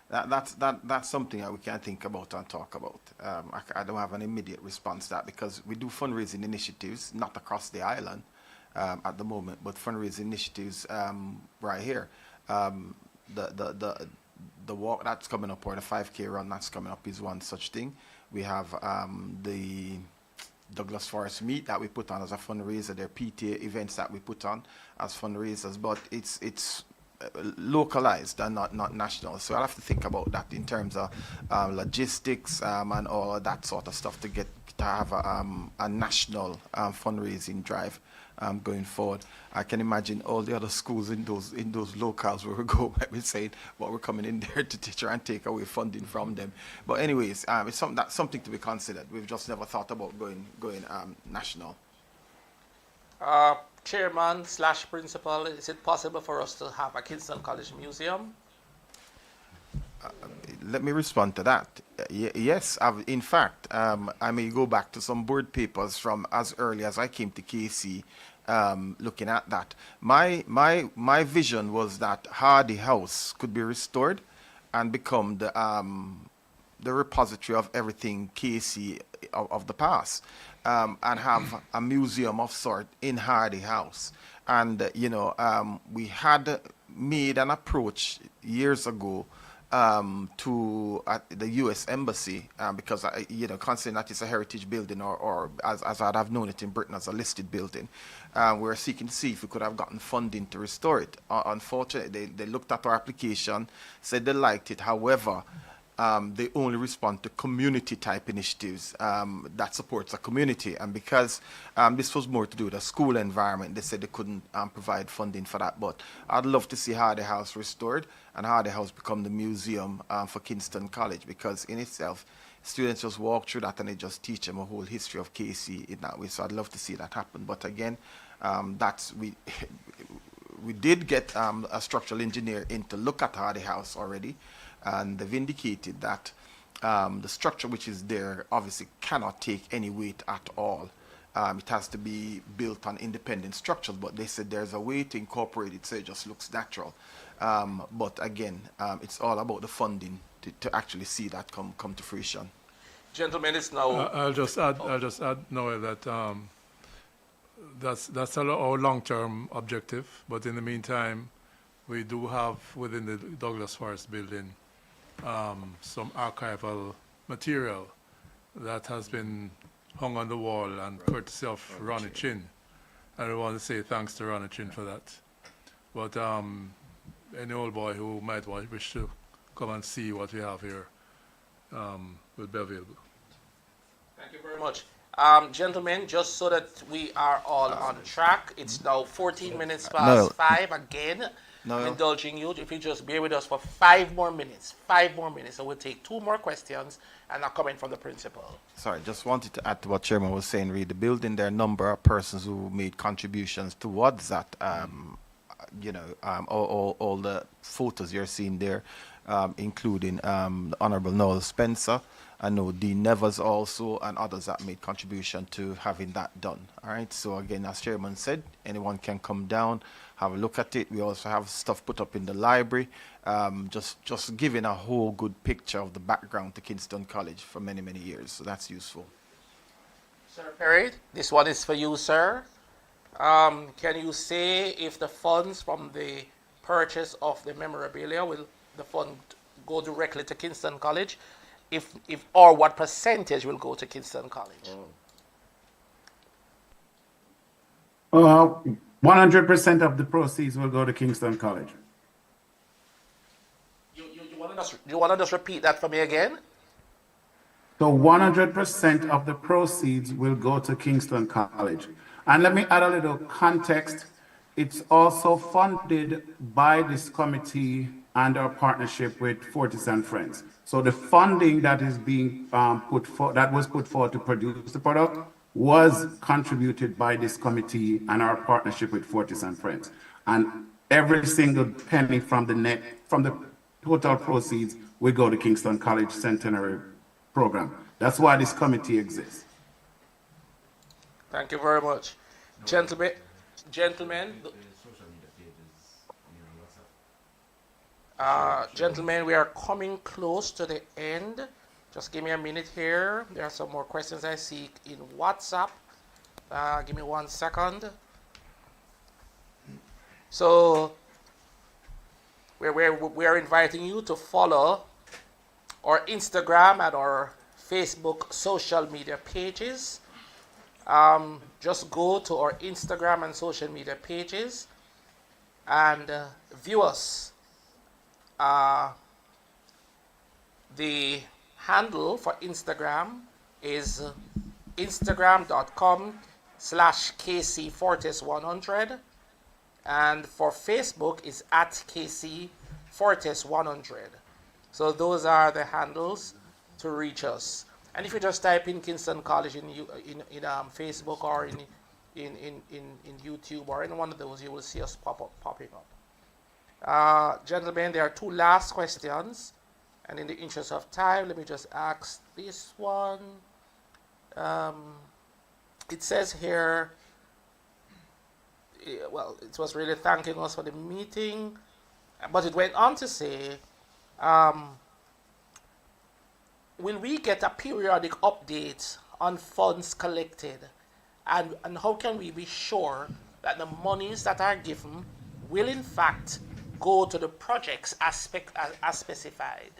That's something that we can think about and talk about. I don't have an immediate response to that, because we do fundraising initiatives, not across the island at the moment, but fundraising initiatives right here. The walk that's coming up, or the 5K run that's coming up, is one such thing. We have the Douglas Forest Meet that we put on as a fundraiser. There are PTA events that we put on as fundraisers, but it's localized and not national. So I'll have to think about that in terms of logistics and all of that sort of stuff to have a national fundraising drive going forward. I can imagine all the other schools in those locales where we go, we say, well, we're coming in there to try and take away funding from them. But anyways, that's something to be considered. We've just never thought about going national. Chairman / principal, is it possible for us to have a Kingston College museum? Let me respond to that. Yes, in fact, I may go back to some board papers from as early as I came to KC, looking at that. My vision was that Hardy House could be restored and become the repository of everything KC of the past, and have a museum of sort in Hardy House. And we had made an approach years ago to the U.S. Embassy, because considering that it's a heritage building, or as I'd have known it in Britain as a listed building, we were seeking to see if we could have gotten funding to restore it. Unfortunately, they looked at our application, said they liked it. However, they only respond to community type initiatives that supports a community, and because this was more to do with a school environment, they said they couldn't provide funding for that. But I'd love to see Hardy House restored and Hardy House become the museum for Kingston College, because in itself students just walk through that and they just teach them a whole history of KC in that way. So I'd love to see that happen. But again, we did get a structural engineer in to look at Hardy House already, and they've indicated that the structure which is there obviously cannot take any weight at all. It has to be built on independent structures, but they said there's a way to incorporate it so it just looks natural. But again, it's all about the funding to actually see that come to fruition. Gentlemen, it's now... I'll just add, Noel, that that's our long-term objective, but in the meantime, we do have within the Douglas Forest building some archival material that has been hung on the wall and courtesy of Ronnie Chin. And I want to say thanks to Ronnie Chin for that. But any old boy who might wish to come and see what we have here will be available. Thank you very much. Gentlemen, just so that we are all on track, it's now 14 minutes past 5 again. I'm indulging you. If you just bear with us for 5 more minutes, so we'll take 2 more questions and a comment from the principal. Sorry, just wanted to add to what Chairman was saying. Read the building, there are a number of persons who made contributions towards that. All the photos you're seeing there, including the Honorable Noel Spencer. I know Dean Nevers also, and others that made contribution to having that done. All right. So again, as Chairman said, anyone can come down, have a look at it. We also have stuff put up in the library, just giving a whole good picture of the background to Kingston College for many, many years. So that's useful. Sir Perry, this one is for you, sir. Can you say if the funds from the purchase of the memorabilia, will the fund go directly to Kingston College? Or what percentage will go to Kingston College? 100% of the proceeds will go to Kingston College. You want to just repeat that for me again? So 100% of the proceeds will go to Kingston College. And let me add a little context. It's also funded by this committee and our partnership with Fortis and Friends. So the funding that is being put forward to produce the product was contributed by this committee and our partnership with Fortis and Friends. And every single penny from the total proceeds will go to Kingston College Centenary program. That's why this committee exists. Thank you very much. Gentlemen, gentlemen, we are coming close to the end. Just give me a minute here. There are some more questions I see in WhatsApp. Give me 1 second. So we are inviting you to follow our Instagram and our Facebook social media pages. Just go to our Instagram and social media pages and view us. The handle for Instagram is instagram.com/KCFortis100, and for Facebook is @KCFortis100. So those are the handles to reach us. And if you just type in Kingston College in Facebook or in YouTube or in one of those, you will see us popping up. Gentlemen, there are two last questions, and in the interest of time, let me just ask this one. It says here, well, it was really thanking us for the meeting, but it went on to say, will we get a periodic update on funds collected, and how can we be sure that the monies that are given will in fact go to the projects as specified?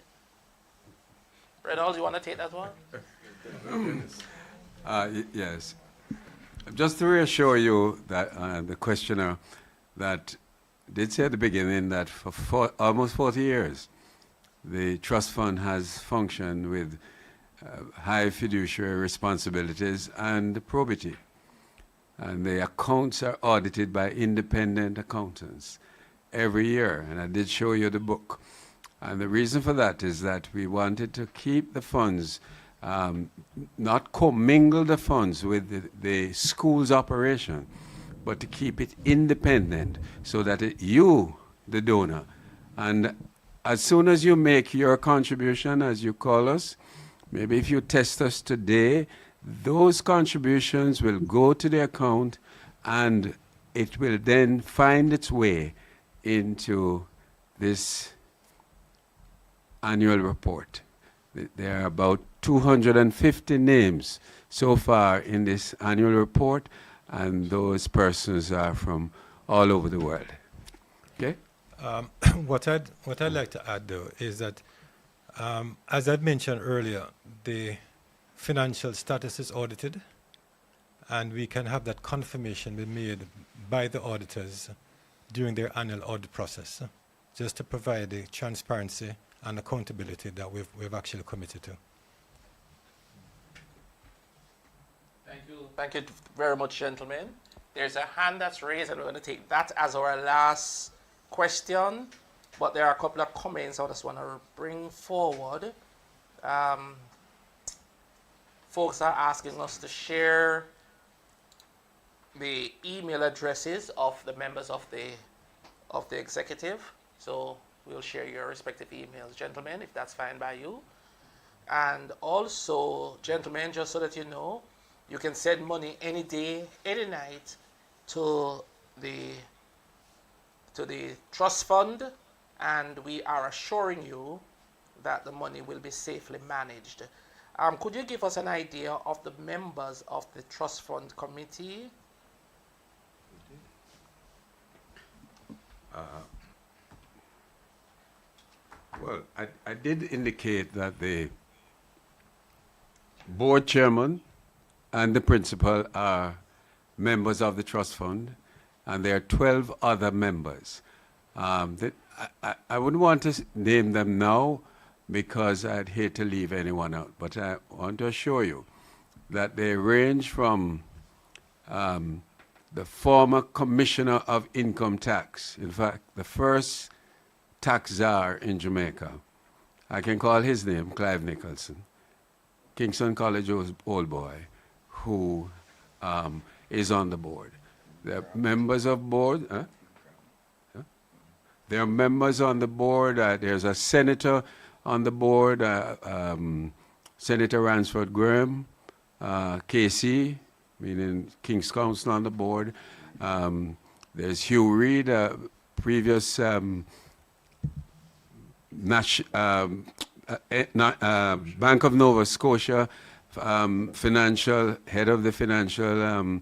Reynolds, you want to take that one? Yes. Just to reassure you that the questioner that did say at the beginning that for almost 40 years, the trust fund has functioned with high fiduciary responsibilities and probity. And the accounts are audited by independent accountants every year. And I did show you the book. And the reason for that is that we wanted to keep the funds, not commingle the funds with the school's operation, but to keep it independent so that you, the donor, and as soon as you make your contribution, as you call us, maybe if you test us today, those contributions will go to the account and it will then find its way into this annual report. There are about 250 names so far in this annual report, and those persons are from all over the world. Okay? What I'd like to add, though, is that, as I'd mentioned earlier, the financial status is audited, and we can have that confirmation be made by the auditors during their annual audit process, just to provide the transparency and accountability that we've actually committed to. Thank you. Thank you very much, gentlemen. There's a hand that's raised, and we're going to take that as our last question, but there are a couple of comments I just want to bring forward. Folks are asking us to share the email addresses of the members of the executive. So we'll share your respective emails, gentlemen, if that's fine by you. And also, gentlemen, just so that you know, you can send money any day, any night to the trust fund, and we are assuring you that the money will be safely managed. Could you give us an idea of the members of the trust fund committee? Well, I did indicate that the board chairman and the principal are members of the trust fund, and there are 12 other members. I wouldn't want to name them now because I'd hate to leave anyone out, but I want to assure you that they range from the former commissioner of income tax, in fact, the first tax czar in Jamaica. I can call his name, Clive Nicholson, Kingston College old boy, who is on the board. They're members of board. There are members on the board. There's a senator on the board, Senator Ransford Graham, KC, meaning King's Council on the board. There's Hugh Reid, previous Bank of Nova Scotia financial head of the financial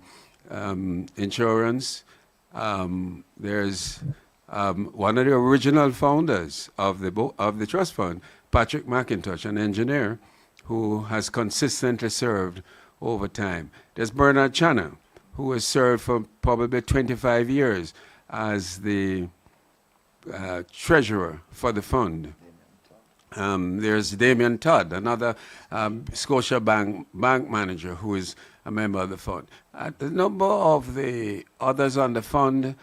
insurance. There's one of the original founders of the trust fund, Patrick McIntosh, an engineer who has consistently served over time. There's Bernard Channer, who has served for probably 25 years as the treasurer for the fund. There's Damien Todd, another Scotia Bank manager who is a member of the fund. A number of the others on the fund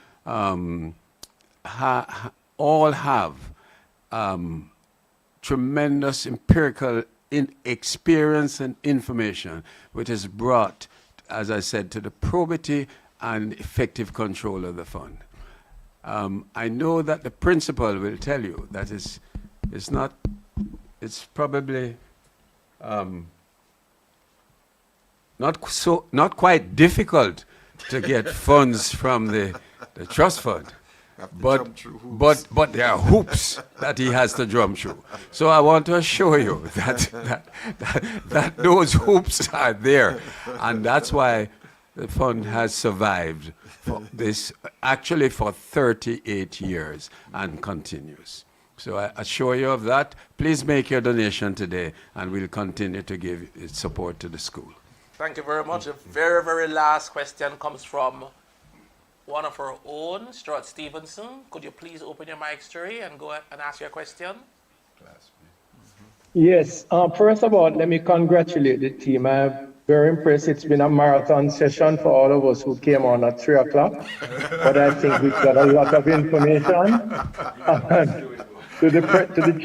all have tremendous empirical experience and information, which is brought, as I said, to the probity and effective control of the fund. I know that the principal will tell you that it's probably not quite difficult to get funds from the trust fund. But there are hoops that he has to jump through. So I want to assure you that those hoops are there, and that's why the fund has survived for this, actually for 38 years and continues. So I assure you of that. Please make your donation today, and we'll continue to give support to the school. Thank you very much. The very, very last question comes from one of our own, Stuart Stevenson. Could you please open your mic, Stuart, and go and ask your question? Yes. First of all, let me congratulate the team. I'm very impressed. It's been a marathon session for all of us who came on at 3 o'clock. But I think we've got a lot of information. To the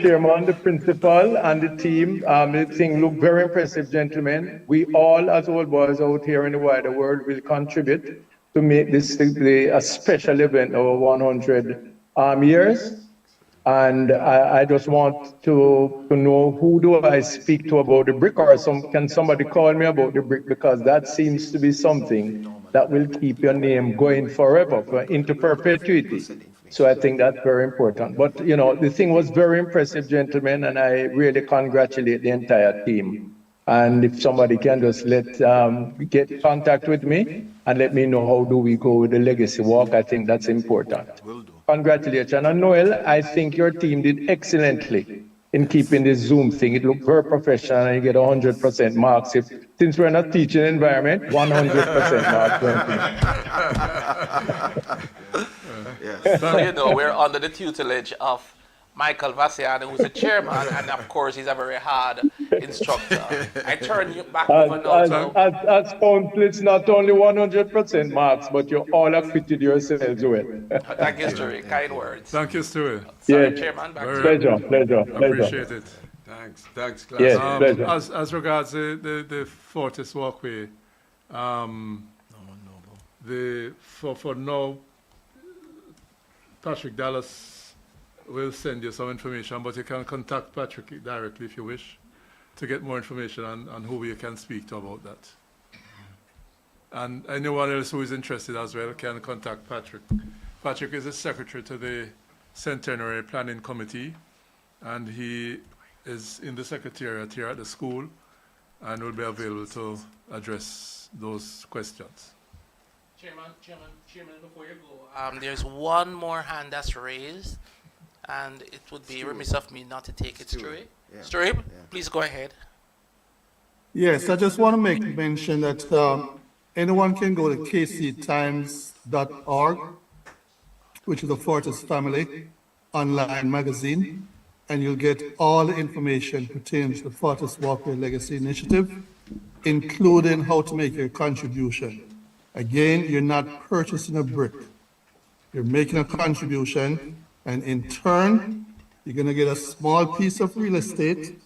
chairman, the principal, and the team, the thing looked very impressive, gentlemen. We all, as old boys out here in the wider world, will contribute to make this a special event over 100 years. And I just want to know, who do I speak to about the brick, or can somebody call me about the brick, because that seems to be something that will keep your name going forever, into perpetuity. So I think that's very important. But, you know, the thing was very impressive, gentlemen, and I really congratulate the entire team. And if somebody can just get contact with me and let me know how do we go with the legacy walk, I think that's important. Congratulations. And Noel, I think your team did excellently in keeping this Zoom thing. It looked very professional, and you get 100% marks. Since we're not teaching environment, 100% marks. Yes. So, you know, we're under the tutelage of Michael Vassiano, who's the chairman, and of course, he's a very hard instructor. I turn you back over now. As council, not only 100% marks, but you all acquitted yourselves well. Thank you, Stuart. Kind words. Thank you, Stuart. Sorry, yeah. Chairman. Back pleasure. Appreciate it. Thanks, class. Yes, pleasure. As regards the Fortis Walkway, for now, Patrick Dallas will send you some information, but you can contact Patrick directly if you wish to get more information on who you can speak to about that. And anyone else who is interested as well can contact Patrick. Patrick is the secretary to the Centenary Planning Committee, and he is in the secretariat here at the school and will be available to address those questions. Chairman, before you go, there's one more hand that's raised, and it would be remiss of me not to take it. Stuart, please go ahead. Yes, I just want to make mention that anyone can go to kctimes.org, which is the Fortis Family online magazine, and you'll get all the information pertaining to the Fortis Walkway Legacy Initiative, including how to make your contribution. Again, you're not purchasing a brick. You're making a contribution, and in turn, you're going to get a small piece of real estate,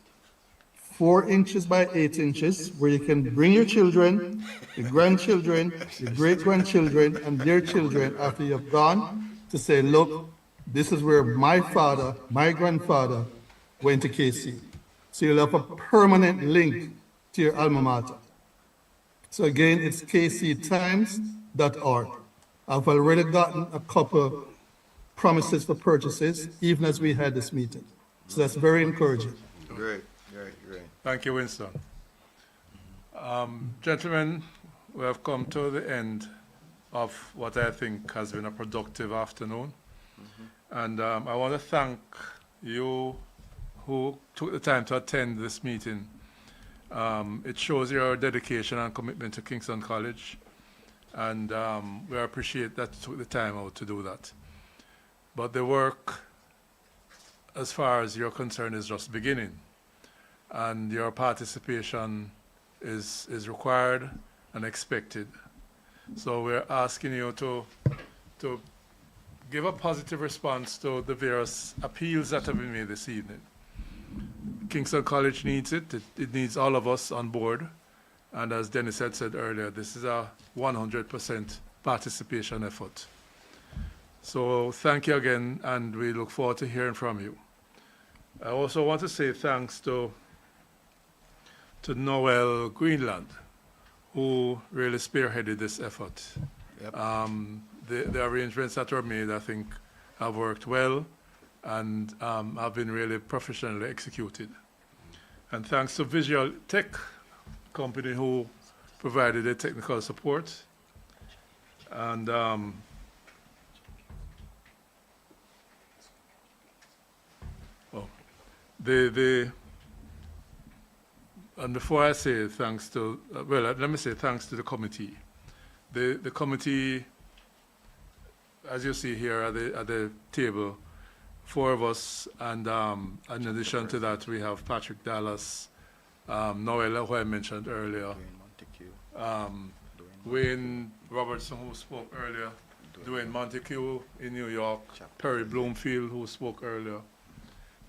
4 inches by 8 inches, where you can bring your children, your grandchildren, your great-grandchildren, and their children after you've gone to say, look, this is where my father, my grandfather went to KC. So you'll have a permanent link to your alma mater. So again, it's kctimes.org. I've already gotten a couple promises for purchases, even as we had this meeting. So that's very encouraging. Great. Thank you, Winston. Gentlemen, we have come to the end of what I think has been a productive afternoon. And I want to thank you who took the time to attend this meeting. It shows your dedication and commitment to Kingston College. And we appreciate that you took the time out to do that. But the work, as far as you're concerned, is just beginning. And your participation is required and expected. So we're asking you to give a positive response to the various appeals that have been made this evening. Kingston College needs it. It needs all of us on board. And as Dennis had said earlier, this is a 100% participation effort. So thank you again, and we look forward to hearing from you. I also want to say thanks to Noel Greenland, who really spearheaded this effort. Yep. The arrangements that were made, I think, have worked well and have been really professionally executed. And thanks to Visual Tech Company, who provided the technical support. And and before I say thanks to, well, let me say thanks to the committee. The committee, as you see here at the table, 4 of us, and in addition to that, we have Patrick Dallas, Noel, who I mentioned earlier, Wayne Robertson, who spoke earlier, Dwayne Montague in New York, Perry Bloomfield, who spoke earlier,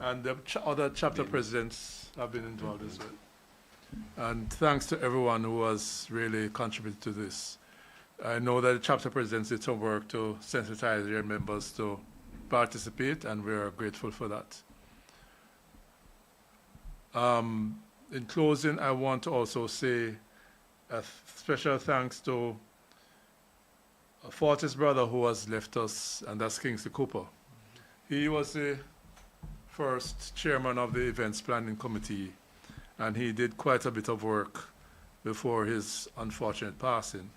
and the other chapter presidents have been involved as well. And thanks to everyone who has really contributed to this. I know that the chapter presidents did some work to sensitize their members to participate, and we are grateful for that. In closing, I want to also say a special thanks to Fortis brother who has left us, and that's Kingston Cooper. He was the first chairman of the events planning committee, and he did quite a bit of work before his unfortunate passing.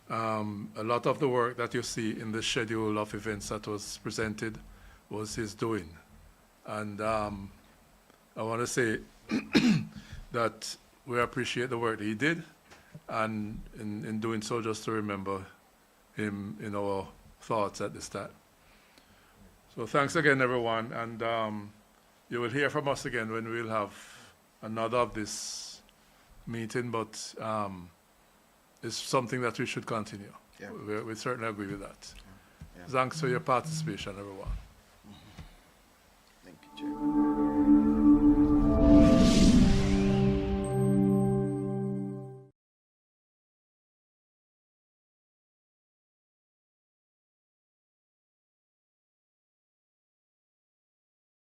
A lot of the work that you see in the schedule of events that was presented was his doing. And I want to say that we appreciate the work that he did, and in doing so, just to remember him in our thoughts at this time. So thanks again, everyone, and you will hear from us again when we'll have another of this meeting, but it's something that we should continue. Yeah. We certainly agree with that. Yeah. Thanks for your participation, everyone.